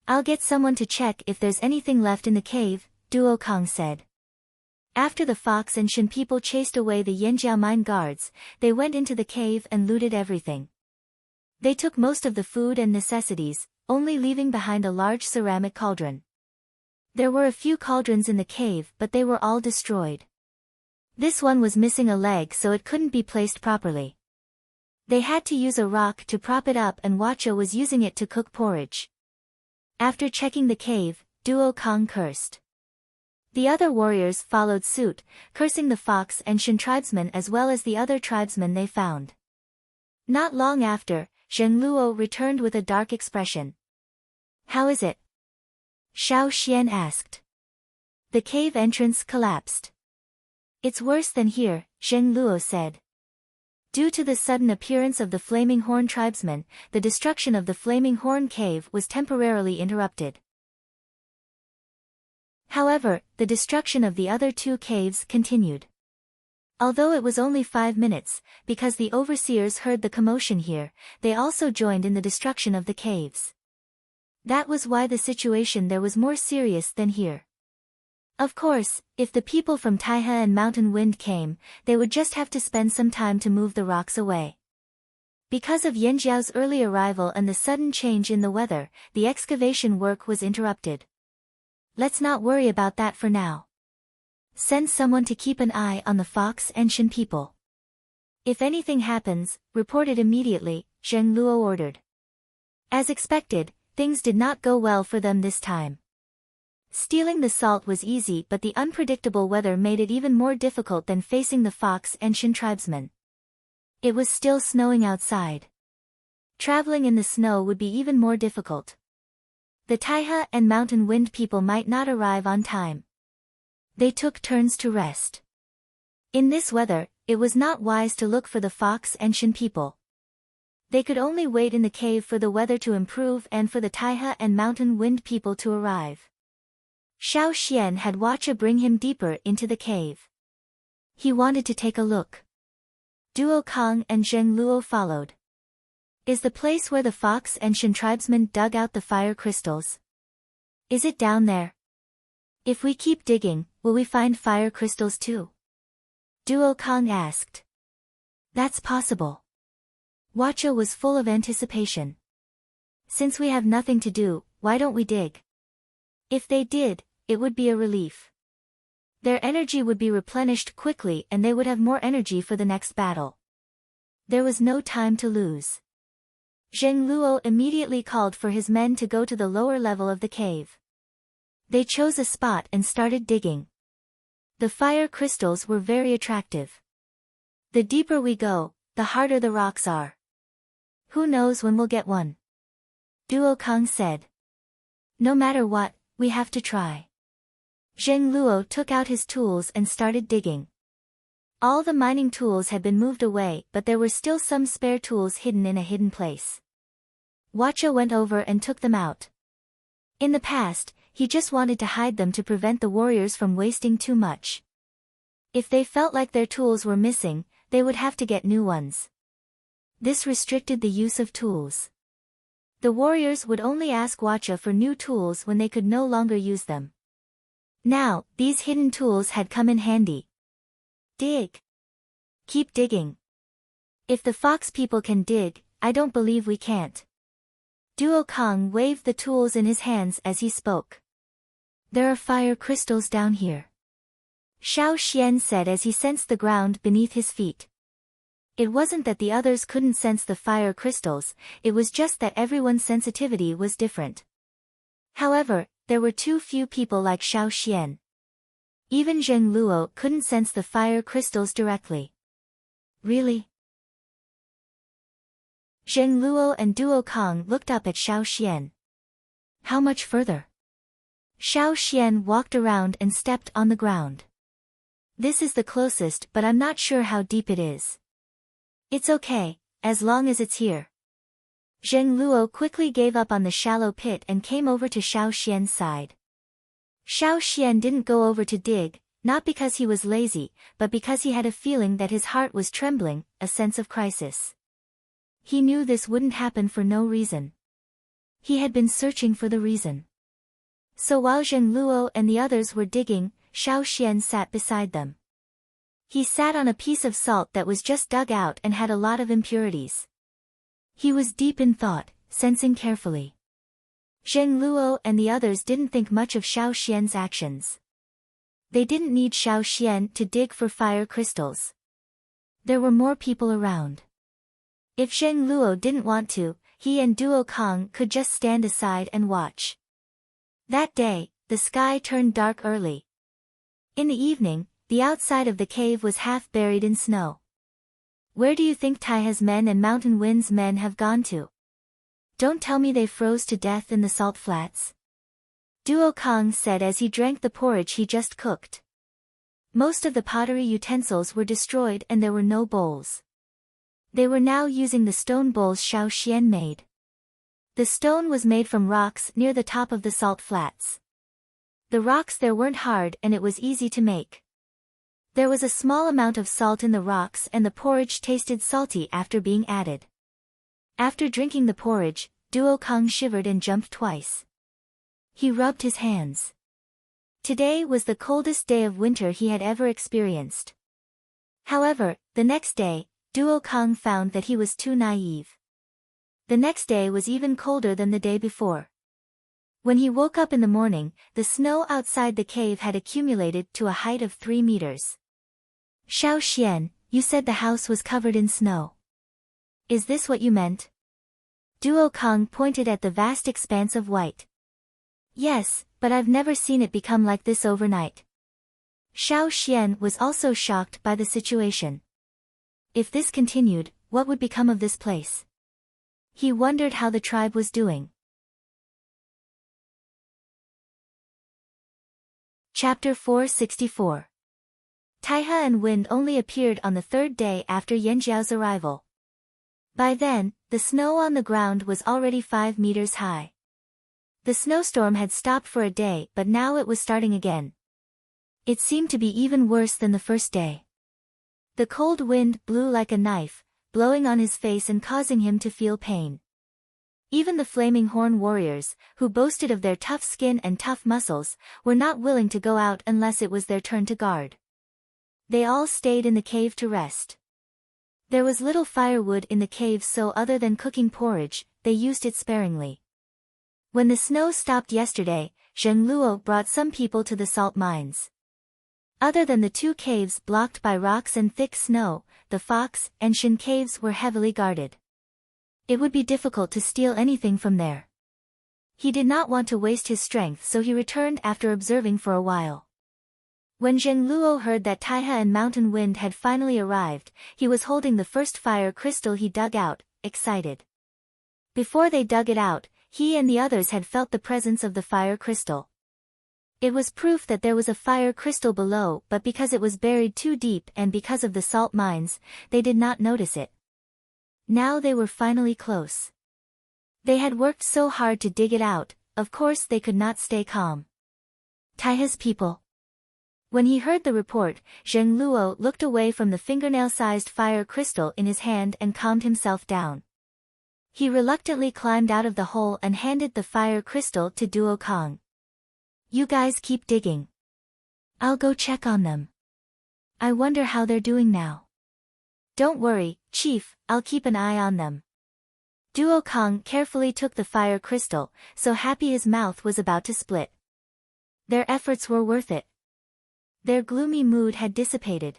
I'll get someone to check if there's anything left in the cave, Duo Kang said. After the Fox and Shen people chased away the Yanjiao mine guards, they went into the cave and looted everything. They took most of the food and necessities, only leaving behind a large ceramic cauldron. There were a few cauldrons in the cave but they were all destroyed. This one was missing a leg so it couldn't be placed properly. They had to use a rock to prop it up and Wacha was using it to cook porridge. After checking the cave, Duo Kang cursed. The other warriors followed suit, cursing the Fox and Shen tribesmen as well as the other tribesmen they found. Not long after, Zheng Luo returned with a dark expression. How is it? Xiao Xian asked. The cave entrance collapsed. It's worse than here, Zheng Luo said. Due to the sudden appearance of the Flaming Horn tribesmen, the destruction of the Flaming Horn cave was temporarily interrupted. However, the destruction of the other two caves continued. Although it was only 5 minutes, because the overseers heard the commotion here, they also joined in the destruction of the caves. That was why the situation there was more serious than here. Of course, if the people from Taihe and Mountain Wind came, they would just have to spend some time to move the rocks away. Because of Yanjiao's early arrival and the sudden change in the weather, the excavation work was interrupted. Let's not worry about that for now. Send someone to keep an eye on the Fox and Shen people. If anything happens, report it immediately, Zheng Luo ordered. As expected, things did not go well for them this time. Stealing the salt was easy but the unpredictable weather made it even more difficult than facing the Fox and Shen tribesmen. It was still snowing outside. Traveling in the snow would be even more difficult. The Taihe and Mountain Wind people might not arrive on time. They took turns to rest. In this weather, it was not wise to look for the Fox and Shen people. They could only wait in the cave for the weather to improve and for the Taihe and Mountain Wind people to arrive. Xiao Xian had Wacha bring him deeper into the cave. He wanted to take a look. Duo Kang and Zheng Luo followed. Is the place where the Fox and Shen tribesmen dug out the fire crystals? Is it down there? If we keep digging, will we find fire crystals too? Duo Kang asked. That's possible. Wacha was full of anticipation. Since we have nothing to do, why don't we dig? If they did, it would be a relief. Their energy would be replenished quickly and they would have more energy for the next battle. There was no time to lose. Zheng Luo immediately called for his men to go to the lower level of the cave. They chose a spot and started digging. The fire crystals were very attractive. The deeper we go, the harder the rocks are. Who knows when we'll get one? Duo Kang said. No matter what, we have to try. Zheng Luo took out his tools and started digging. All the mining tools had been moved away but there were still some spare tools hidden in a hidden place. Wacha went over and took them out. In the past, he just wanted to hide them to prevent the warriors from wasting too much. If they felt like their tools were missing, they would have to get new ones. This restricted the use of tools. The warriors would only ask Wacha for new tools when they could no longer use them. Now, these hidden tools had come in handy. Dig. Keep digging. If the Fox people can dig, I don't believe we can't. Duo Kang waved the tools in his hands as he spoke. There are fire crystals down here. Xiao Xian said as he sensed the ground beneath his feet. It wasn't that the others couldn't sense the fire crystals, it was just that everyone's sensitivity was different. However, there were too few people like Xiao Xian. Even Zheng Luo couldn't sense the fire crystals directly. Really? Zheng Luo and Duo Kong looked up at Xiao Xian. How much further? Xiao Xian walked around and stepped on the ground. This is the closest, but I'm not sure how deep it is. It's okay, as long as it's here. Zheng Luo quickly gave up on the shallow pit and came over to Xiao Xian's side. Xiao Xian didn't go over to dig, not because he was lazy, but because he had a feeling that his heart was trembling, a sense of crisis. He knew this wouldn't happen for no reason. He had been searching for the reason. So while Zheng Luo and the others were digging, Xiao Xian sat beside them. He sat on a piece of salt that was just dug out and had a lot of impurities. He was deep in thought, sensing carefully. Zheng Luo and the others didn't think much of Xiao Xian's actions. They didn't need Xiao Xian to dig for fire crystals. There were more people around. If Zheng Luo didn't want to, he and Duo Kong could just stand aside and watch. That day, the sky turned dark early. In the evening, the outside of the cave was half buried in snow. Where do you think Taiha's men and Mountain Wind's men have gone to? Don't tell me they froze to death in the salt flats. Duo Kong said as he drank the porridge he just cooked. Most of the pottery utensils were destroyed and there were no bowls. They were now using the stone bowls Xiao Xian made. The stone was made from rocks near the top of the salt flats. The rocks there weren't hard and it was easy to make. There was a small amount of salt in the rocks and the porridge tasted salty after being added. After drinking the porridge, Duo Kong shivered and jumped twice. He rubbed his hands. Today was the coldest day of winter he had ever experienced. However, the next day, Duo Kong found that he was too naive. The next day was even colder than the day before. When he woke up in the morning, the snow outside the cave had accumulated to a height of 3 meters. Xiao Xian, you said the house was covered in snow. Is this what you meant? Duo Kong pointed at the vast expanse of white. Yes, but I've never seen it become like this overnight. Xiao Xian was also shocked by the situation. If this continued, what would become of this place? He wondered how the tribe was doing. Chapter 464. Taiha and Wind only appeared on the third day after Yanjiao's arrival. By then, the snow on the ground was already 5 meters high. The snowstorm had stopped for a day but now it was starting again. It seemed to be even worse than the first day. The cold wind blew like a knife, blowing on his face and causing him to feel pain. Even the Flaming Horn warriors, who boasted of their tough skin and tough muscles, were not willing to go out unless it was their turn to guard. They all stayed in the cave to rest. There was little firewood in the cave, so other than cooking porridge, they used it sparingly. When the snow stopped yesterday, Zheng Luo brought some people to the salt mines. Other than the 2 caves blocked by rocks and thick snow, the Fox and Shin caves were heavily guarded. It would be difficult to steal anything from there. He did not want to waste his strength, so he returned after observing for a while. When Zheng Luo heard that Taiha and Mountain Wind had finally arrived, he was holding the first fire crystal he dug out, excited. Before they dug it out, he and the others had felt the presence of the fire crystal. It was proof that there was a fire crystal below, but because it was buried too deep and because of the salt mines, they did not notice it. Now they were finally close. They had worked so hard to dig it out, of course they could not stay calm. Taiha's people. When he heard the report, Zheng Luo looked away from the fingernail-sized fire crystal in his hand and calmed himself down. He reluctantly climbed out of the hole and handed the fire crystal to Duo Kong. You guys keep digging. I'll go check on them. I wonder how they're doing now. Don't worry, Chief, I'll keep an eye on them. Duo Kong carefully took the fire crystal, so happy his mouth was about to split. Their efforts were worth it. Their gloomy mood had dissipated.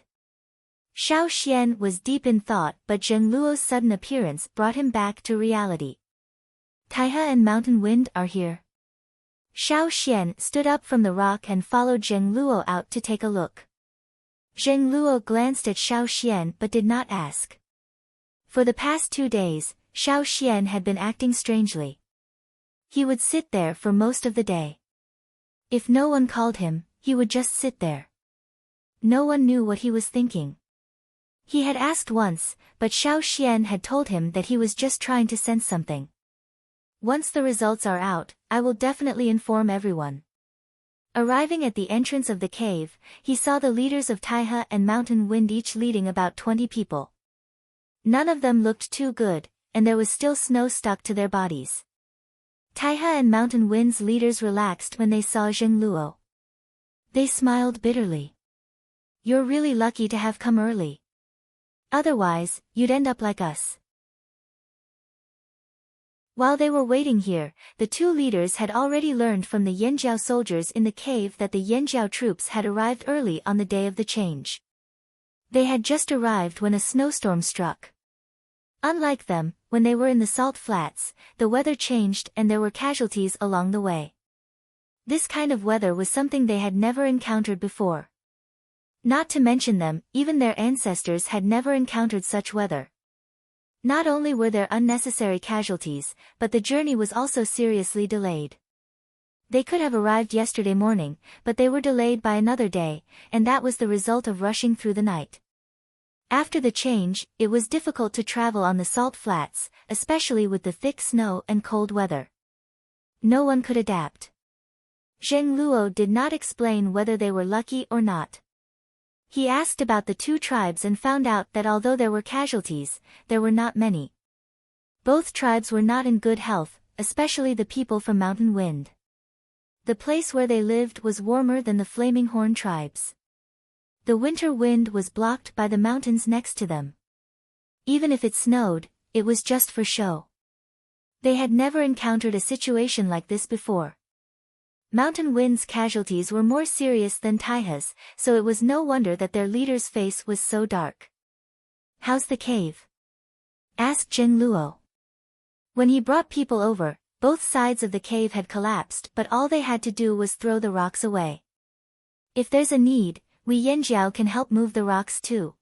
Xiao Xian was deep in thought, but Zheng Luo's sudden appearance brought him back to reality. Taiha and Mountain Wind are here. Xiao Xian stood up from the rock and followed Zheng Luo out to take a look. Zheng Luo glanced at Xiao Xian but did not ask. For the past 2 days, Xiao Xian had been acting strangely. He would sit there for most of the day. If no one called him, he would just sit there. No one knew what he was thinking. He had asked once, but Xiao Xian had told him that he was just trying to sense something. Once the results are out, I will definitely inform everyone. Arriving at the entrance of the cave, he saw the leaders of Taihe and Mountain Wind each leading about 20 people. None of them looked too good, and there was still snow stuck to their bodies. Taihe and Mountain Wind's leaders relaxed when they saw Zheng Luo. They smiled bitterly. You're really lucky to have come early. Otherwise, you'd end up like us. While they were waiting here, the 2 leaders had already learned from the Yanjiao soldiers in the cave that the Yanjiao troops had arrived early on the day of the change. They had just arrived when a snowstorm struck. Unlike them, when they were in the salt flats, the weather changed and there were casualties along the way. This kind of weather was something they had never encountered before. Not to mention them, even their ancestors had never encountered such weather. Not only were there unnecessary casualties, but the journey was also seriously delayed. They could have arrived yesterday morning, but they were delayed by another day, and that was the result of rushing through the night. After the change, it was difficult to travel on the salt flats, especially with the thick snow and cold weather. No one could adapt. Zheng Luo did not explain whether they were lucky or not. He asked about the 2 tribes and found out that although there were casualties, there were not many. Both tribes were not in good health, especially the people from Mountain Wind. The place where they lived was warmer than the Flaming Horn tribes. The winter wind was blocked by the mountains next to them. Even if it snowed, it was just for show. They had never encountered a situation like this before. Mountain Wind's casualties were more serious than Taihe's, so it was no wonder that their leader's face was so dark. "How's the cave?" asked Zheng Luo. When he brought people over, both sides of the cave had collapsed, but all they had to do was throw the rocks away. "If there's a need, we Yanjiao can help move the rocks too."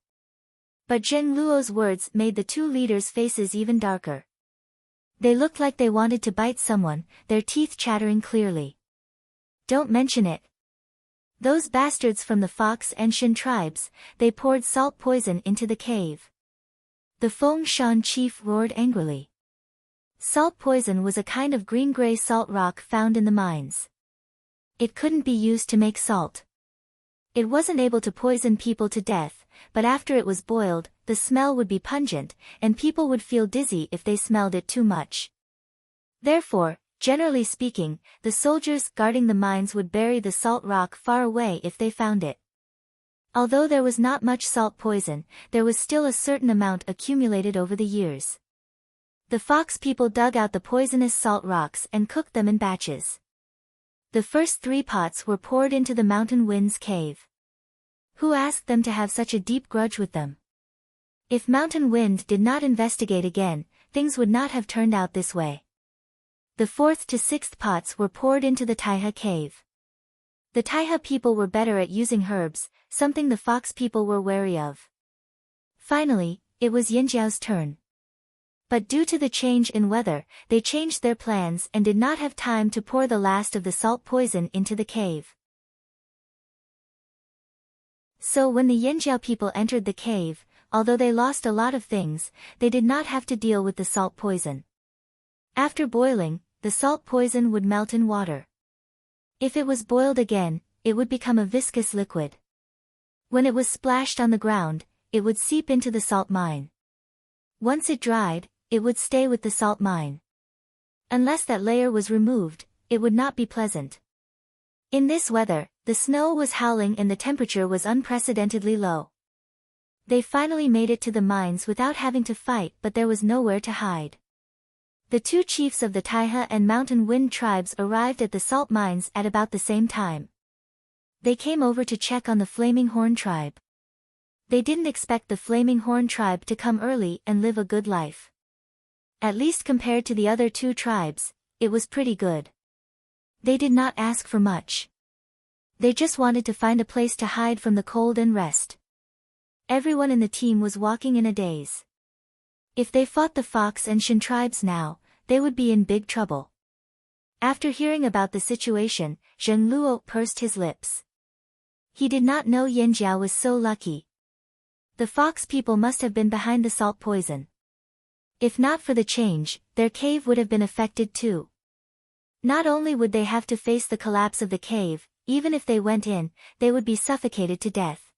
But Zheng Luo's words made the 2 leaders' faces even darker. They looked like they wanted to bite someone, their teeth chattering clearly. "Don't mention it. Those bastards from the Fox and Shin tribes, they poured salt poison into the cave." The Feng Shan chief roared angrily. Salt poison was a kind of green-gray salt rock found in the mines. It couldn't be used to make salt. It wasn't able to poison people to death, but after it was boiled, the smell would be pungent, and people would feel dizzy if they smelled it too much. Therefore, generally speaking, the soldiers guarding the mines would bury the salt rock far away if they found it. Although there was not much salt poison, there was still a certain amount accumulated over the years. The Fox people dug out the poisonous salt rocks and cooked them in batches. The first 3 pots were poured into the Mountain Wind's cave. Who asked them to have such a deep grudge with them? If Mountain Wind did not investigate again, things would not have turned out this way. The 4th to 6th pots were poured into the Taihe cave. The Taihe people were better at using herbs, something the Fox people were wary of. Finally, it was Yanjiao's turn. But due to the change in weather, they changed their plans and did not have time to pour the last of the salt poison into the cave. So when the Yanjiao people entered the cave, although they lost a lot of things, they did not have to deal with the salt poison. After boiling, the salt poison would melt in water. If it was boiled again, it would become a viscous liquid. When it was splashed on the ground, it would seep into the salt mine. Once it dried, it would stay with the salt mine. Unless that layer was removed, it would not be pleasant. In this weather, the snow was howling and the temperature was unprecedentedly low. They finally made it to the mines without having to fight, but there was nowhere to hide. The 2 chiefs of the Taihe and Mountain Wind tribes arrived at the salt mines at about the same time. They came over to check on the Flaming Horn tribe. They didn't expect the Flaming Horn tribe to come early and live a good life. At least compared to the other 2 tribes, it was pretty good. They did not ask for much. They just wanted to find a place to hide from the cold and rest. Everyone in the team was walking in a daze. If they fought the Fox and Shin tribes now, they would be in big trouble. After hearing about the situation, Zheng Luo pursed his lips. He did not know Yanjiao was so lucky. The Fox people must have been behind the salt poison. If not for the change, their cave would have been affected too. Not only would they have to face the collapse of the cave, even if they went in, they would be suffocated to death.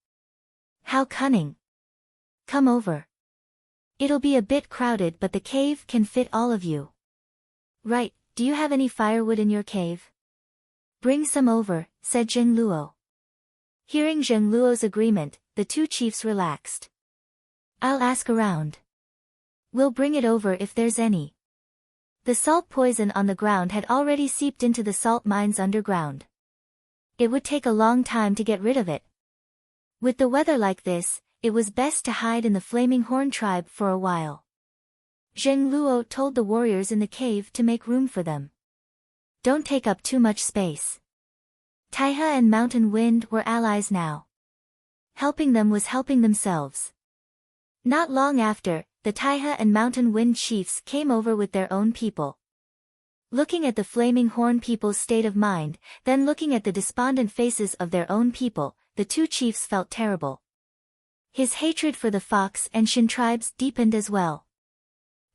How cunning. Come over. It'll be a bit crowded, but the cave can fit all of you. Right, do you have any firewood in your cave? Bring some over, said Zheng Luo. Hearing Zheng Luo's agreement, the two chiefs relaxed. I'll ask around. We'll bring it over if there's any. The salt poison on the ground had already seeped into the salt mines underground. It would take a long time to get rid of it. With the weather like this, it was best to hide in the Flaming Horn tribe for a while. Zheng Luo told the warriors in the cave to make room for them. Don't take up too much space. Taihe and Mountain Wind were allies now. Helping them was helping themselves. Not long after, the Taihe and Mountain Wind chiefs came over with their own people. Looking at the Flaming Horn people's state of mind, then looking at the despondent faces of their own people, the two chiefs felt terrible. His hatred for the Fox and Shin tribes deepened as well.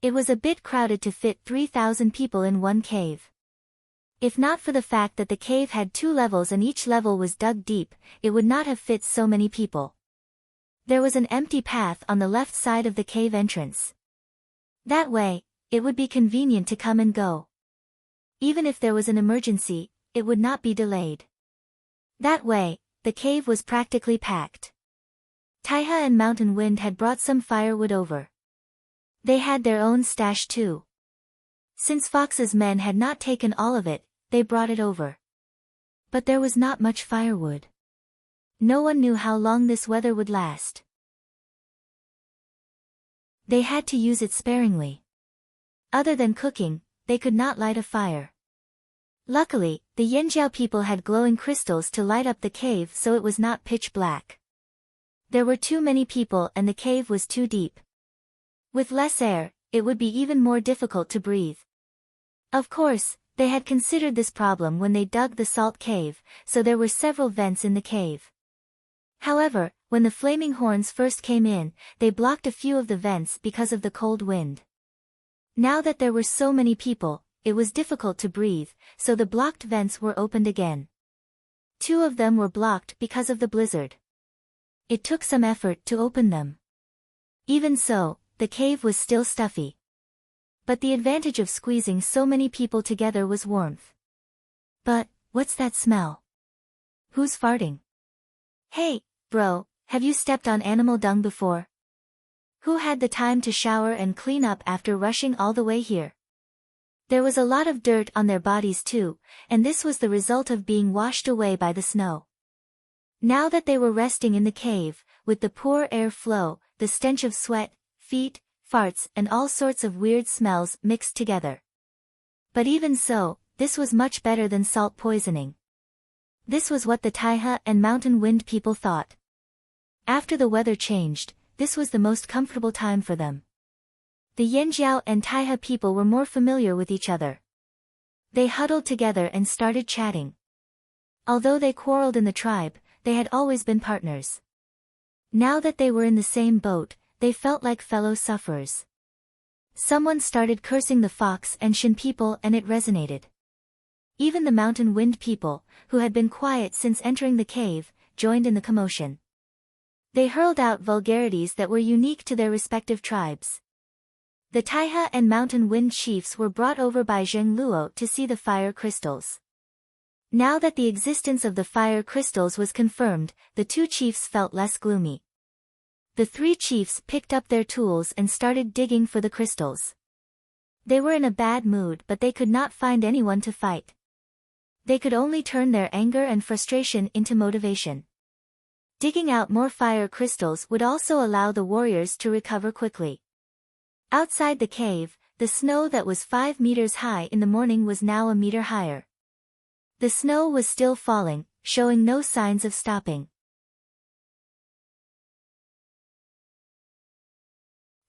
It was a bit crowded to fit 3,000 people in one cave. If not for the fact that the cave had 2 levels and each level was dug deep, it would not have fit so many people. There was an empty path on the left side of the cave entrance. That way, it would be convenient to come and go. Even if there was an emergency, it would not be delayed. That way, the cave was practically packed. Taihe and Mountain Wind had brought some firewood over. They had their own stash too. Since Fox's men had not taken all of it, they brought it over. But there was not much firewood. No one knew how long this weather would last. They had to use it sparingly. Other than cooking, they could not light a fire. Luckily, the Yanjiao people had glowing crystals to light up the cave, so it was not pitch black. There were too many people and the cave was too deep. With less air, it would be even more difficult to breathe. Of course, they had considered this problem when they dug the salt cave, so there were several vents in the cave. However, when the Flaming Horns first came in, they blocked a few of the vents because of the cold wind. Now that there were so many people, it was difficult to breathe, so the blocked vents were opened again. 2 of them were blocked because of the blizzard. It took some effort to open them. Even so, the cave was still stuffy. But the advantage of squeezing so many people together was warmth. But, what's that smell? Who's farting? Hey, bro, have you stepped on animal dung before? Who had the time to shower and clean up after rushing all the way here? There was a lot of dirt on their bodies too, and this was the result of being washed away by the snow. Now that they were resting in the cave, with the poor air flow, the stench of sweat, feet, farts and all sorts of weird smells mixed together. But even so, this was much better than salt poisoning. This was what the Taihe and Mountain Wind people thought. After the weather changed, this was the most comfortable time for them. The Yanjiao and Taihe people were more familiar with each other. They huddled together and started chatting. Although they quarreled in the tribe, they had always been partners. Now that they were in the same boat, they felt like fellow sufferers. Someone started cursing the Fox and Shin people and it resonated. Even the Mountain Wind people, who had been quiet since entering the cave, joined in the commotion. They hurled out vulgarities that were unique to their respective tribes. The Taihe and Mountain Wind chiefs were brought over by Zheng Luo to see the fire crystals. Now that the existence of the fire crystals was confirmed, the 2 chiefs felt less gloomy. The 3 chiefs picked up their tools and started digging for the crystals. They were in a bad mood, but they could not find anyone to fight. They could only turn their anger and frustration into motivation. Digging out more fire crystals would also allow the warriors to recover quickly. Outside the cave, the snow that was 5 meters high in the morning was now a meter higher. The snow was still falling, showing no signs of stopping.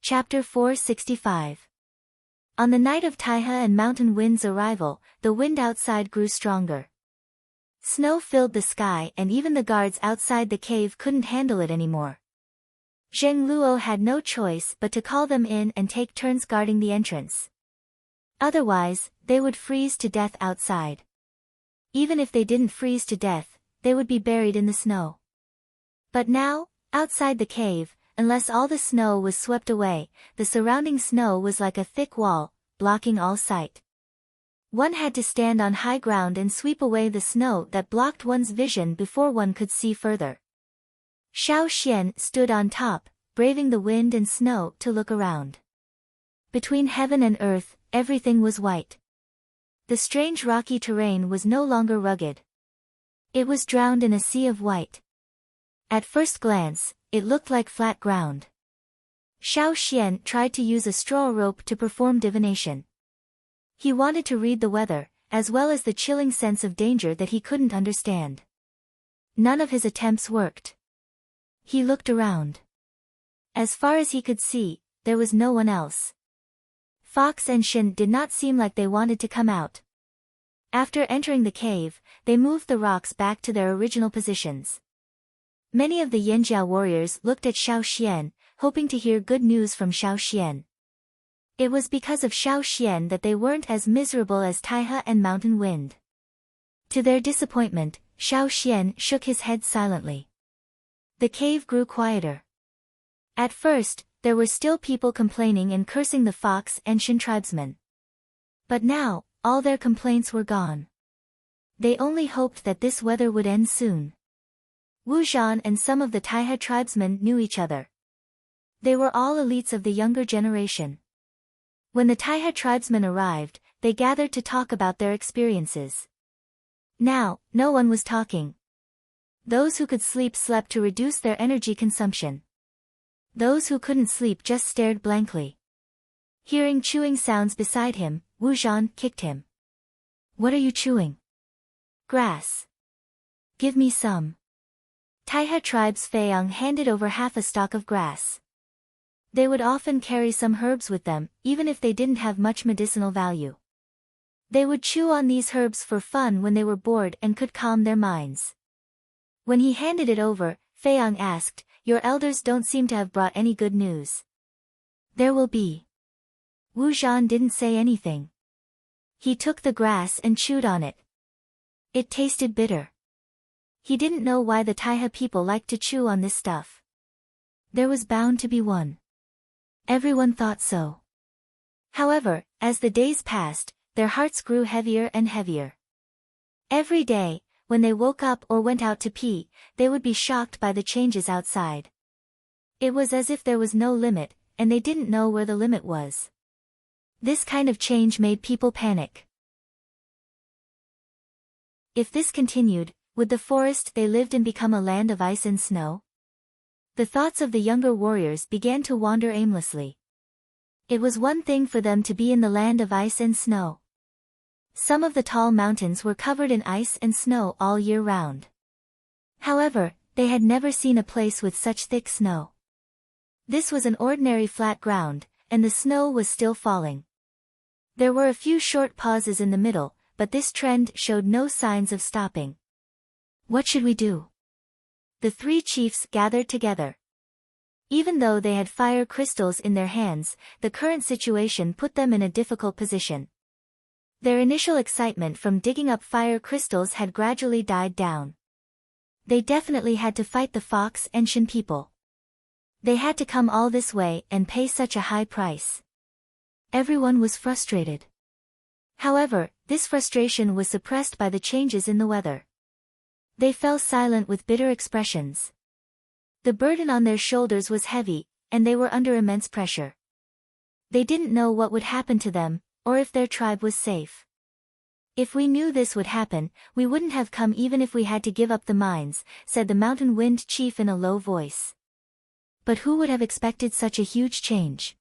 Chapter 465. On the night of Taiha and Mountain Wind's arrival, the wind outside grew stronger. Snow filled the sky and even the guards outside the cave couldn't handle it anymore. Zheng Luo had no choice but to call them in and take turns guarding the entrance. Otherwise, they would freeze to death outside. Even if they didn't freeze to death, they would be buried in the snow. But now, outside the cave, unless all the snow was swept away, the surrounding snow was like a thick wall, blocking all sight. One had to stand on high ground and sweep away the snow that blocked one's vision before one could see further. Xiao Xian stood on top, braving the wind and snow to look around. Between heaven and earth, everything was white. The strange rocky terrain was no longer rugged. It was drowned in a sea of white. At first glance, it looked like flat ground. Xiao Xian tried to use a straw rope to perform divination. He wanted to read the weather, as well as the chilling sense of danger that he couldn't understand. None of his attempts worked. He looked around. As far as he could see, there was no one else. Fox and Shin did not seem like they wanted to come out. After entering the cave, they moved the rocks back to their original positions. Many of the Yanjiao warriors looked at Xiao Xian, hoping to hear good news from Xiao Xian. It was because of Xiao Xian that they weren't as miserable as Taiha and Mountain Wind. To their disappointment, Xiao Xian shook his head silently. The cave grew quieter. At first, there were still people complaining and cursing the Fox and Shin tribesmen. But now, all their complaints were gone. They only hoped that this weather would end soon. Wu Zhan and some of the Taiha tribesmen knew each other. They were all elites of the younger generation. When the Taiha tribesmen arrived, they gathered to talk about their experiences. Now, no one was talking. Those who could sleep slept to reduce their energy consumption. Those who couldn't sleep just stared blankly. Hearing chewing sounds beside him, Wu Zhan kicked him. "What are you chewing?" "Grass." "Give me some." Taiha tribe's Feiyang handed over half a stalk of grass. They would often carry some herbs with them, even if they didn't have much medicinal value. They would chew on these herbs for fun when they were bored and could calm their minds. When he handed it over, Feiyang asked, "Your elders don't seem to have brought any good news." "There will be." Wu Zhan didn't say anything. He took the grass and chewed on it. It tasted bitter. He didn't know why the Taiha people liked to chew on this stuff. There was bound to be one. Everyone thought so. However, as the days passed, their hearts grew heavier and heavier. Every day, when they woke up or went out to pee, they would be shocked by the changes outside. It was as if there was no limit, and they didn't know where the limit was. This kind of change made people panic. If this continued, would the forest they lived in become a land of ice and snow? The thoughts of the younger warriors began to wander aimlessly. It was one thing for them to be in the land of ice and snow. Some of the tall mountains were covered in ice and snow all year round. However, they had never seen a place with such thick snow. This was an ordinary flat ground, and the snow was still falling. There were a few short pauses in the middle, but this trend showed no signs of stopping. What should we do? The three chiefs gathered together. Even though they had fire crystals in their hands, the current situation put them in a difficult position. Their initial excitement from digging up fire crystals had gradually died down. They definitely had to fight the Fox and Shin people. They had to come all this way and pay such a high price. Everyone was frustrated. However, this frustration was suppressed by the changes in the weather. They fell silent with bitter expressions. The burden on their shoulders was heavy, and they were under immense pressure. They didn't know what would happen to them, or if their tribe was safe. "If we knew this would happen, we wouldn't have come even if we had to give up the mines," said the Mountain Wind chief in a low voice. But who would have expected such a huge change?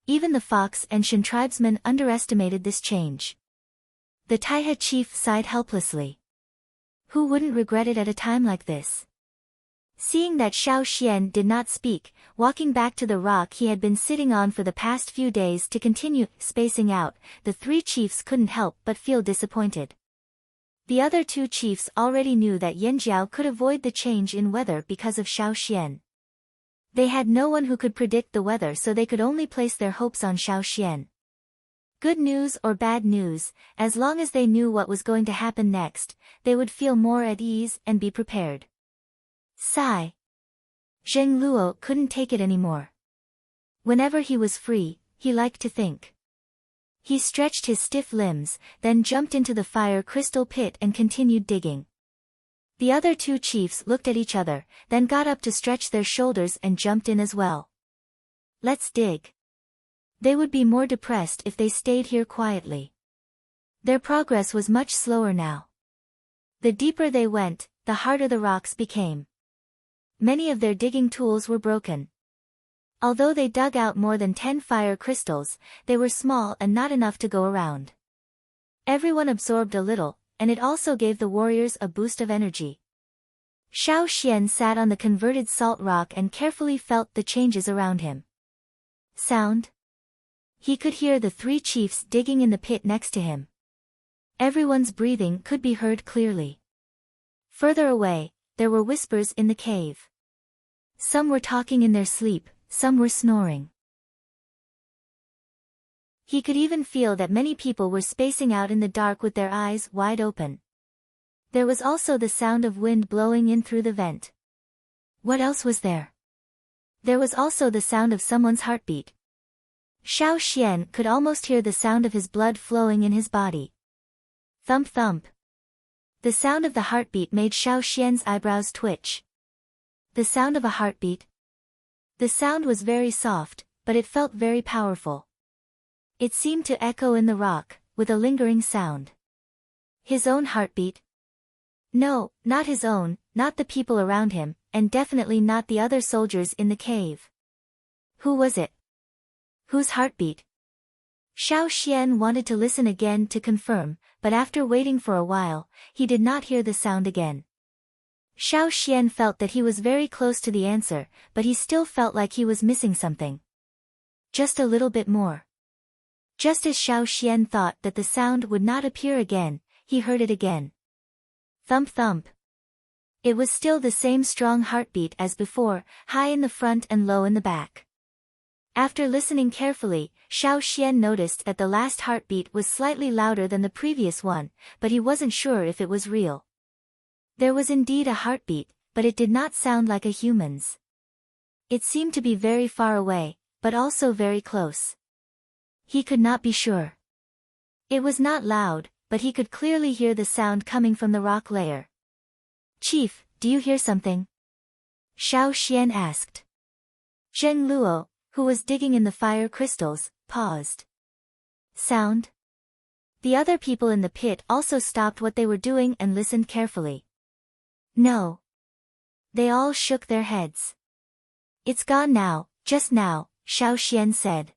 Even the Fox and Shin tribesmen underestimated this change. The Taihe chief sighed helplessly. Who wouldn't regret it at a time like this? Seeing that Xiao Xian did not speak, walking back to the rock he had been sitting on for the past few days to continue spacing out, the three chiefs couldn't help but feel disappointed. The other two chiefs already knew that Yanjiao could avoid the change in weather because of Xiao Xian. They had no one who could predict the weather, so they could only place their hopes on Xiao Xian. Good news or bad news, as long as they knew what was going to happen next, they would feel more at ease and be prepared. Sigh. Zheng Luo couldn't take it anymore. Whenever he was free, he liked to think. He stretched his stiff limbs, then jumped into the fire crystal pit and continued digging. The other two chiefs looked at each other, then got up to stretch their shoulders and jumped in as well. Let's dig. They would be more depressed if they stayed here quietly. Their progress was much slower now. The deeper they went, the harder the rocks became. Many of their digging tools were broken. Although they dug out more than 10 fire crystals, they were small and not enough to go around. Everyone absorbed a little, and it also gave the warriors a boost of energy. Xiao Xian sat on the converted salt rock and carefully felt the changes around him. Sound? He could hear the three chiefs digging in the pit next to him. Everyone's breathing could be heard clearly. Further away, there were whispers in the cave. Some were talking in their sleep, some were snoring. He could even feel that many people were spacing out in the dark with their eyes wide open. There was also the sound of wind blowing in through the vent. What else was there? There was also the sound of someone's heartbeat. Xiao Xian could almost hear the sound of his blood flowing in his body. Thump thump. The sound of the heartbeat made Xiao Xian's eyebrows twitch. The sound of a heartbeat? The sound was very soft, but it felt very powerful. It seemed to echo in the rock, with a lingering sound. His own heartbeat? No, not his own, not the people around him, and definitely not the other soldiers in the cave. Who was it? Whose heartbeat? Xiao Xian wanted to listen again to confirm, but after waiting for a while, he did not hear the sound again. Xiao Xian felt that he was very close to the answer, but he still felt like he was missing something. Just a little bit more. Just as Xiao Xian thought that the sound would not appear again, he heard it again. Thump thump. It was still the same strong heartbeat as before, high in the front and low in the back. After listening carefully, Xiao Xian noticed that the last heartbeat was slightly louder than the previous one, but he wasn't sure if it was real. There was indeed a heartbeat, but it did not sound like a human's. It seemed to be very far away, but also very close. He could not be sure. It was not loud, but he could clearly hear the sound coming from the rock layer. Chief, do you hear something? Xiao Xian asked. Zheng Luo, who was digging in the fire crystals, paused. Sound? The other people in the pit also stopped what they were doing and listened carefully. No. They all shook their heads. It's gone now, just now, Xiao Xian said.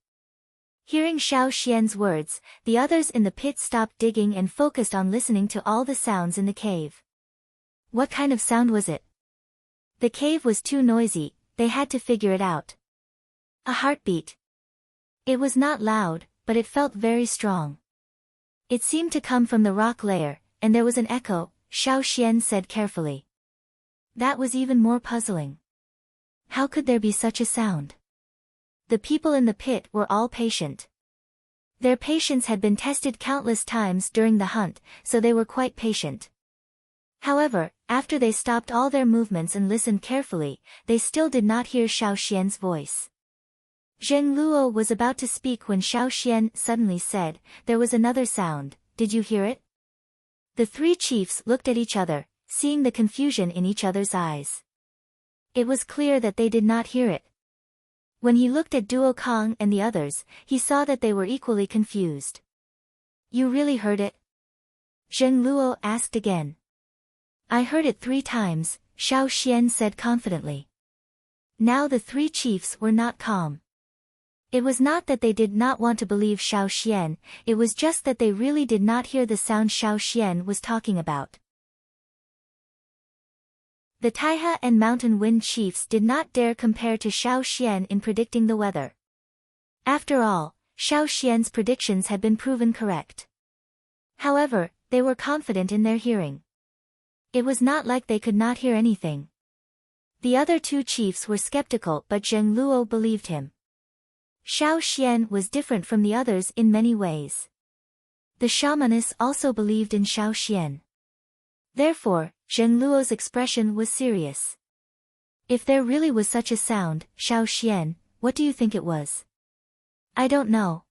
Hearing Xiao Xian's words, the others in the pit stopped digging and focused on listening to all the sounds in the cave. What kind of sound was it? The cave was too noisy, they had to figure it out. A heartbeat. It was not loud, but it felt very strong. It seemed to come from the rock layer, and there was an echo, Xiao Xian said carefully. That was even more puzzling. How could there be such a sound? The people in the pit were all patient. Their patience had been tested countless times during the hunt, so they were quite patient. However, after they stopped all their movements and listened carefully, they still did not hear Xiao Xian's voice. Zheng Luo was about to speak when Xiao Xian suddenly said, "There was another sound, did you hear it?" The three chiefs looked at each other, seeing the confusion in each other's eyes. It was clear that they did not hear it. When he looked at Duo Kong and the others, he saw that they were equally confused. You really heard it? Zheng Luo asked again. I heard it 3 times, Xiao Xian said confidently. Now the three chiefs were not calm. It was not that they did not want to believe Xiao Xian, it was just that they really did not hear the sound Xiao Xian was talking about. The Taiha and Mountain Wind chiefs did not dare compare to Xiao Xian in predicting the weather. After all, Xiao Xian's predictions had been proven correct. However, they were confident in their hearing. It was not like they could not hear anything. The other two chiefs were skeptical, but Zheng Luo believed him. Xiao Xian was different from the others in many ways. The shamaness also believed in Xiao Xian. Therefore, Zheng Luo's expression was serious. If there really was such a sound, Xiao Xian, what do you think it was? I don't know.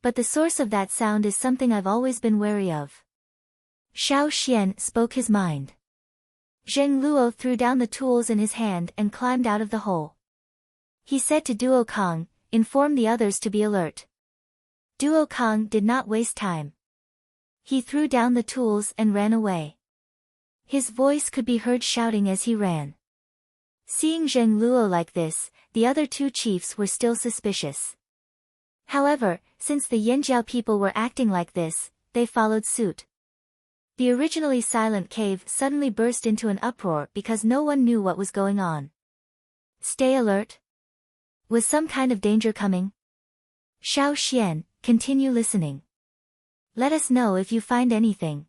But the source of that sound is something I've always been wary of. Xiao Xian spoke his mind. Zheng Luo threw down the tools in his hand and climbed out of the hole. He said to Duo Kong, "Inform the others to be alert." Duo Kong did not waste time. He threw down the tools and ran away. His voice could be heard shouting as he ran. Seeing Zheng Luo like this, the other two chiefs were still suspicious. However, since the Yanjiao people were acting like this, they followed suit. The originally silent cave suddenly burst into an uproar because no one knew what was going on. Stay alert. Was some kind of danger coming? Xiao Xian, continue listening. Let us know if you find anything.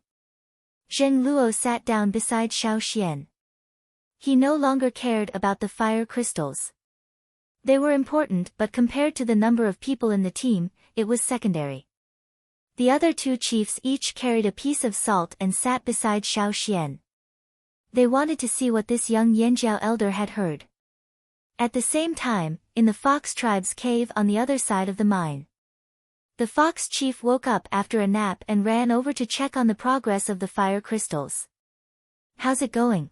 Zheng Luo sat down beside Xiao Xian. He no longer cared about the fire crystals. They were important, but compared to the number of people in the team, it was secondary. The other two chiefs each carried a piece of salt and sat beside Xiao Xian. They wanted to see what this young Yanjiao elder had heard. At the same time, in the Fox tribe's cave on the other side of the mine, the Fox chief woke up after a nap and ran over to check on the progress of the fire crystals. How's it going?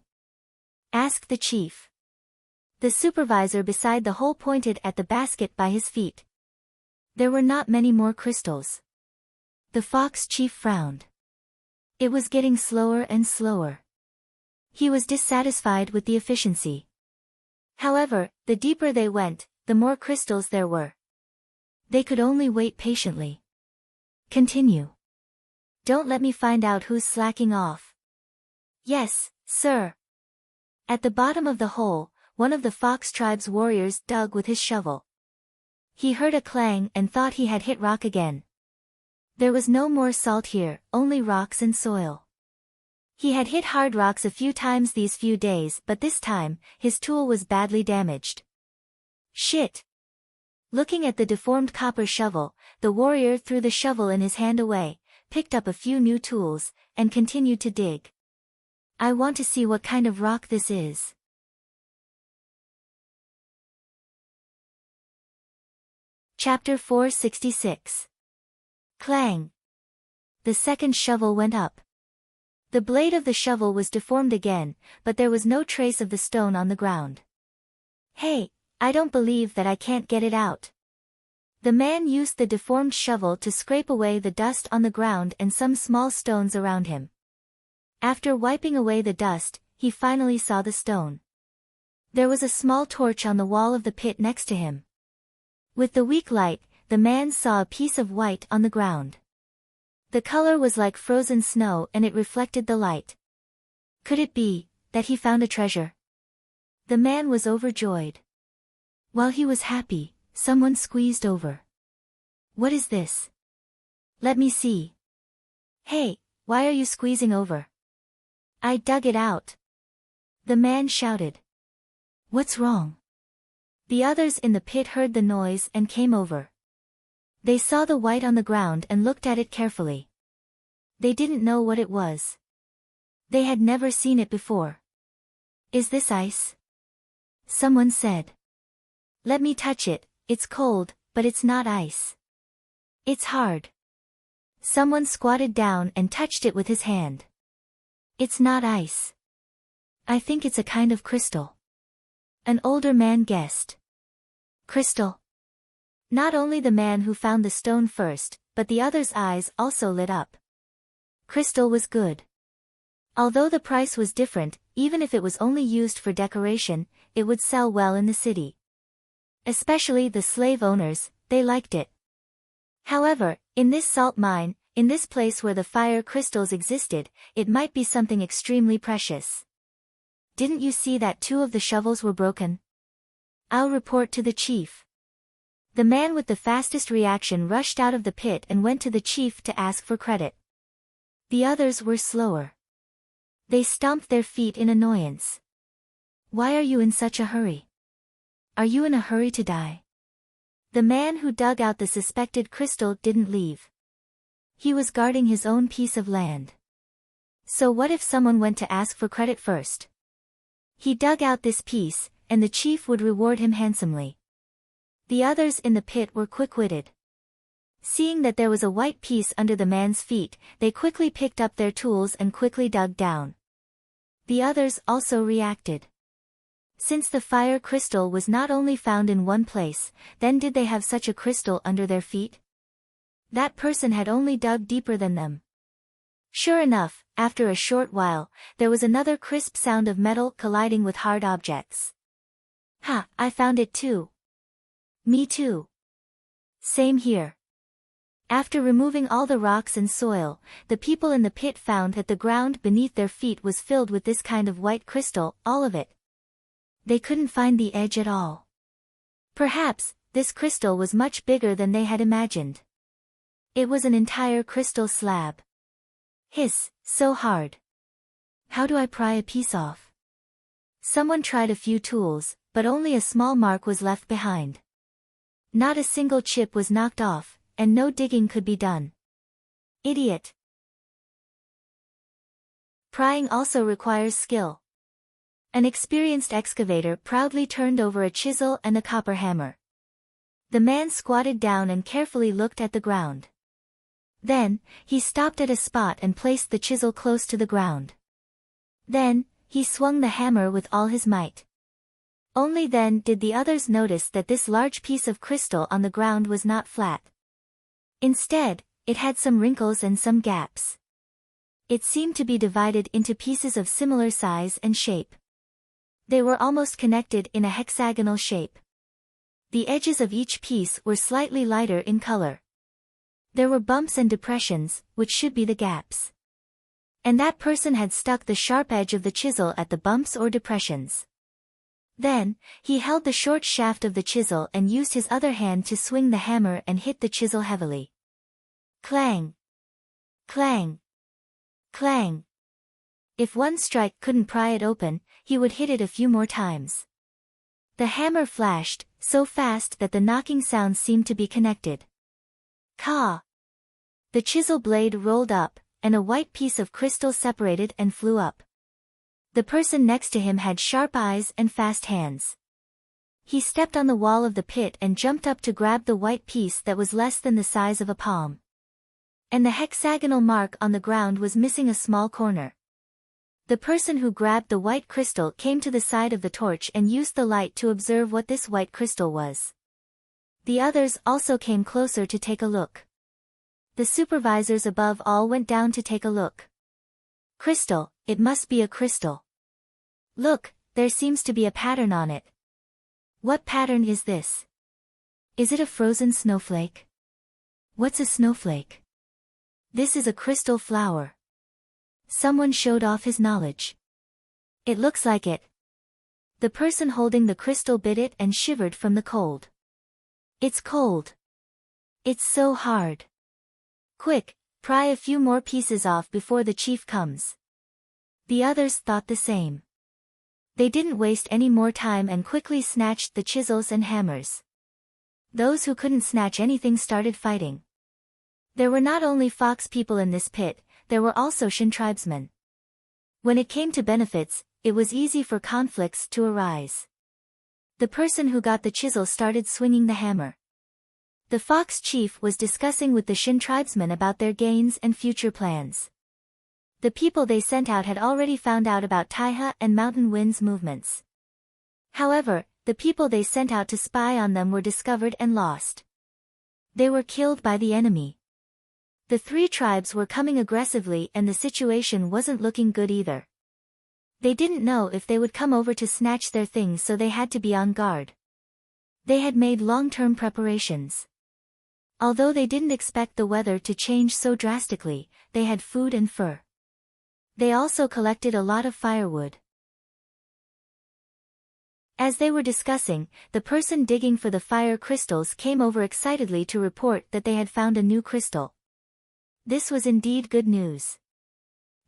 Asked the chief. The supervisor beside the hole pointed at the basket by his feet. There were not many more crystals. The Fox chief frowned. It was getting slower and slower. He was dissatisfied with the efficiency. However, the deeper they went, the more crystals there were. They could only wait patiently. Continue. Don't let me find out who's slacking off. Yes, sir. At the bottom of the hole, one of the Fox tribe's warriors dug with his shovel. He heard a clang and thought he had hit rock again. There was no more salt here, only rocks and soil. He had hit hard rocks a few times these few days, but this time, his tool was badly damaged. Shit! Looking at the deformed copper shovel, the warrior threw the shovel in his hand away, picked up a few new tools, and continued to dig. I want to see what kind of rock this is. Chapter 466. Clang! The second shovel went up. The blade of the shovel was deformed again, but there was no trace of the stone on the ground. Hey, I don't believe that I can't get it out. The man used the deformed shovel to scrape away the dust on the ground and some small stones around him. After wiping away the dust, he finally saw the stone. There was a small torch on the wall of the pit next to him. With the weak light, the man saw a piece of white on the ground. The color was like frozen snow and it reflected the light. Could it be that he found a treasure? The man was overjoyed. While he was happy, someone squeezed over. What is this? Let me see. Hey, why are you squeezing over? I dug it out. The man shouted. What's wrong? The others in the pit heard the noise and came over. They saw the white on the ground and looked at it carefully. They didn't know what it was. They had never seen it before. Is this ice? Someone said. Let me touch it, it's cold, but it's not ice. It's hard. Someone squatted down and touched it with his hand. It's not ice. I think it's a kind of crystal. An older man guessed. Crystal? Not only the man who found the stone first, but the others' eyes also lit up. Crystal was good. Although the price was different, even if it was only used for decoration, it would sell well in the city. Especially the slave owners, they liked it. However, in this salt mine, in this place where the fire crystals existed, it might be something extremely precious. Didn't you see that 2 of the shovels were broken? I'll report to the chief. The man with the fastest reaction rushed out of the pit and went to the chief to ask for credit. The others were slower. They stomped their feet in annoyance. Why are you in such a hurry? Are you in a hurry to die? The man who dug out the suspected crystal didn't leave. He was guarding his own piece of land. So what if someone went to ask for credit first? He dug out this piece, and the chief would reward him handsomely. The others in the pit were quick-witted. Seeing that there was a white piece under the man's feet, they quickly picked up their tools and quickly dug down. The others also reacted. Since the fire crystal was not only found in one place, then did they have such a crystal under their feet? That person had only dug deeper than them. Sure enough, after a short while, there was another crisp sound of metal colliding with hard objects. Ha, I found it too. Me too. Same here. After removing all the rocks and soil, the people in the pit found that the ground beneath their feet was filled with this kind of white crystal, all of it. They couldn't find the edge at all. Perhaps, this crystal was much bigger than they had imagined. It was an entire crystal slab. Hiss, so hard. How do I pry a piece off? Someone tried a few tools, but only a small mark was left behind. Not a single chip was knocked off, and no digging could be done. Idiot. Prying also requires skill. An experienced excavator proudly turned over a chisel and a copper hammer. The man squatted down and carefully looked at the ground. Then, he stopped at a spot and placed the chisel close to the ground. Then, he swung the hammer with all his might. Only then did the others notice that this large piece of crystal on the ground was not flat. Instead, it had some wrinkles and some gaps. It seemed to be divided into pieces of similar size and shape. They were almost connected in a hexagonal shape. The edges of each piece were slightly lighter in color. There were bumps and depressions, which should be the gaps. And that person had stuck the sharp edge of the chisel at the bumps or depressions. Then, he held the short shaft of the chisel and used his other hand to swing the hammer and hit the chisel heavily. Clang! Clang! Clang! If one strike couldn't pry it open, he would hit it a few more times. The hammer flashed, so fast that the knocking sounds seemed to be connected. Caw! The chisel blade rolled up, and a white piece of crystal separated and flew up. The person next to him had sharp eyes and fast hands. He stepped on the wall of the pit and jumped up to grab the white piece that was less than the size of a palm. And the hexagonal mark on the ground was missing a small corner. The person who grabbed the white crystal came to the side of the torch and used the light to observe what this white crystal was. The others also came closer to take a look. The supervisors above all went down to take a look. Crystal, it must be a crystal. Look, there seems to be a pattern on it. What pattern is this? Is it a frozen snowflake? What's a snowflake? This is a crystal flower. Someone showed off his knowledge. It looks like it. The person holding the crystal bit it and shivered from the cold. It's cold. It's so hard. Quick, pry a few more pieces off before the chief comes. The others thought the same. They didn't waste any more time and quickly snatched the chisels and hammers. Those who couldn't snatch anything started fighting. There were not only fox people in this pit, there were also Shin tribesmen. When it came to benefits, it was easy for conflicts to arise. The person who got the chisel started swinging the hammer. The fox chief was discussing with the Shin tribesmen about their gains and future plans. The people they sent out had already found out about Taiha and Mountain Wind's movements. However, the people they sent out to spy on them were discovered and lost. They were killed by the enemy. The 3 tribes were coming aggressively and the situation wasn't looking good either. They didn't know if they would come over to snatch their things, so they had to be on guard. They had made long-term preparations. Although they didn't expect the weather to change so drastically, they had food and fur. They also collected a lot of firewood. As they were discussing, the person digging for the fire crystals came over excitedly to report that they had found a new crystal. This was indeed good news.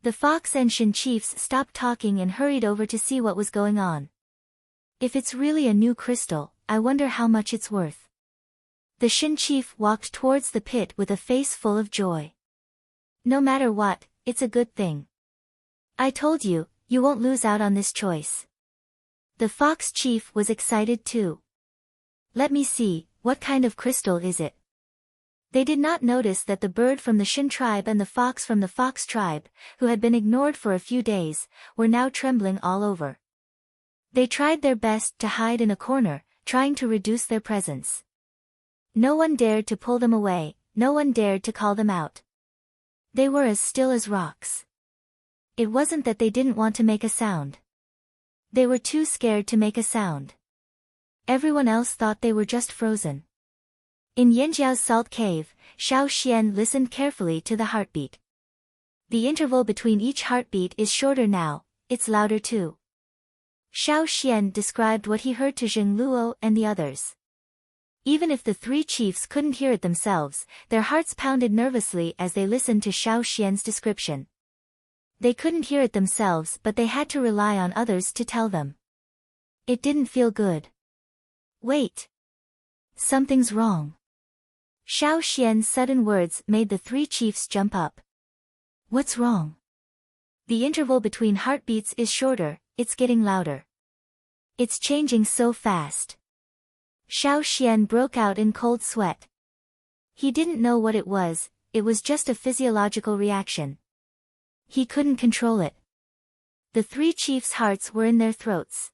The fox and Shin chiefs stopped talking and hurried over to see what was going on. If it's really a new crystal, I wonder how much it's worth. The Shin chief walked towards the pit with a face full of joy. No matter what, it's a good thing. I told you, you won't lose out on this choice. The fox chief was excited too. Let me see, what kind of crystal is it? They did not notice that the bird from the Shin tribe and the fox from the fox tribe, who had been ignored for a few days, were now trembling all over. They tried their best to hide in a corner, trying to reduce their presence. No one dared to pull them away, no one dared to call them out. They were as still as rocks. It wasn't that they didn't want to make a sound. They were too scared to make a sound. Everyone else thought they were just frozen. In Yanjiao's salt cave, Xiao Xian listened carefully to the heartbeat. The interval between each heartbeat is shorter now, it's louder too. Xiao Xian described what he heard to Zheng Luo and the others. Even if the three chiefs couldn't hear it themselves, their hearts pounded nervously as they listened to Xiao Xian's description. They couldn't hear it themselves, but they had to rely on others to tell them. It didn't feel good. Wait. Something's wrong. Xiao Xian's sudden words made the three chiefs jump up. What's wrong? The interval between heartbeats is shorter, it's getting louder. It's changing so fast. Xiao Xian broke out in cold sweat. He didn't know what it was just a physiological reaction. He couldn't control it. The three chiefs' hearts were in their throats.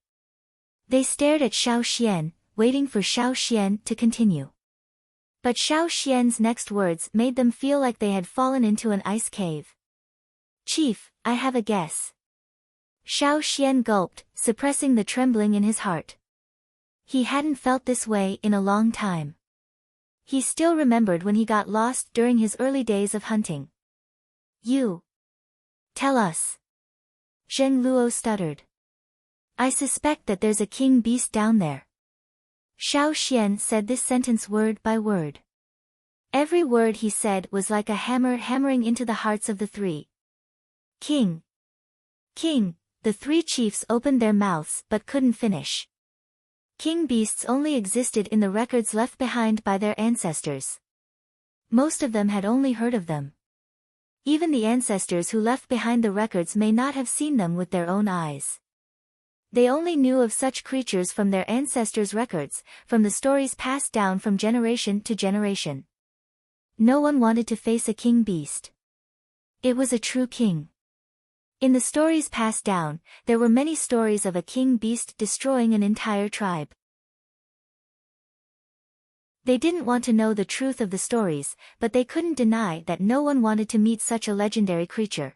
They stared at Xiao Xian, waiting for Xiao Xian to continue. But Xiao Xian's next words made them feel like they had fallen into an ice cave. Chief, I have a guess. Xiao Xian gulped, suppressing the trembling in his heart. He hadn't felt this way in a long time. He still remembered when he got lost during his early days of hunting. You. Tell us. Zheng Luo stuttered. I suspect that there's a king beast down there. Xiao Xian said this sentence word by word. Every word he said was like a hammer hammering into the hearts of the three. King. King, the three chiefs opened their mouths but couldn't finish. King beasts only existed in the records left behind by their ancestors. Most of them had only heard of them. Even the ancestors who left behind the records may not have seen them with their own eyes. They only knew of such creatures from their ancestors' records, from the stories passed down from generation to generation. No one wanted to face a king beast. It was a true king. In the stories passed down, there were many stories of a king beast destroying an entire tribe. They didn't want to know the truth of the stories, but they couldn't deny that no one wanted to meet such a legendary creature.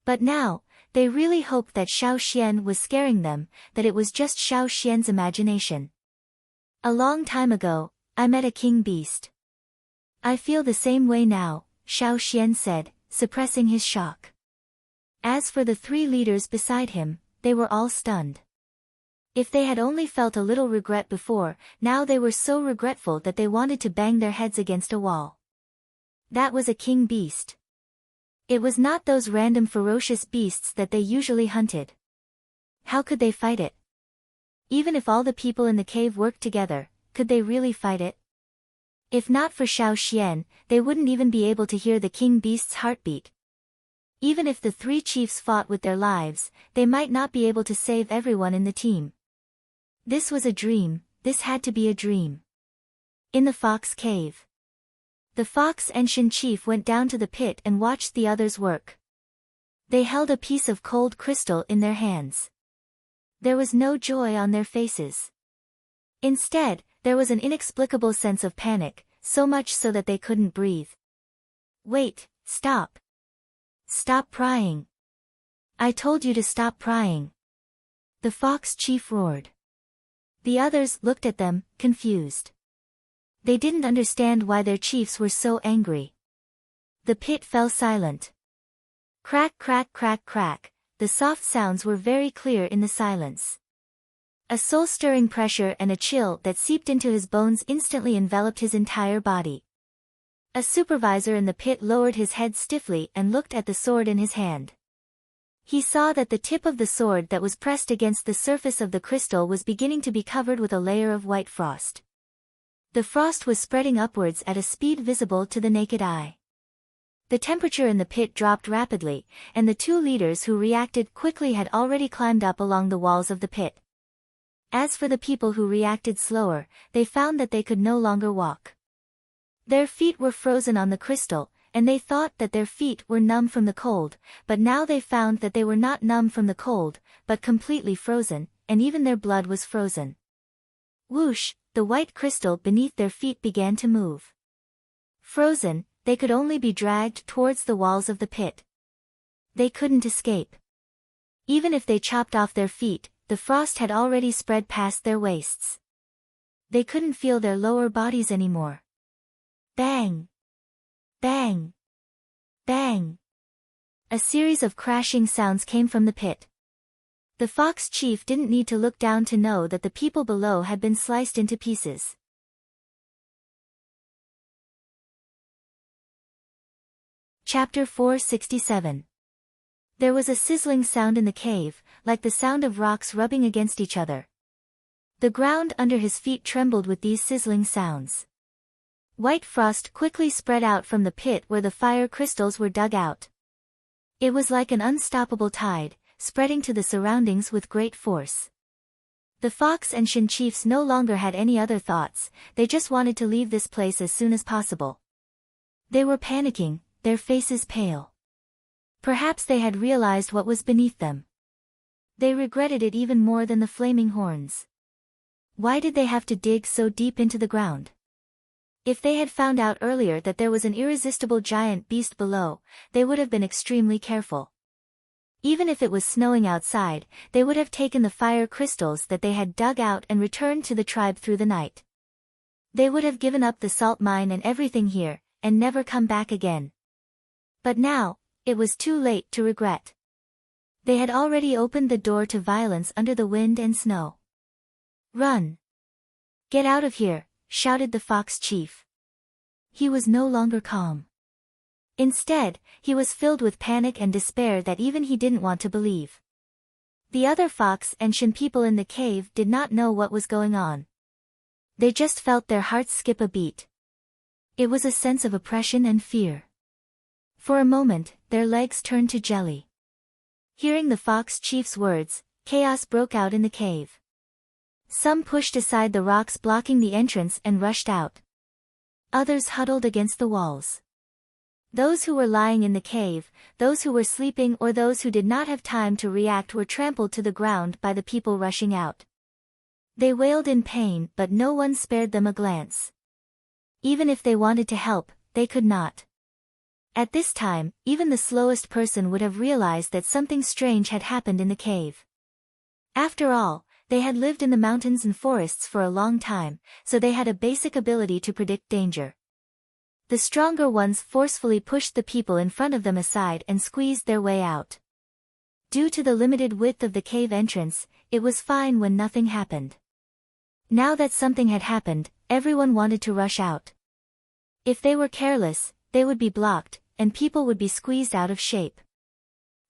But now, they really hoped that Xiao Xian was scaring them, that it was just Xiao Xian's imagination. A long time ago, I met a king beast. I feel the same way now, Xiao Xian said, suppressing his shock. As for the three leaders beside him, they were all stunned. If they had only felt a little regret before, now they were so regretful that they wanted to bang their heads against a wall. That was a king beast. It was not those random ferocious beasts that they usually hunted. How could they fight it? Even if all the people in the cave worked together, could they really fight it? If not for Xiao Xian, they wouldn't even be able to hear the king beast's heartbeat. Even if the three chiefs fought with their lives, they might not be able to save everyone in the team. This was a dream, this had to be a dream. In the fox cave. The fox and Shin chief went down to the pit and watched the others work. They held a piece of cold crystal in their hands. There was no joy on their faces. Instead, there was an inexplicable sense of panic, so much so that they couldn't breathe. Wait, stop. Stop prying. I told you to stop prying. The fox chief roared. The others looked at them, confused. They didn't understand why their chiefs were so angry. The pit fell silent. Crack, crack, crack, crack, the soft sounds were very clear in the silence. A soul-stirring pressure and a chill that seeped into his bones instantly enveloped his entire body. A supervisor in the pit lowered his head stiffly and looked at the sword in his hand. He saw that the tip of the sword that was pressed against the surface of the crystal was beginning to be covered with a layer of white frost. The frost was spreading upwards at a speed visible to the naked eye. The temperature in the pit dropped rapidly, and the two leaders who reacted quickly had already climbed up along the walls of the pit. As for the people who reacted slower, they found that they could no longer walk. Their feet were frozen on the crystal, and they thought that their feet were numb from the cold, but now they found that they were not numb from the cold, but completely frozen, and even their blood was frozen. Whoosh, the white crystal beneath their feet began to move. Frozen, they could only be dragged towards the walls of the pit. They couldn't escape. Even if they chopped off their feet, the frost had already spread past their waists. They couldn't feel their lower bodies anymore. Bang! Bang! Bang! A series of crashing sounds came from the pit. The fox chief didn't need to look down to know that the people below had been sliced into pieces. Chapter 467. There was a sizzling sound in the cave, like the sound of rocks rubbing against each other. The ground under his feet trembled with these sizzling sounds. White frost quickly spread out from the pit where the fire crystals were dug out. It was like an unstoppable tide, spreading to the surroundings with great force. The fox and Shin chiefs no longer had any other thoughts, they just wanted to leave this place as soon as possible. They were panicking, their faces pale. Perhaps they had realized what was beneath them. They regretted it even more than the flaming horns. Why did they have to dig so deep into the ground? If they had found out earlier that there was an irresistible giant beast below, they would have been extremely careful. Even if it was snowing outside, they would have taken the fire crystals that they had dug out and returned to the tribe through the night. They would have given up the salt mine and everything here, and never come back again. But now, it was too late to regret. They had already opened the door to violence under the wind and snow. Run! Get out of here, shouted the fox chief. He was no longer calm. Instead, he was filled with panic and despair that even he didn't want to believe. The other fox and Shin people in the cave did not know what was going on. They just felt their hearts skip a beat. It was a sense of oppression and fear. For a moment, their legs turned to jelly. Hearing the fox chief's words, chaos broke out in the cave. Some pushed aside the rocks blocking the entrance and rushed out. Others huddled against the walls. Those who were lying in the cave, those who were sleeping or those who did not have time to react were trampled to the ground by the people rushing out. They wailed in pain, but no one spared them a glance. Even if they wanted to help, they could not. At this time, even the slowest person would have realized that something strange had happened in the cave. After all, they had lived in the mountains and forests for a long time, so they had a basic ability to predict danger. The stronger ones forcefully pushed the people in front of them aside and squeezed their way out. Due to the limited width of the cave entrance, it was fine when nothing happened. Now that something had happened, everyone wanted to rush out. If they were careless, they would be blocked, and people would be squeezed out of shape.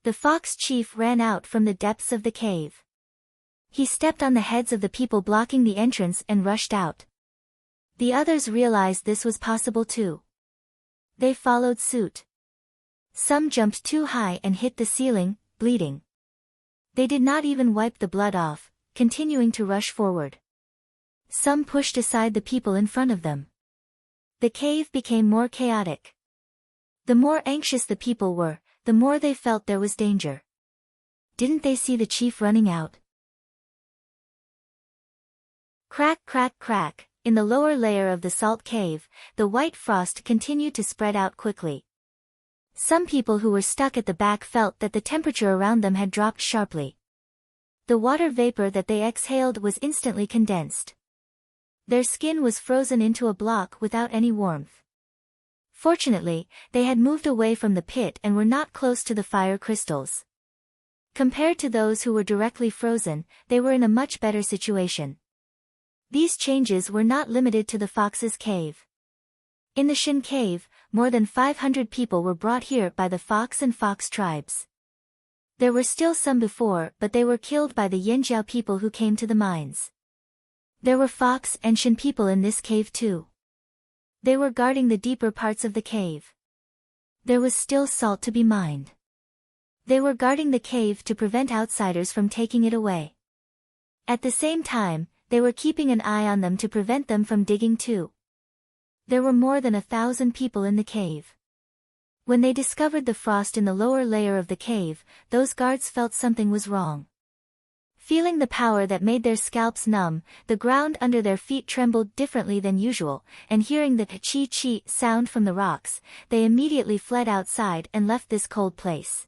The fox chief ran out from the depths of the cave. He stepped on the heads of the people blocking the entrance and rushed out. The others realized this was possible too. They followed suit. Some jumped too high and hit the ceiling, bleeding. They did not even wipe the blood off, continuing to rush forward. Some pushed aside the people in front of them. The cave became more chaotic. The more anxious the people were, the more they felt there was danger. Didn't they see the chief running out? Crack, crack, crack. In the lower layer of the salt cave, the white frost continued to spread out quickly. Some people who were stuck at the back felt that the temperature around them had dropped sharply. The water vapor that they exhaled was instantly condensed. Their skin was frozen into a block without any warmth. Fortunately, they had moved away from the pit and were not close to the fire crystals. Compared to those who were directly frozen, they were in a much better situation. These changes were not limited to the fox's cave. In the Shin cave, more than 500 people were brought here by the fox and fox tribes. There were still some before, but they were killed by the Yanjiao people who came to the mines. There were fox and Shin people in this cave too. They were guarding the deeper parts of the cave. There was still salt to be mined. They were guarding the cave to prevent outsiders from taking it away. At the same time, they were keeping an eye on them to prevent them from digging too. There were more than 1,000 people in the cave. When they discovered the frost in the lower layer of the cave, those guards felt something was wrong. Feeling the power that made their scalps numb, the ground under their feet trembled differently than usual, and hearing the chi-chi sound from the rocks, they immediately fled outside and left this cold place.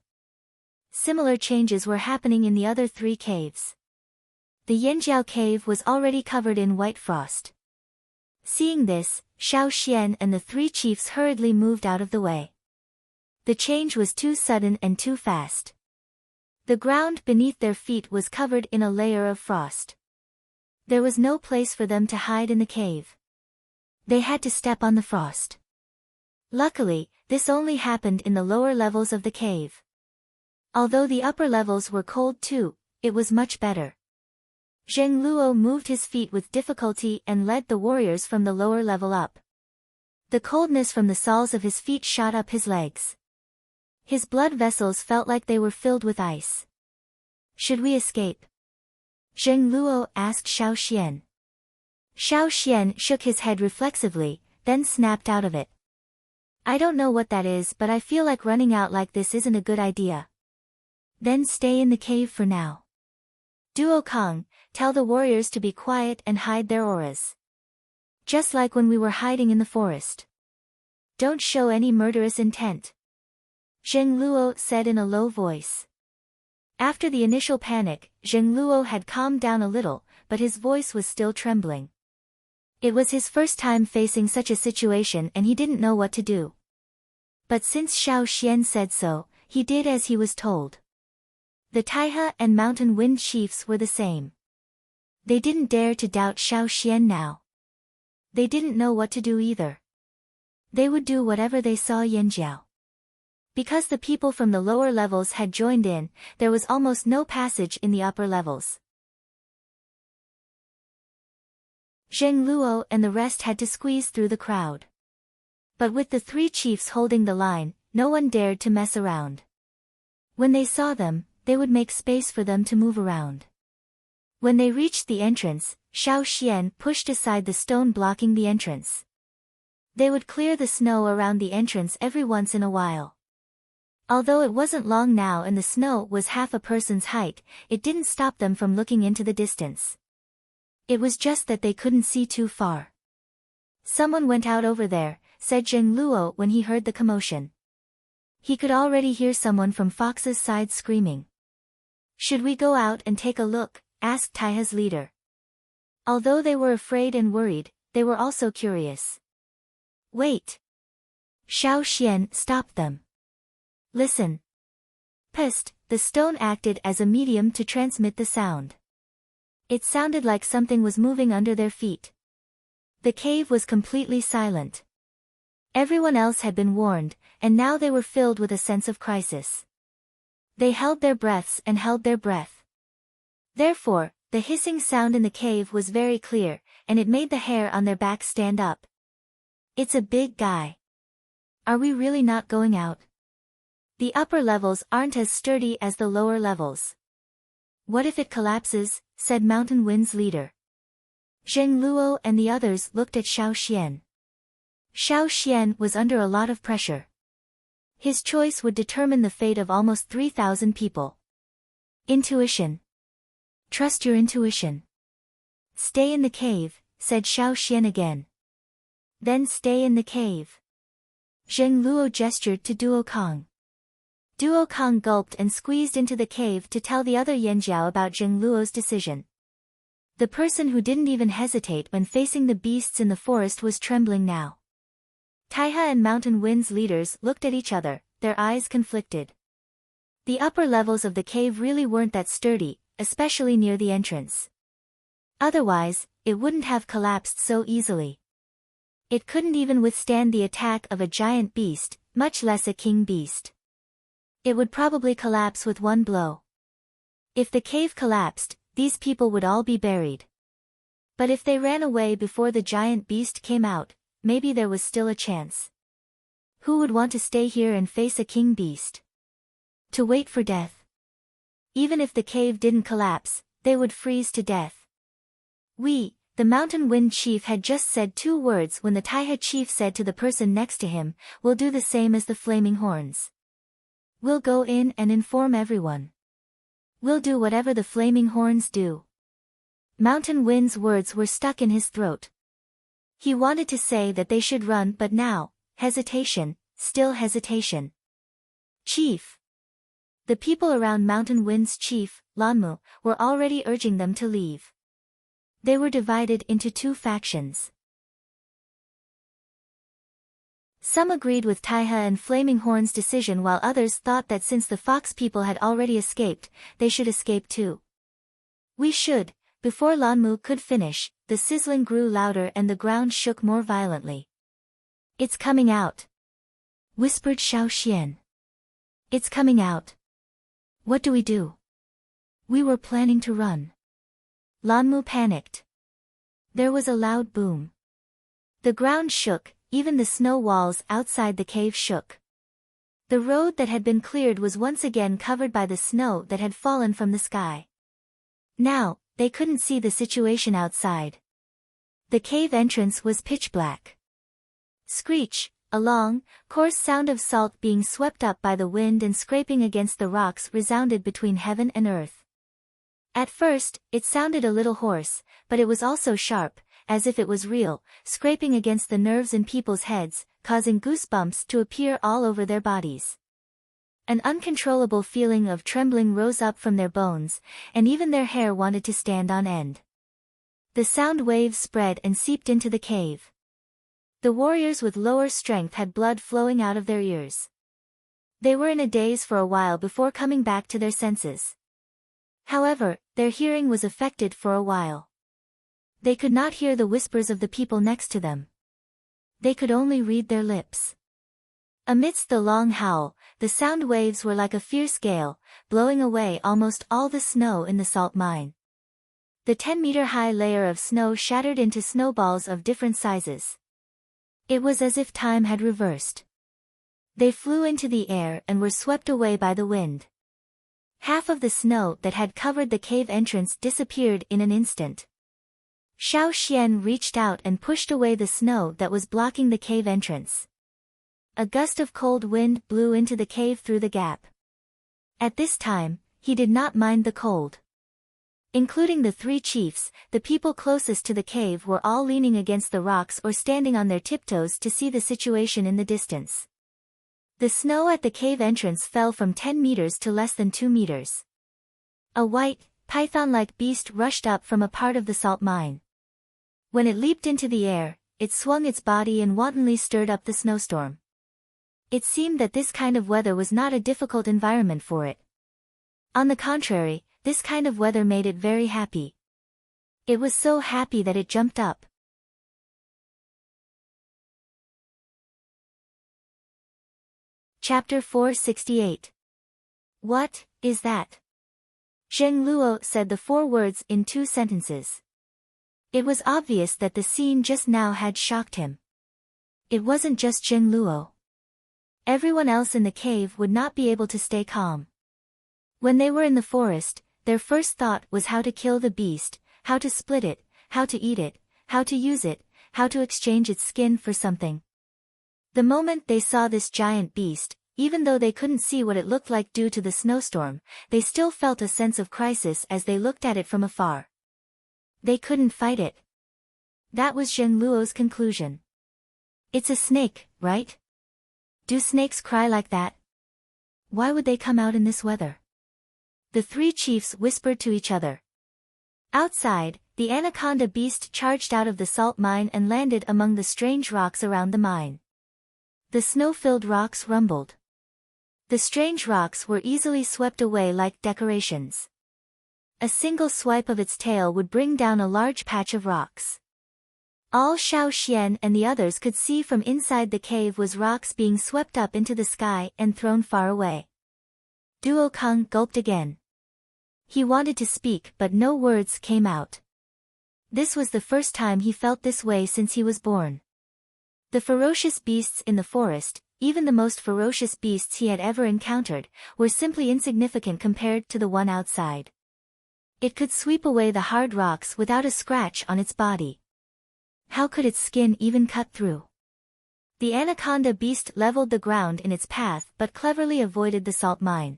Similar changes were happening in the other 3 caves. The Yanjiao cave was already covered in white frost. Seeing this, Xiao Xian and the 3 chiefs hurriedly moved out of the way. The change was too sudden and too fast. The ground beneath their feet was covered in a layer of frost. There was no place for them to hide in the cave. They had to step on the frost. Luckily, this only happened in the lower levels of the cave. Although the upper levels were cold too, it was much better. Zheng Luo moved his feet with difficulty and led the warriors from the lower level up. The coldness from the soles of his feet shot up his legs. His blood vessels felt like they were filled with ice. Should we escape? Zheng Luo asked Xiao Xian. Xiao Xian shook his head reflexively, then snapped out of it. I don't know what that is, but I feel like running out like this isn't a good idea. Then stay in the cave for now. Duo Kong, tell the warriors to be quiet and hide their auras. Just like when we were hiding in the forest. Don't show any murderous intent. Zheng Luo said in a low voice. After the initial panic, Zheng Luo had calmed down a little, but his voice was still trembling. It was his first time facing such a situation and he didn't know what to do. But since Xiao Xian said so, he did as he was told. The Taihe and Mountain Wind chiefs were the same. They didn't dare to doubt Xiao Xian now. They didn't know what to do either. They would do whatever they saw Yanjiao. Because the people from the lower levels had joined in, there was almost no passage in the upper levels. Zheng Luo and the rest had to squeeze through the crowd. But with the 3 chiefs holding the line, no one dared to mess around. When they saw them, they would make space for them to move around. When they reached the entrance, Xiao Xian pushed aside the stone blocking the entrance. They would clear the snow around the entrance every once in a while. Although it wasn't long now and the snow was half a person's height, it didn't stop them from looking into the distance. It was just that they couldn't see too far. Someone went out over there, said Zheng Luo when he heard the commotion. He could already hear someone from Fox's side screaming. Should we go out and take a look? Asked Taihe's leader. Although they were afraid and worried, they were also curious. Wait. Xiao Xian stopped them. Listen. Psst, the stone acted as a medium to transmit the sound. It sounded like something was moving under their feet. The cave was completely silent. Everyone else had been warned, and now they were filled with a sense of crisis. They held their breaths and held their breath. Therefore, the hissing sound in the cave was very clear, and it made the hair on their backs stand up. It's a big guy. Are we really not going out? The upper levels aren't as sturdy as the lower levels. What if it collapses? Said Mountain Wind's leader. Zheng Luo and the others looked at Xiao Xian. Xiao Xian was under a lot of pressure. His choice would determine the fate of almost 3,000 people. Intuition. Trust your intuition. Stay in the cave, said Xiao Xian again. Then stay in the cave. Zheng Luo gestured to Duo Kong. Duo Kong gulped and squeezed into the cave to tell the other Yanjiao about Zheng Luo's decision. The person who didn't even hesitate when facing the beasts in the forest was trembling now. Taiha and Mountain Wind's leaders looked at each other, their eyes conflicted. The upper levels of the cave really weren't that sturdy, especially near the entrance. Otherwise, it wouldn't have collapsed so easily. It couldn't even withstand the attack of a giant beast, much less a king beast. It would probably collapse with one blow. If the cave collapsed, these people would all be buried. But if they ran away before the giant beast came out, maybe there was still a chance. Who would want to stay here and face a king beast? To wait for death? Even if the cave didn't collapse, they would freeze to death. The Mountain Wind Chief had just said 2 words when the Taiha Chief said to the person next to him, "We'll do the same as the Flaming Horns. We'll go in and inform everyone. We'll do whatever the Flaming Horns do." Mountain Wind's words were stuck in his throat. He wanted to say that they should run, but now, hesitation, still hesitation. "Chief." The people around Mountain Wind's chief, Lanmu, were already urging them to leave. They were divided into 2 factions. Some agreed with Taiha and Flaming Horn's decision while others thought that since the fox people had already escaped, they should escape too. "We should." Before Lanmu could finish, the sizzling grew louder and the ground shook more violently. "It's coming out," whispered Xiao Xian. "It's coming out. What do we do? We were planning to run." Lanmu panicked. There was a loud boom. The ground shook, even the snow walls outside the cave shook. The road that had been cleared was once again covered by the snow that had fallen from the sky. Now, they couldn't see the situation outside. The cave entrance was pitch black. Screech, a long, coarse sound of salt being swept up by the wind and scraping against the rocks resounded between heaven and earth. At first, it sounded a little hoarse, but it was also sharp, as if it was real, scraping against the nerves in people's heads, causing goosebumps to appear all over their bodies. An uncontrollable feeling of trembling rose up from their bones, and even their hair wanted to stand on end. The sound waves spread and seeped into the cave. The warriors with lower strength had blood flowing out of their ears. They were in a daze for a while before coming back to their senses. However, their hearing was affected for a while. They could not hear the whispers of the people next to them. They could only read their lips. Amidst the long howl, the sound waves were like a fierce gale, blowing away almost all the snow in the salt mine. The 10-meter-high layer of snow shattered into snowballs of different sizes. It was as if time had reversed. They flew into the air and were swept away by the wind. Half of the snow that had covered the cave entrance disappeared in an instant. Xiao Xian reached out and pushed away the snow that was blocking the cave entrance. A gust of cold wind blew into the cave through the gap. At this time, he did not mind the cold. Including the 3 chiefs, the people closest to the cave were all leaning against the rocks or standing on their tiptoes to see the situation in the distance. The snow at the cave entrance fell from 10 meters to less than 2 meters. A white, python-like beast rushed up from a part of the salt mine. When it leaped into the air, it swung its body and wantonly stirred up the snowstorm. It seemed that this kind of weather was not a difficult environment for it. On the contrary, this kind of weather made it very happy. It was so happy that it jumped up. Chapter 468. What is that? Zheng Luo said the 4 words in 2 sentences. It was obvious that the scene just now had shocked him. It wasn't just Zheng Luo. Everyone else in the cave would not be able to stay calm. When they were in the forest, their first thought was how to kill the beast, how to split it, how to eat it, how to use it, how to exchange its skin for something. The moment they saw this giant beast, even though they couldn't see what it looked like due to the snowstorm, they still felt a sense of crisis as they looked at it from afar. They couldn't fight it. That was Zheng Luo's conclusion. It's a snake, right? Do snakes cry like that? Why would they come out in this weather? The three chiefs whispered to each other. Outside, the anaconda beast charged out of the salt mine and landed among the strange rocks around the mine. The snow-filled rocks rumbled. The strange rocks were easily swept away like decorations. A single swipe of its tail would bring down a large patch of rocks. All Xiao Xian and the others could see from inside the cave was rocks being swept up into the sky and thrown far away. Duo Kong gulped again. He wanted to speak but no words came out. This was the first time he felt this way since he was born. The ferocious beasts in the forest, even the most ferocious beasts he had ever encountered, were simply insignificant compared to the one outside. It could sweep away the hard rocks without a scratch on its body. How could its skin even cut through? The anaconda beast leveled the ground in its path but cleverly avoided the salt mine.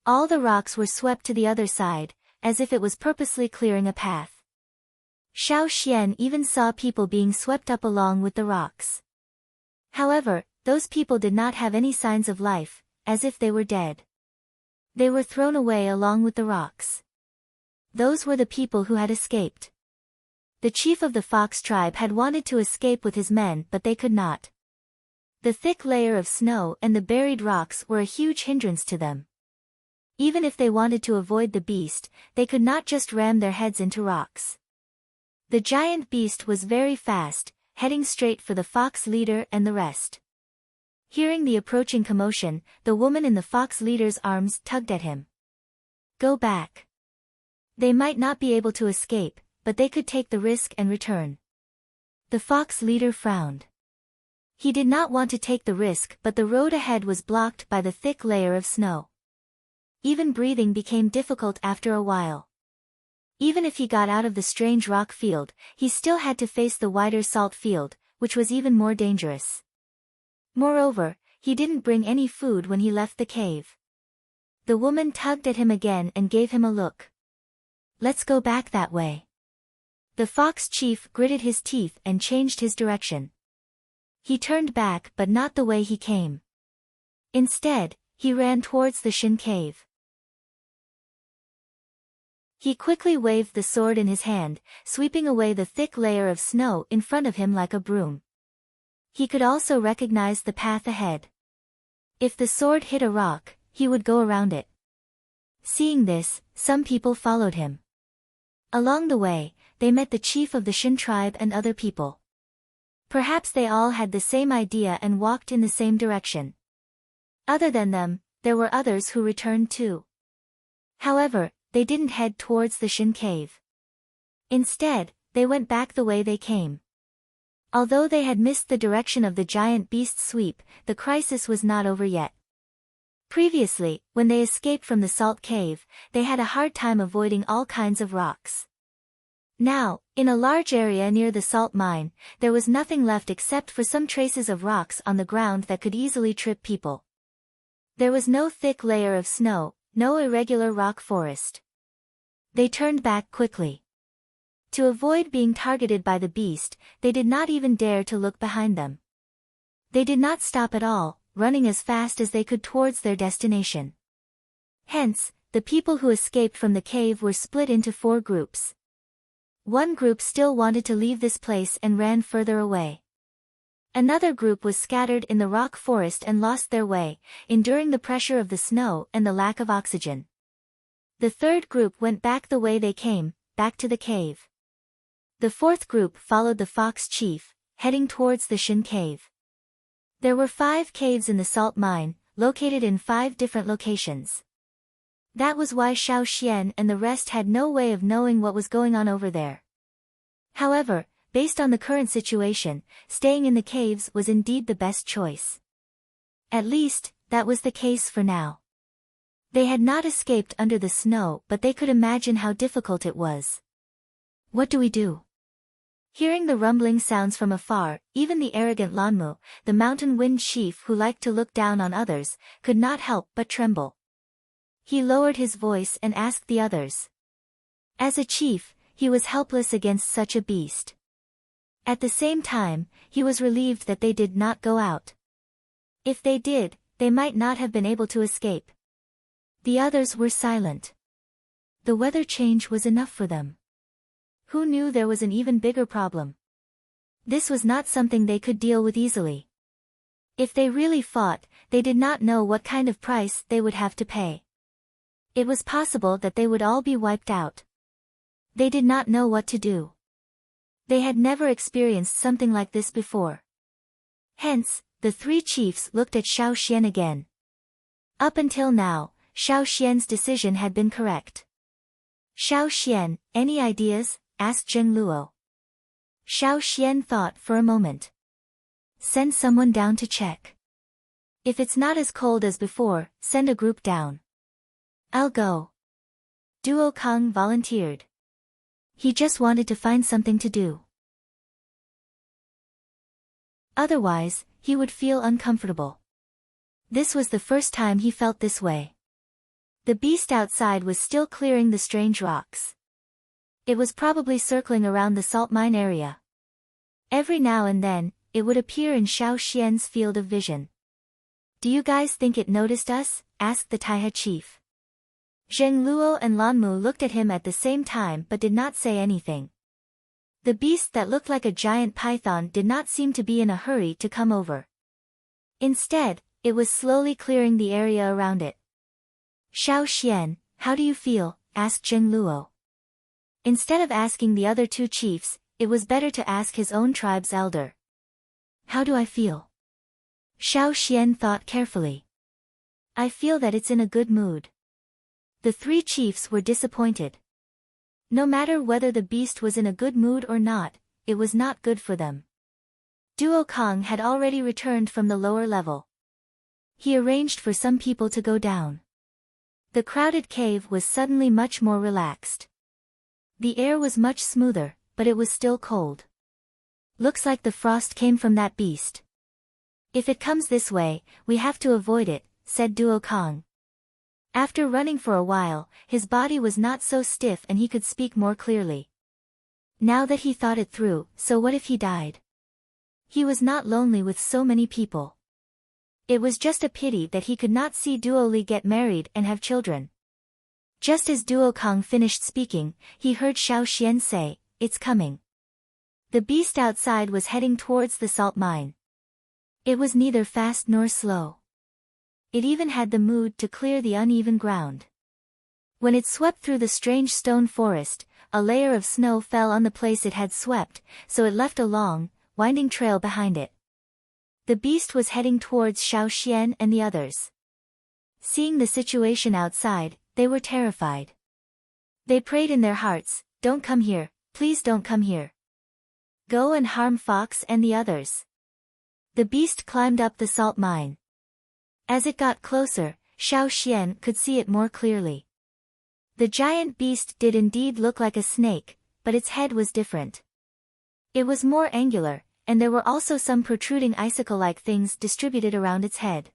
All the rocks were swept to the other side, as if it was purposely clearing a path. Xiao Xian even saw people being swept up along with the rocks. However, those people did not have any signs of life, as if they were dead. They were thrown away along with the rocks. Those were the people who had escaped. The chief of the fox tribe had wanted to escape with his men but they could not. The thick layer of snow and the buried rocks were a huge hindrance to them. Even if they wanted to avoid the beast, they could not just ram their heads into rocks. The giant beast was very fast, heading straight for the fox leader and the rest. Hearing the approaching commotion, the woman in the fox leader's arms tugged at him. Go back. They might not be able to escape, but they could take the risk and return. The fox leader frowned. He did not want to take the risk but the road ahead was blocked by the thick layer of snow. Even breathing became difficult after a while. Even if he got out of the strange rock field, he still had to face the wider salt field, which was even more dangerous. Moreover, he didn't bring any food when he left the cave. The woman tugged at him again and gave him a look. Let's go back that way. The fox chief gritted his teeth and changed his direction. He turned back but not the way he came. Instead, he ran towards the Shin cave. He quickly waved the sword in his hand, sweeping away the thick layer of snow in front of him like a broom. He could also recognize the path ahead. If the sword hit a rock, he would go around it. Seeing this, some people followed him. Along the way, they met the chief of the Shin tribe and other people. Perhaps they all had the same idea and walked in the same direction. Other than them, there were others who returned too. However, they didn't head towards the Shin cave. Instead, they went back the way they came. Although they had missed the direction of the giant beast's sweep, the crisis was not over yet. Previously, when they escaped from the salt cave, they had a hard time avoiding all kinds of rocks. Now, in a large area near the salt mine, there was nothing left except for some traces of rocks on the ground that could easily trip people. There was no thick layer of snow, no irregular rock forest. They turned back quickly. To avoid being targeted by the beast, they did not even dare to look behind them. They did not stop at all, running as fast as they could towards their destination. Hence, the people who escaped from the cave were split into 4 groups. One group still wanted to leave this place and ran further away. Another group was scattered in the rock forest and lost their way, enduring the pressure of the snow and the lack of oxygen. The third group went back the way they came, back to the cave. The fourth group followed the fox chief, heading towards the Shin cave. There were 5 caves in the salt mine, located in 5 different locations. That was why Xiao Xian and the rest had no way of knowing what was going on over there. However, based on the current situation, staying in the caves was indeed the best choice. At least, that was the case for now. They had not escaped under the snow but they could imagine how difficult it was. What do we do? Hearing the rumbling sounds from afar, even the arrogant Lanmu, the mountain wind chief who liked to look down on others, could not help but tremble. He lowered his voice and asked the others. As a chief, he was helpless against such a beast. At the same time, he was relieved that they did not go out. If they did, they might not have been able to escape. The others were silent. The weather change was enough for them. Who knew there was an even bigger problem? This was not something they could deal with easily. If they really fought, they did not know what kind of price they would have to pay. It was possible that they would all be wiped out. They did not know what to do. They had never experienced something like this before. Hence, the three chiefs looked at Xiao Xian again. Up until now, Xiao Xian's decision had been correct. Xiao Xian, any ideas? Asked Zheng Luo. Xiao Xian thought for a moment. Send someone down to check. If it's not as cold as before, send a group down. I'll go. Duo Kong volunteered. He just wanted to find something to do. Otherwise, he would feel uncomfortable. This was the first time he felt this way. The beast outside was still clearing the strange rocks. It was probably circling around the salt mine area. Every now and then, it would appear in Xiao Xian's field of vision. Do you guys think it noticed us? Asked the Taihe chief. Zheng Luo and Lanmu looked at him at the same time but did not say anything. The beast that looked like a giant python did not seem to be in a hurry to come over. Instead, it was slowly clearing the area around it. Xiao Xian, how do you feel? Asked Zheng Luo. Instead of asking the other two chiefs, it was better to ask his own tribe's elder. How do I feel? Xiao Xian thought carefully. I feel that it's in a good mood. The three chiefs were disappointed. No matter whether the beast was in a good mood or not, it was not good for them. Duo Kong had already returned from the lower level. He arranged for some people to go down. The crowded cave was suddenly much more relaxed. The air was much smoother, but it was still cold. Looks like the frost came from that beast. If it comes this way, we have to avoid it, said Duo Kong. After running for a while, his body was not so stiff and he could speak more clearly. Now that he thought it through, so what if he died? He was not lonely with so many people. It was just a pity that he could not see Duo Li get married and have children. Just as Duo Kong finished speaking, he heard Xiao Xian say, "It's coming." The beast outside was heading towards the salt mine. It was neither fast nor slow. It even had the mood to clear the uneven ground. When it swept through the strange stone forest, a layer of snow fell on the place it had swept, so it left a long, winding trail behind it. The beast was heading towards Xiao Xian and the others. Seeing the situation outside, they were terrified. They prayed in their hearts, "Don't come here, please don't come here. Go and harm Fox and the others." The beast climbed up the salt mine. As it got closer, Xiao Xian could see it more clearly. The giant beast did indeed look like a snake, but its head was different. It was more angular, and there were also some protruding icicle-like things distributed around its head.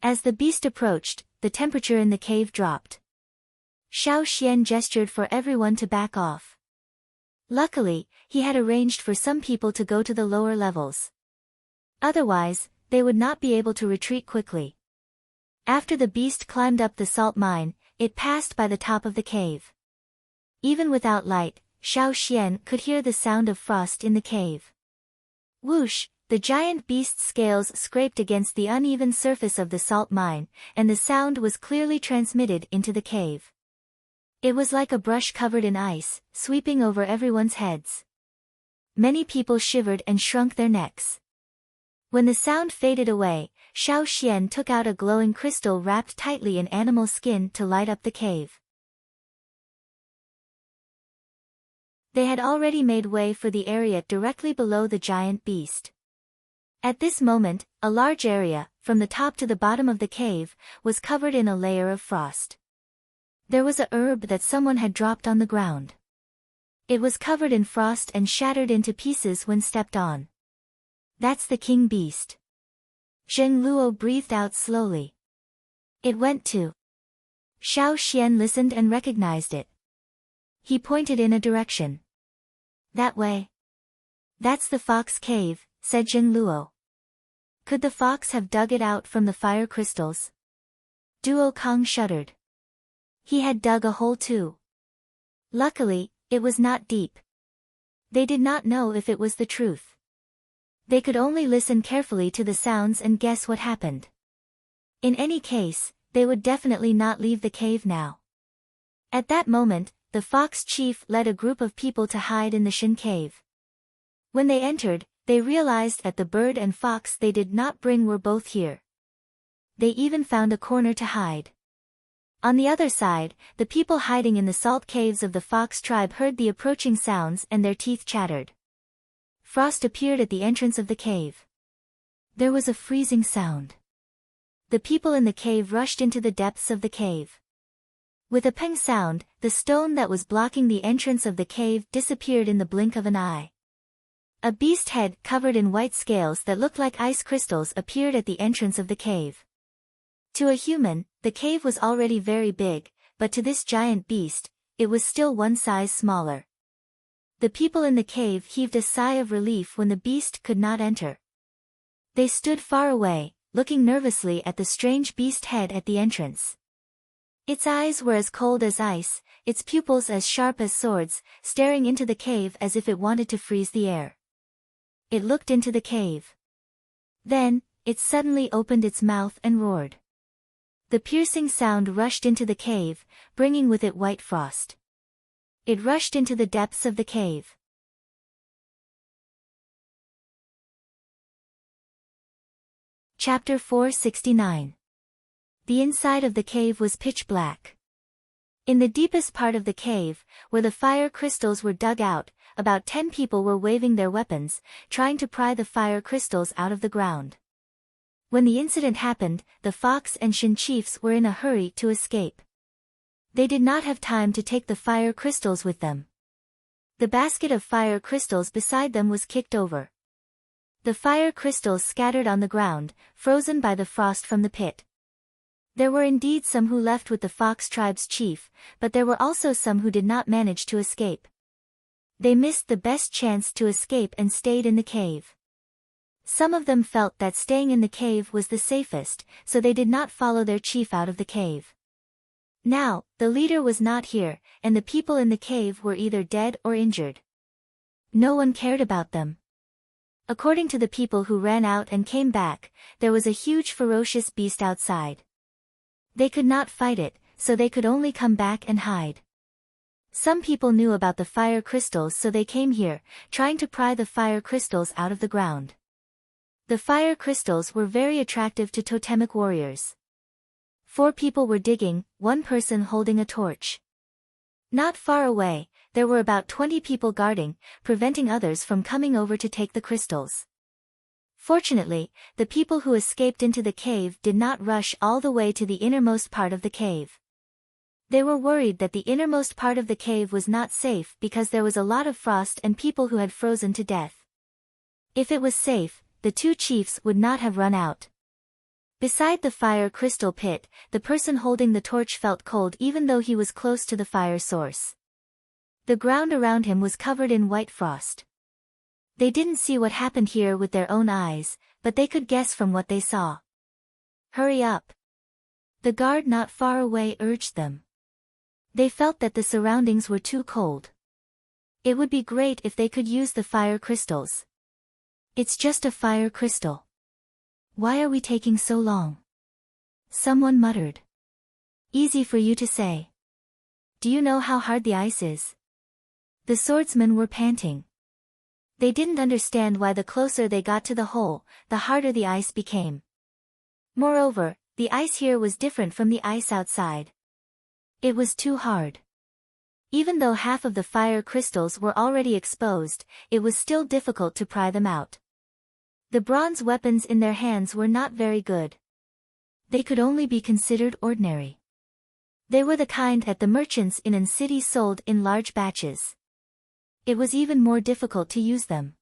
As the beast approached, the temperature in the cave dropped. Xiao Xian gestured for everyone to back off. Luckily, he had arranged for some people to go to the lower levels. Otherwise, they would not be able to retreat quickly. After the beast climbed up the salt mine, it passed by the top of the cave. Even without light, Xiao Xian could hear the sound of frost in the cave. Whoosh, the giant beast's scales scraped against the uneven surface of the salt mine, and the sound was clearly transmitted into the cave. It was like a brush covered in ice, sweeping over everyone's heads. Many people shivered and shrunk their necks. When the sound faded away, Xiao Xian took out a glowing crystal wrapped tightly in animal skin to light up the cave. They had already made way for the area directly below the giant beast. At this moment, a large area, from the top to the bottom of the cave, was covered in a layer of frost. There was a herb that someone had dropped on the ground. It was covered in frost and shattered into pieces when stepped on. That's the king beast. Zheng Luo breathed out slowly. It went to. Xiao Xian listened and recognized it. He pointed in a direction. That way. That's the fox cave, said Zheng Luo. Could the fox have dug it out from the fire crystals? Duo Kong shuddered. He had dug a hole too. Luckily, it was not deep. They did not know if it was the truth. They could only listen carefully to the sounds and guess what happened. In any case, they would definitely not leave the cave now. At that moment, the fox chief led a group of people to hide in the Shin cave. When they entered, they realized that the bird and fox they did not bring were both here. They even found a corner to hide. On the other side, the people hiding in the salt caves of the fox tribe heard the approaching sounds and their teeth chattered. Frost appeared at the entrance of the cave. There was a freezing sound. The people in the cave rushed into the depths of the cave. With a peng sound, the stone that was blocking the entrance of the cave disappeared in the blink of an eye. A beast head covered in white scales that looked like ice crystals appeared at the entrance of the cave. To a human, the cave was already very big, but to this giant beast, it was still one size smaller. The people in the cave heaved a sigh of relief when the beast could not enter. They stood far away, looking nervously at the strange beast head at the entrance. Its eyes were as cold as ice, its pupils as sharp as swords, staring into the cave as if it wanted to freeze the air. It looked into the cave. Then, it suddenly opened its mouth and roared. The piercing sound rushed into the cave, bringing with it white frost. It rushed into the depths of the cave. Chapter 469. The inside of the cave was pitch black. In the deepest part of the cave, where the fire crystals were dug out, about 10 people were waving their weapons, trying to pry the fire crystals out of the ground. When the incident happened, the fox and Shin chiefs were in a hurry to escape. They did not have time to take the fire crystals with them. The basket of fire crystals beside them was kicked over. The fire crystals scattered on the ground, frozen by the frost from the pit. There were indeed some who left with the fox tribe's chief, but there were also some who did not manage to escape. They missed the best chance to escape and stayed in the cave. Some of them felt that staying in the cave was the safest, so they did not follow their chief out of the cave. Now, the leader was not here, and the people in the cave were either dead or injured. No one cared about them. According to the people who ran out and came back, there was a huge ferocious beast outside. They could not fight it, so they could only come back and hide. Some people knew about the fire crystals, so they came here, trying to pry the fire crystals out of the ground. The fire crystals were very attractive to totemic warriors. 4 people were digging, 1 person holding a torch. Not far away, there were about 20 people guarding, preventing others from coming over to take the crystals. Fortunately, the people who escaped into the cave did not rush all the way to the innermost part of the cave. They were worried that the innermost part of the cave was not safe because there was a lot of frost and people who had frozen to death. If it was safe, the 2 chiefs would not have run out. Beside the fire crystal pit, the person holding the torch felt cold even though he was close to the fire source. The ground around him was covered in white frost. They didn't see what happened here with their own eyes, but they could guess from what they saw. Hurry up! The guard not far away urged them. They felt that the surroundings were too cold. It would be great if they could use the fire crystals. It's just a fire crystal. Why are we taking so long? Someone muttered. Easy for you to say. Do you know how hard the ice is? The swordsmen were panting. They didn't understand why the closer they got to the hole, the harder the ice became. Moreover, the ice here was different from the ice outside. It was too hard. Even though half of the fire crystals were already exposed, it was still difficult to pry them out. The bronze weapons in their hands were not very good. They could only be considered ordinary. They were the kind that the merchants in an city sold in large batches. It was even more difficult to use them.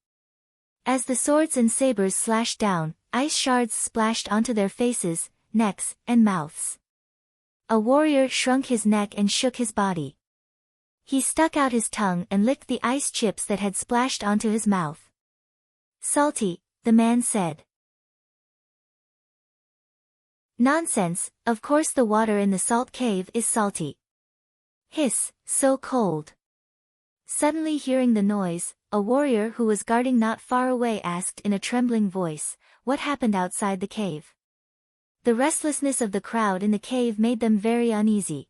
As the swords and sabers slashed down, ice shards splashed onto their faces, necks, and mouths. A warrior shrunk his neck and shook his body. He stuck out his tongue and licked the ice chips that had splashed onto his mouth. Salty, the man said. Nonsense, of course the water in the salt cave is salty. Hiss, so cold. Suddenly hearing the noise, a warrior who was guarding not far away asked in a trembling voice, what happened outside the cave? The restlessness of the crowd in the cave made them very uneasy.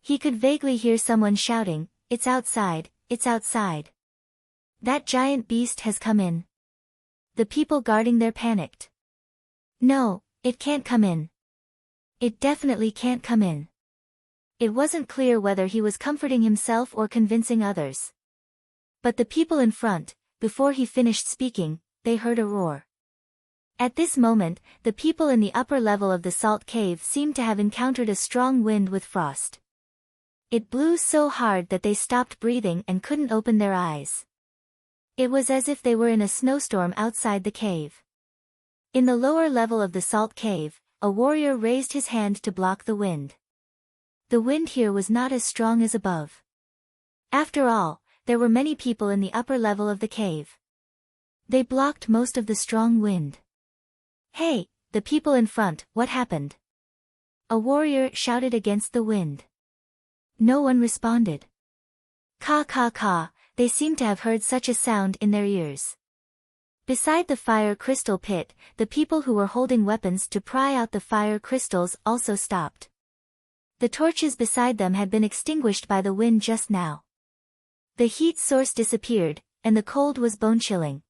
He could vaguely hear someone shouting, "It's outside, it's outside. That giant beast has come in." The people guarding there panicked. "No, it can't come in. It definitely can't come in." It wasn't clear whether he was comforting himself or convincing others. But the people in front, before he finished speaking, they heard a roar. At this moment, the people in the upper level of the salt cave seemed to have encountered a strong wind with frost. It blew so hard that they stopped breathing and couldn't open their eyes. It was as if they were in a snowstorm outside the cave. In the lower level of the salt cave, a warrior raised his hand to block the wind. The wind here was not as strong as above. After all, there were many people in the upper level of the cave. They blocked most of the strong wind. "Hey, the people in front, what happened?" A warrior shouted against the wind. No one responded. Caw caw caw, they seemed to have heard such a sound in their ears. Beside the fire crystal pit, the people who were holding weapons to pry out the fire crystals also stopped. The torches beside them had been extinguished by the wind just now. The heat source disappeared, and the cold was bone-chilling.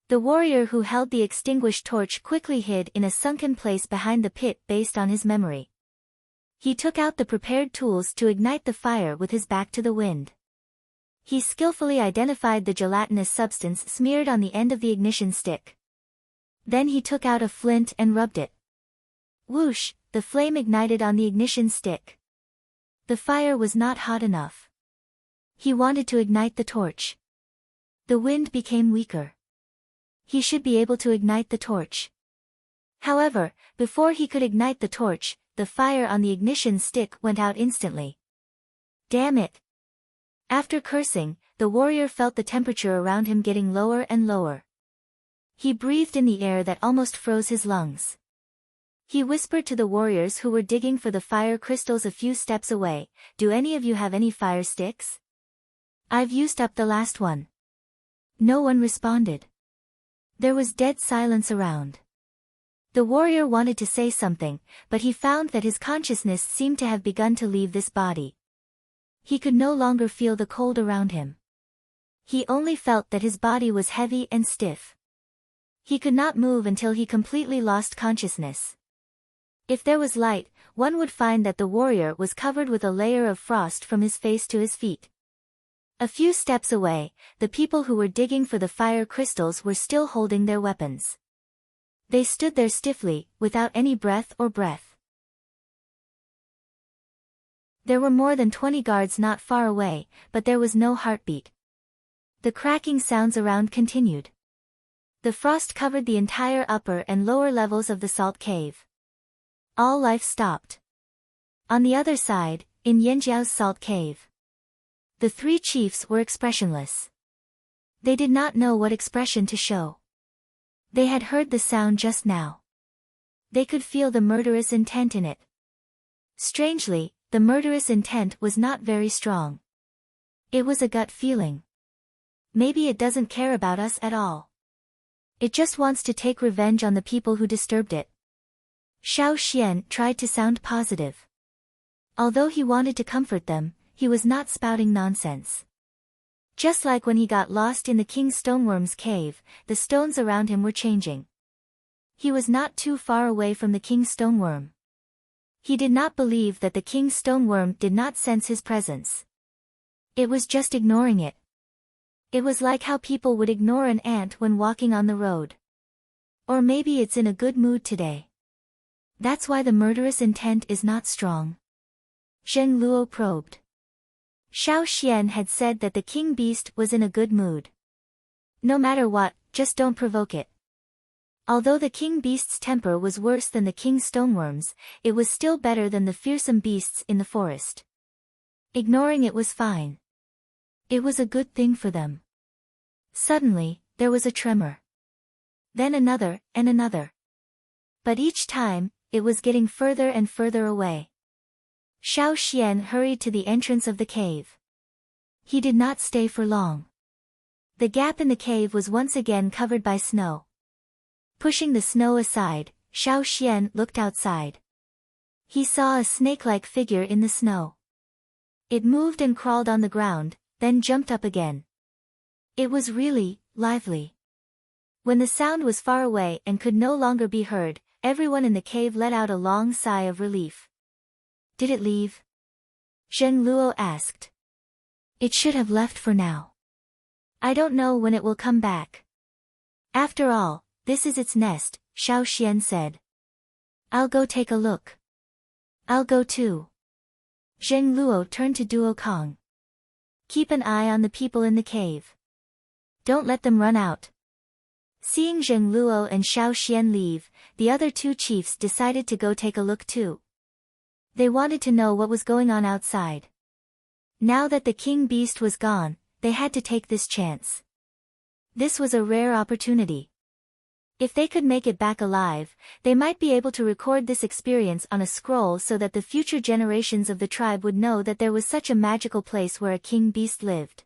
The warrior who held the extinguished torch quickly hid in a sunken place behind the pit based on his memory. He took out the prepared tools to ignite the fire with his back to the wind. He skillfully identified the gelatinous substance smeared on the end of the ignition stick. Then he took out a flint and rubbed it. Whoosh, the flame ignited on the ignition stick. The fire was not hot enough. He wanted to ignite the torch. The wind became weaker. He should be able to ignite the torch. However, before he could ignite the torch, the fire on the ignition stick went out instantly. Damn it! After cursing, the warrior felt the temperature around him getting lower and lower. He breathed in the air that almost froze his lungs. He whispered to the warriors who were digging for the fire crystals a few steps away, "Do any of you have any fire sticks? I've used up the last one." No one responded. There was dead silence around. The warrior wanted to say something, but he found that his consciousness seemed to have begun to leave this body. He could no longer feel the cold around him. He only felt that his body was heavy and stiff. He could not move until he completely lost consciousness. If there was light, one would find that the warrior was covered with a layer of frost from his face to his feet. A few steps away, the people who were digging for the fire crystals were still holding their weapons. They stood there stiffly, without any breath. There were more than 20 guards not far away, but there was no heartbeat. The cracking sounds around continued. The frost covered the entire upper and lower levels of the salt cave. All life stopped. On the other side, in Yanjiao's salt cave, the three chiefs were expressionless. They did not know what expression to show. They had heard the sound just now. They could feel the murderous intent in it. Strangely, the murderous intent was not very strong. It was a gut feeling. Maybe it doesn't care about us at all. It just wants to take revenge on the people who disturbed it. Xiao Xian tried to sound positive. Although he wanted to comfort them, he was not spouting nonsense. Just like when he got lost in the King Stoneworm's cave, the stones around him were changing. He was not too far away from the King Stoneworm. He did not believe that the King Stoneworm did not sense his presence. It was just ignoring it. It was like how people would ignore an ant when walking on the road. Or maybe it's in a good mood today. That's why the murderous intent is not strong. Zheng Luo probed. Xiao Xian had said that the king beast was in a good mood. No matter what, just don't provoke it. Although the king beast's temper was worse than the king stoneworm's, it was still better than the fearsome beasts in the forest. Ignoring it was fine. It was a good thing for them. Suddenly, there was a tremor. Then another, and another. But each time, it was getting further and further away. Xiao Xian hurried to the entrance of the cave. He did not stay for long. The gap in the cave was once again covered by snow. Pushing the snow aside, Xiao Xian looked outside. He saw a snake-like figure in the snow. It moved and crawled on the ground, then jumped up again. It was really lively. When the sound was far away and could no longer be heard, everyone in the cave let out a long sigh of relief. Did it leave? Zheng Luo asked. It should have left for now. I don't know when it will come back. After all, this is its nest, Xiao Xian said. I'll go take a look. I'll go too. Zheng Luo turned to Duo Kong. Keep an eye on the people in the cave. Don't let them run out. Seeing Zheng Luo and Xiao Xian leave, the other two chiefs decided to go take a look too. They wanted to know what was going on outside. Now that the king beast was gone, they had to take this chance. This was a rare opportunity. If they could make it back alive, they might be able to record this experience on a scroll so that the future generations of the tribe would know that there was such a magical place where a king beast lived.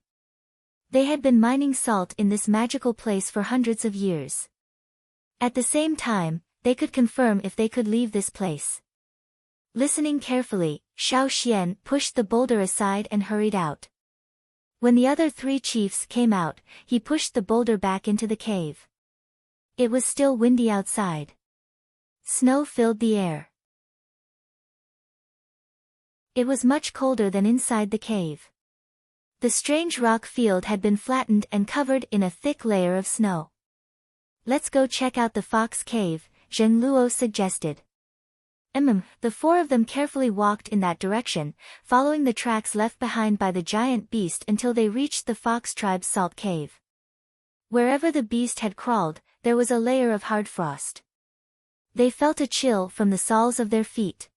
They had been mining salt in this magical place for hundreds of years. At the same time, they could confirm if they could leave this place. Listening carefully, Xiao Xian pushed the boulder aside and hurried out. When the other three chiefs came out, he pushed the boulder back into the cave. It was still windy outside. Snow filled the air. It was much colder than inside the cave. The strange rock field had been flattened and covered in a thick layer of snow. Let's go check out the fox cave, Zheng Luo suggested. The four of them carefully walked in that direction, following the tracks left behind by the giant beast until they reached the fox tribe's salt cave. Wherever the beast had crawled, there was a layer of hard frost. They felt a chill from the soles of their feet.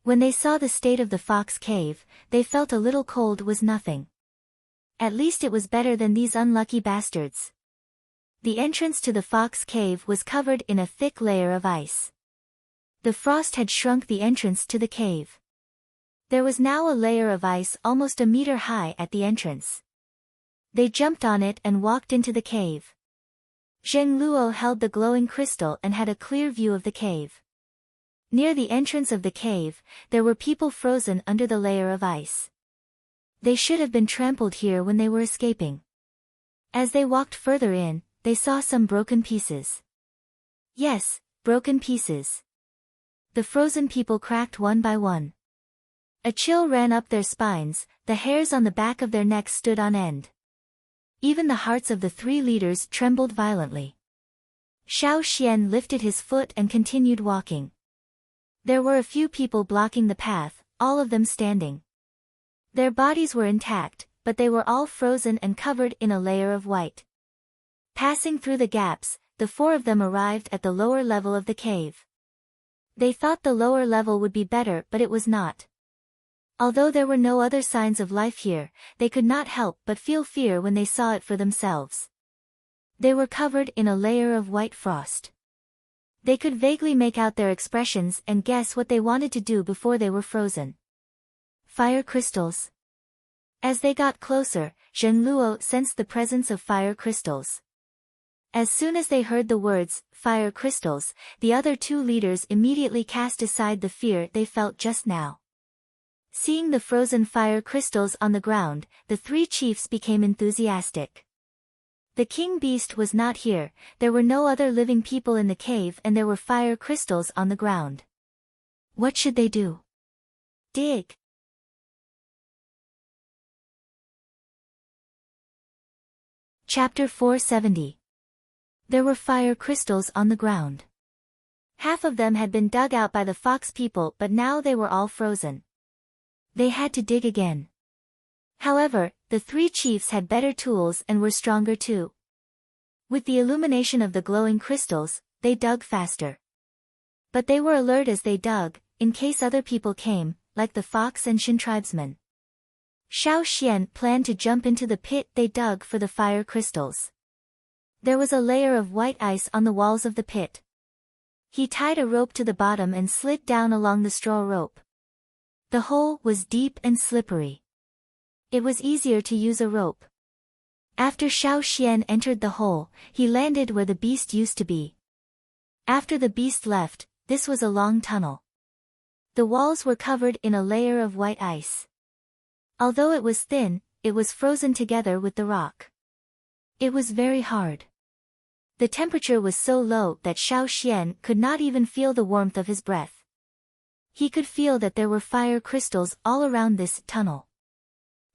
When they saw the state of the fox cave, they felt a little cold was nothing. At least it was better than these unlucky bastards. The entrance to the fox cave was covered in a thick layer of ice. The frost had shrunk the entrance to the cave. There was now a layer of ice almost a meter high at the entrance. They jumped on it and walked into the cave. Zheng Luo held the glowing crystal and had a clear view of the cave. Near the entrance of the cave, there were people frozen under the layer of ice. They should have been trampled here when they were escaping. As they walked further in, they saw some broken pieces. Yes, broken pieces. The frozen people cracked one by one. A chill ran up their spines, the hairs on the back of their necks stood on end. Even the hearts of the three leaders trembled violently. Xiao Xian lifted his foot and continued walking. There were a few people blocking the path, all of them standing. Their bodies were intact, but they were all frozen and covered in a layer of white. Passing through the gaps, the four of them arrived at the lower level of the cave. They thought the lower level would be better, but it was not. Although there were no other signs of life here, they could not help but feel fear when they saw it for themselves. They were covered in a layer of white frost. They could vaguely make out their expressions and guess what they wanted to do before they were frozen. Fire crystals. As they got closer, Zheng Luo sensed the presence of fire crystals. As soon as they heard the words, fire crystals, the other two leaders immediately cast aside the fear they felt just now. Seeing the frozen fire crystals on the ground, the three chiefs became enthusiastic. The king beast was not here, there were no other living people in the cave and there were fire crystals on the ground. What should they do? Dig. Chapter 470. There were fire crystals on the ground. Half of them had been dug out by the fox people, but now they were all frozen. They had to dig again. However, the three chiefs had better tools and were stronger too. With the illumination of the glowing crystals, they dug faster. But they were alert as they dug, in case other people came, like the fox and Shin tribesmen. Xiao Xian planned to jump into the pit they dug for the fire crystals. There was a layer of white ice on the walls of the pit. He tied a rope to the bottom and slid down along the straw rope. The hole was deep and slippery. It was easier to use a rope. After Xiao Xian entered the hole, he landed where the beast used to be. After the beast left, this was a long tunnel. The walls were covered in a layer of white ice. Although it was thin, it was frozen together with the rock. It was very hard. The temperature was so low that Xiao Xian could not even feel the warmth of his breath. He could feel that there were fire crystals all around this tunnel.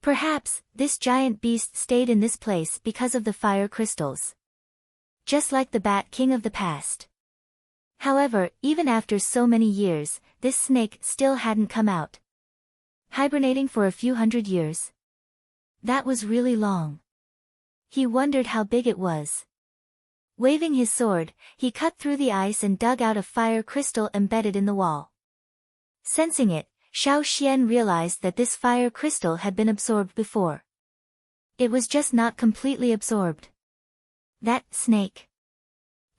Perhaps, this giant beast stayed in this place because of the fire crystals. Just like the Bat King of the past. However, even after so many years, this snake still hadn't come out. Hibernating for a few hundred years. That was really long. He wondered how big it was. Waving his sword, he cut through the ice and dug out a fire crystal embedded in the wall. Sensing it, Xiao Xian realized that this fire crystal had been absorbed before. It was just not completely absorbed. That snake.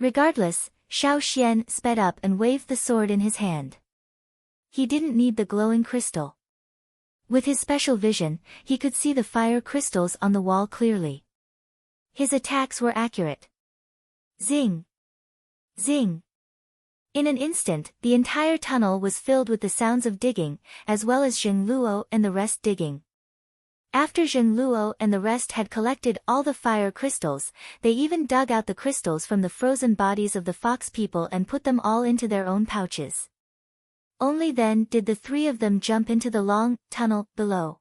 Regardless, Xiao Xian sped up and waved the sword in his hand. He didn't need the glowing crystal. With his special vision, he could see the fire crystals on the wall clearly. His attacks were accurate. Zing! Zing! In an instant, the entire tunnel was filled with the sounds of digging, as well as Zheng Luo and the rest digging. After Zheng Luo and the rest had collected all the fire crystals, they even dug out the crystals from the frozen bodies of the fox people and put them all into their own pouches. Only then did the three of them jump into the long tunnel below.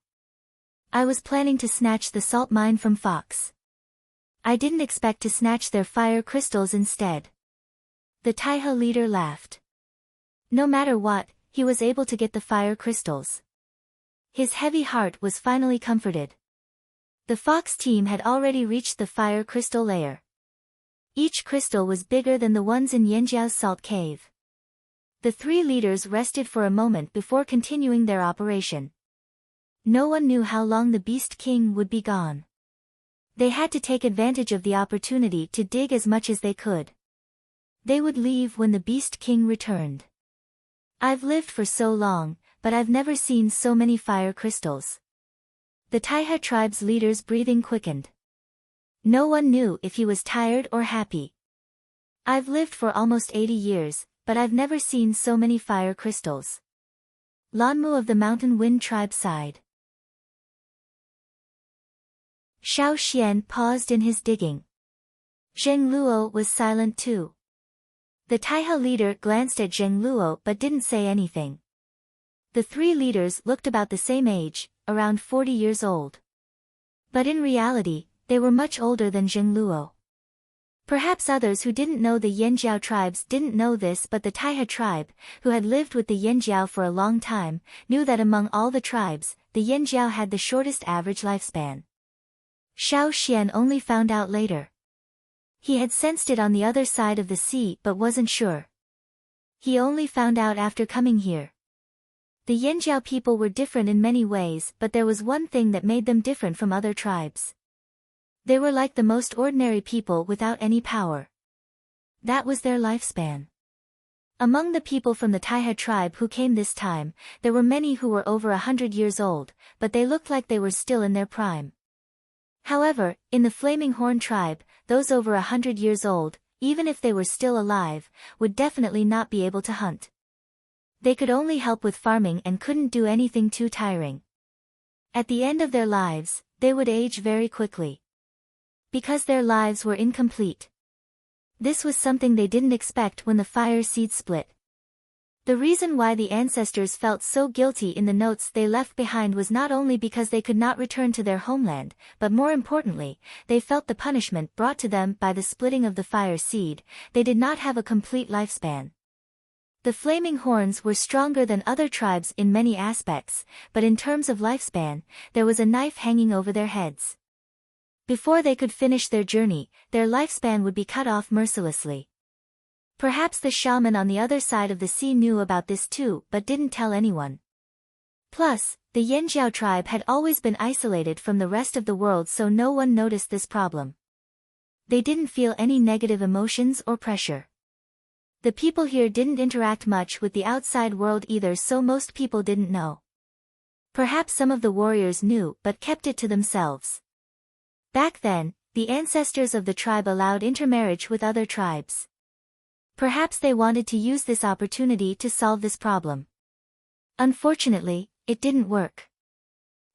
I was planning to snatch the salt mine from Fox. I didn't expect to snatch their fire crystals instead. The Taihe leader laughed. No matter what, he was able to get the fire crystals. His heavy heart was finally comforted. The Fox team had already reached the fire crystal layer. Each crystal was bigger than the ones in Yanjiao's salt cave. The three leaders rested for a moment before continuing their operation. No one knew how long the Beast King would be gone. They had to take advantage of the opportunity to dig as much as they could. They would leave when the Beast King returned. I've lived for so long, but I've never seen so many fire crystals. The Taihe tribe's leader's breathing quickened. No one knew if he was tired or happy. I've lived for almost 80 years, but I've never seen so many fire crystals. Lanmu of the Mountain Wind tribe sighed. Xiao Xian paused in his digging. Zheng Luo was silent too. The Taihe leader glanced at Zheng Luo but didn't say anything. The three leaders looked about the same age, around 40 years old. But in reality, they were much older than Zheng Luo. Perhaps others who didn't know the Yanjiao tribes didn't know this, but the Taihe tribe, who had lived with the Yanjiao for a long time, knew that among all the tribes, the Yanjiao had the shortest average lifespan. Xiao Xian only found out later. He had sensed it on the other side of the sea but wasn't sure. He only found out after coming here. The Yanjiao people were different in many ways, but there was one thing that made them different from other tribes. They were like the most ordinary people without any power. That was their lifespan. Among the people from the Taihe tribe who came this time, there were many who were over 100 years old, but they looked like they were still in their prime. However, in the Flaming Horn tribe, those over 100 years old, even if they were still alive, would definitely not be able to hunt. They could only help with farming and couldn't do anything too tiring. At the end of their lives, they would age very quickly. Because their lives were incomplete. This was something they didn't expect when the fire seed split. The reason why the ancestors felt so guilty in the notes they left behind was not only because they could not return to their homeland, but more importantly, they felt the punishment brought to them by the splitting of the fire seed. They did not have a complete lifespan. The Flaming Horns were stronger than other tribes in many aspects, but in terms of lifespan, there was a knife hanging over their heads. Before they could finish their journey, their lifespan would be cut off mercilessly. Perhaps the shaman on the other side of the sea knew about this too but didn't tell anyone. Plus, the Yanjiao tribe had always been isolated from the rest of the world, so no one noticed this problem. They didn't feel any negative emotions or pressure. The people here didn't interact much with the outside world either, so most people didn't know. Perhaps some of the warriors knew but kept it to themselves. Back then, the ancestors of the tribe allowed intermarriage with other tribes. Perhaps they wanted to use this opportunity to solve this problem. Unfortunately, it didn't work.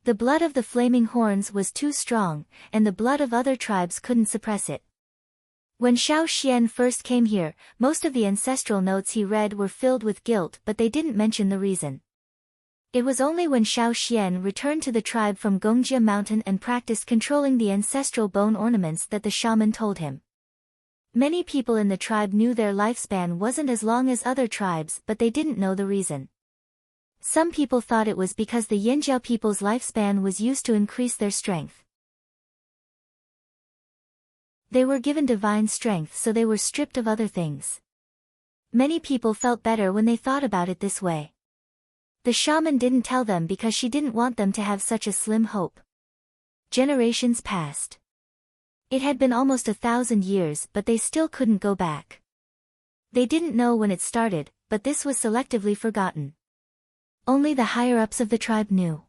The blood of the flaming horns was too strong, and the blood of other tribes couldn't suppress it. When Xiao Xian first came here, most of the ancestral notes he read were filled with guilt, but they didn't mention the reason. It was only when Xiao Xian returned to the tribe from Gongjia Mountain and practiced controlling the ancestral bone ornaments that the shaman told him. Many people in the tribe knew their lifespan wasn't as long as other tribes, but they didn't know the reason. Some people thought it was because the Yanjiao people's lifespan was used to increase their strength. They were given divine strength, so they were stripped of other things. Many people felt better when they thought about it this way. The shaman didn't tell them because she didn't want them to have such a slim hope. Generations passed. It had been almost 1,000 years, but they still couldn't go back. They didn't know when it started, but this was selectively forgotten. Only the higher-ups of the tribe knew.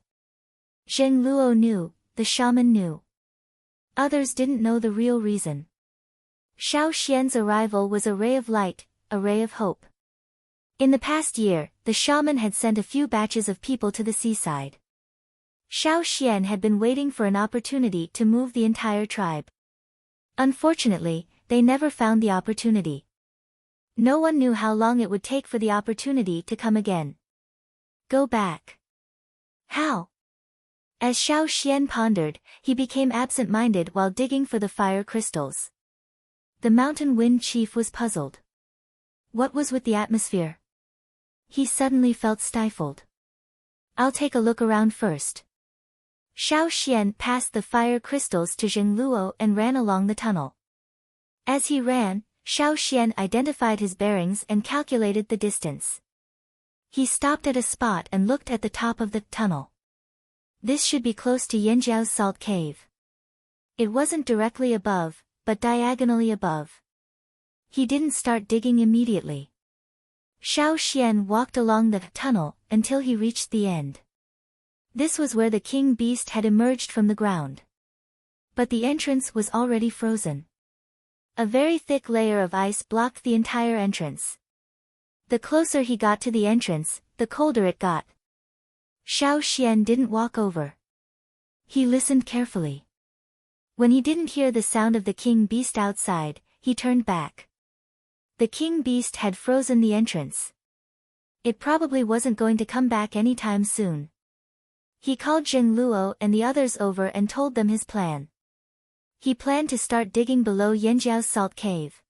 Zheng Luo knew, the shaman knew. Others didn't know the real reason. Xiao Xian's arrival was a ray of light, a ray of hope. In the past year, the shaman had sent a few batches of people to the seaside. Xiao Xian had been waiting for an opportunity to move the entire tribe. Unfortunately, they never found the opportunity. No one knew how long it would take for the opportunity to come again. Go back. How? As Xiao Xian pondered, he became absent-minded while digging for the fire crystals. The mountain wind chief was puzzled. What was with the atmosphere? He suddenly felt stifled. I'll take a look around first. Xiao Xian passed the fire crystals to Zheng Luo and ran along the tunnel. As he ran, Xiao Xian identified his bearings and calculated the distance. He stopped at a spot and looked at the top of the tunnel. This should be close to Yanjiao's salt cave. It wasn't directly above, but diagonally above. He didn't start digging immediately. Xiao Xian walked along the tunnel until he reached the end. This was where the king beast had emerged from the ground. But the entrance was already frozen. A very thick layer of ice blocked the entire entrance. The closer he got to the entrance, the colder it got. Xiao Xian didn't walk over. He listened carefully. When he didn't hear the sound of the king beast outside, he turned back. The king beast had frozen the entrance. It probably wasn't going to come back anytime soon. He called Zheng Luo and the others over and told them his plan. He planned to start digging below Yanjiao's salt cave.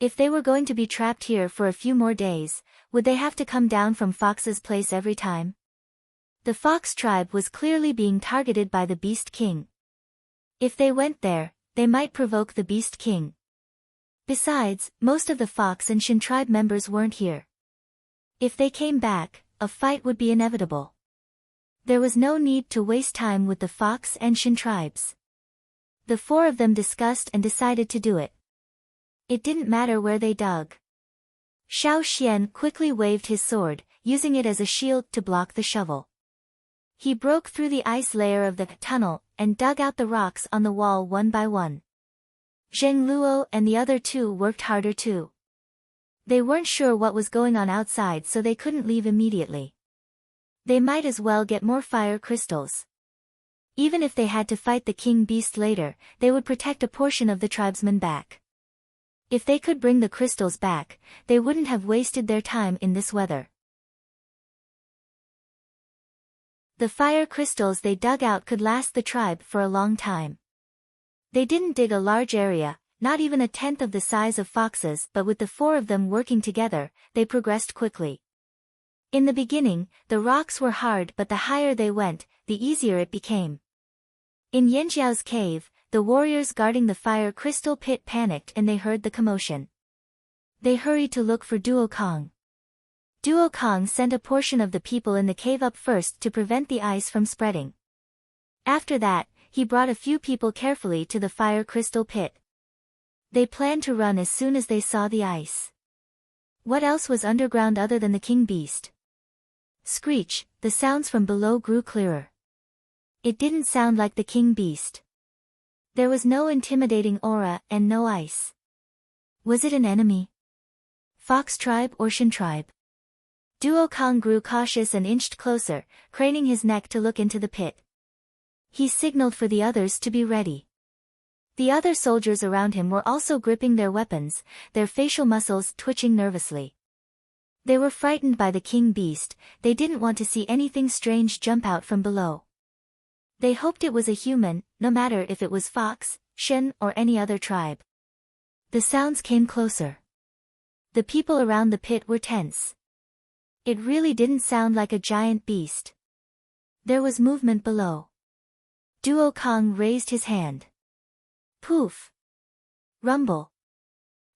If they were going to be trapped here for a few more days, would they have to come down from Fox's place every time? The Fox tribe was clearly being targeted by the Beast King. If they went there, they might provoke the Beast King. Besides, most of the Fox and Shin tribe members weren't here. If they came back, a fight would be inevitable. There was no need to waste time with the Fox and Shin tribes. The four of them discussed and decided to do it. It didn't matter where they dug. Xiao Xian quickly waved his sword, using it as a shield to block the shovel. He broke through the ice layer of the tunnel and dug out the rocks on the wall one by one. Zheng Luo and the other two worked harder too. They weren't sure what was going on outside, so they couldn't leave immediately. They might as well get more fire crystals. Even if they had to fight the king beast later, they would protect a portion of the tribesmen back. If they could bring the crystals back, they wouldn't have wasted their time in this weather. The fire crystals they dug out could last the tribe for a long time. They didn't dig a large area, not even a tenth of the size of Fox's, but with the four of them working together, they progressed quickly. In the beginning, the rocks were hard, but the higher they went, the easier it became. In Yanjiao's cave, the warriors guarding the fire crystal pit panicked and they heard the commotion. They hurried to look for Duo Kong. Duo Kong sent a portion of the people in the cave up first to prevent the ice from spreading. After that, he brought a few people carefully to the fire crystal pit. They planned to run as soon as they saw the ice. What else was underground other than the king beast? Screech, the sounds from below grew clearer. It didn't sound like the king beast. There was no intimidating aura and no ice. Was it an enemy? Fox tribe or Shin tribe? Duo Kong grew cautious and inched closer, craning his neck to look into the pit. He signaled for the others to be ready. The other soldiers around him were also gripping their weapons, their facial muscles twitching nervously. They were frightened by the king beast, they didn't want to see anything strange jump out from below. They hoped it was a human, no matter if it was Fox, Shin, or any other tribe. The sounds came closer. The people around the pit were tense. It really didn't sound like a giant beast. There was movement below. Duo Kong raised his hand. Poof! Rumble.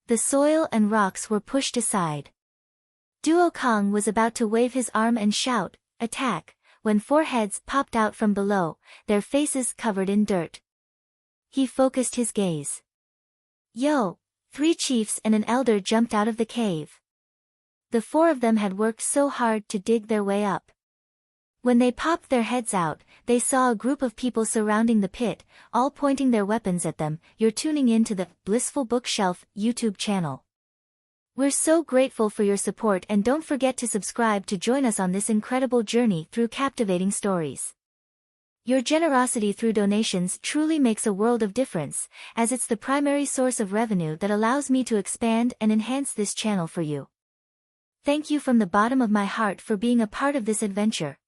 The soil and rocks were pushed aside. Duo Kong was about to wave his arm and shout, "Attack," when 4 heads popped out from below, their faces covered in dirt. He focused his gaze. Yo! 3 chiefs and an elder jumped out of the cave. The 4 of them had worked so hard to dig their way up. When they popped their heads out, they saw a group of people surrounding the pit, all pointing their weapons at them. You're tuning in to the Blissful Bookshelf YouTube channel. We're so grateful for your support, and don't forget to subscribe to join us on this incredible journey through captivating stories. Your generosity through donations truly makes a world of difference, as it's the primary source of revenue that allows me to expand and enhance this channel for you. Thank you from the bottom of my heart for being a part of this adventure.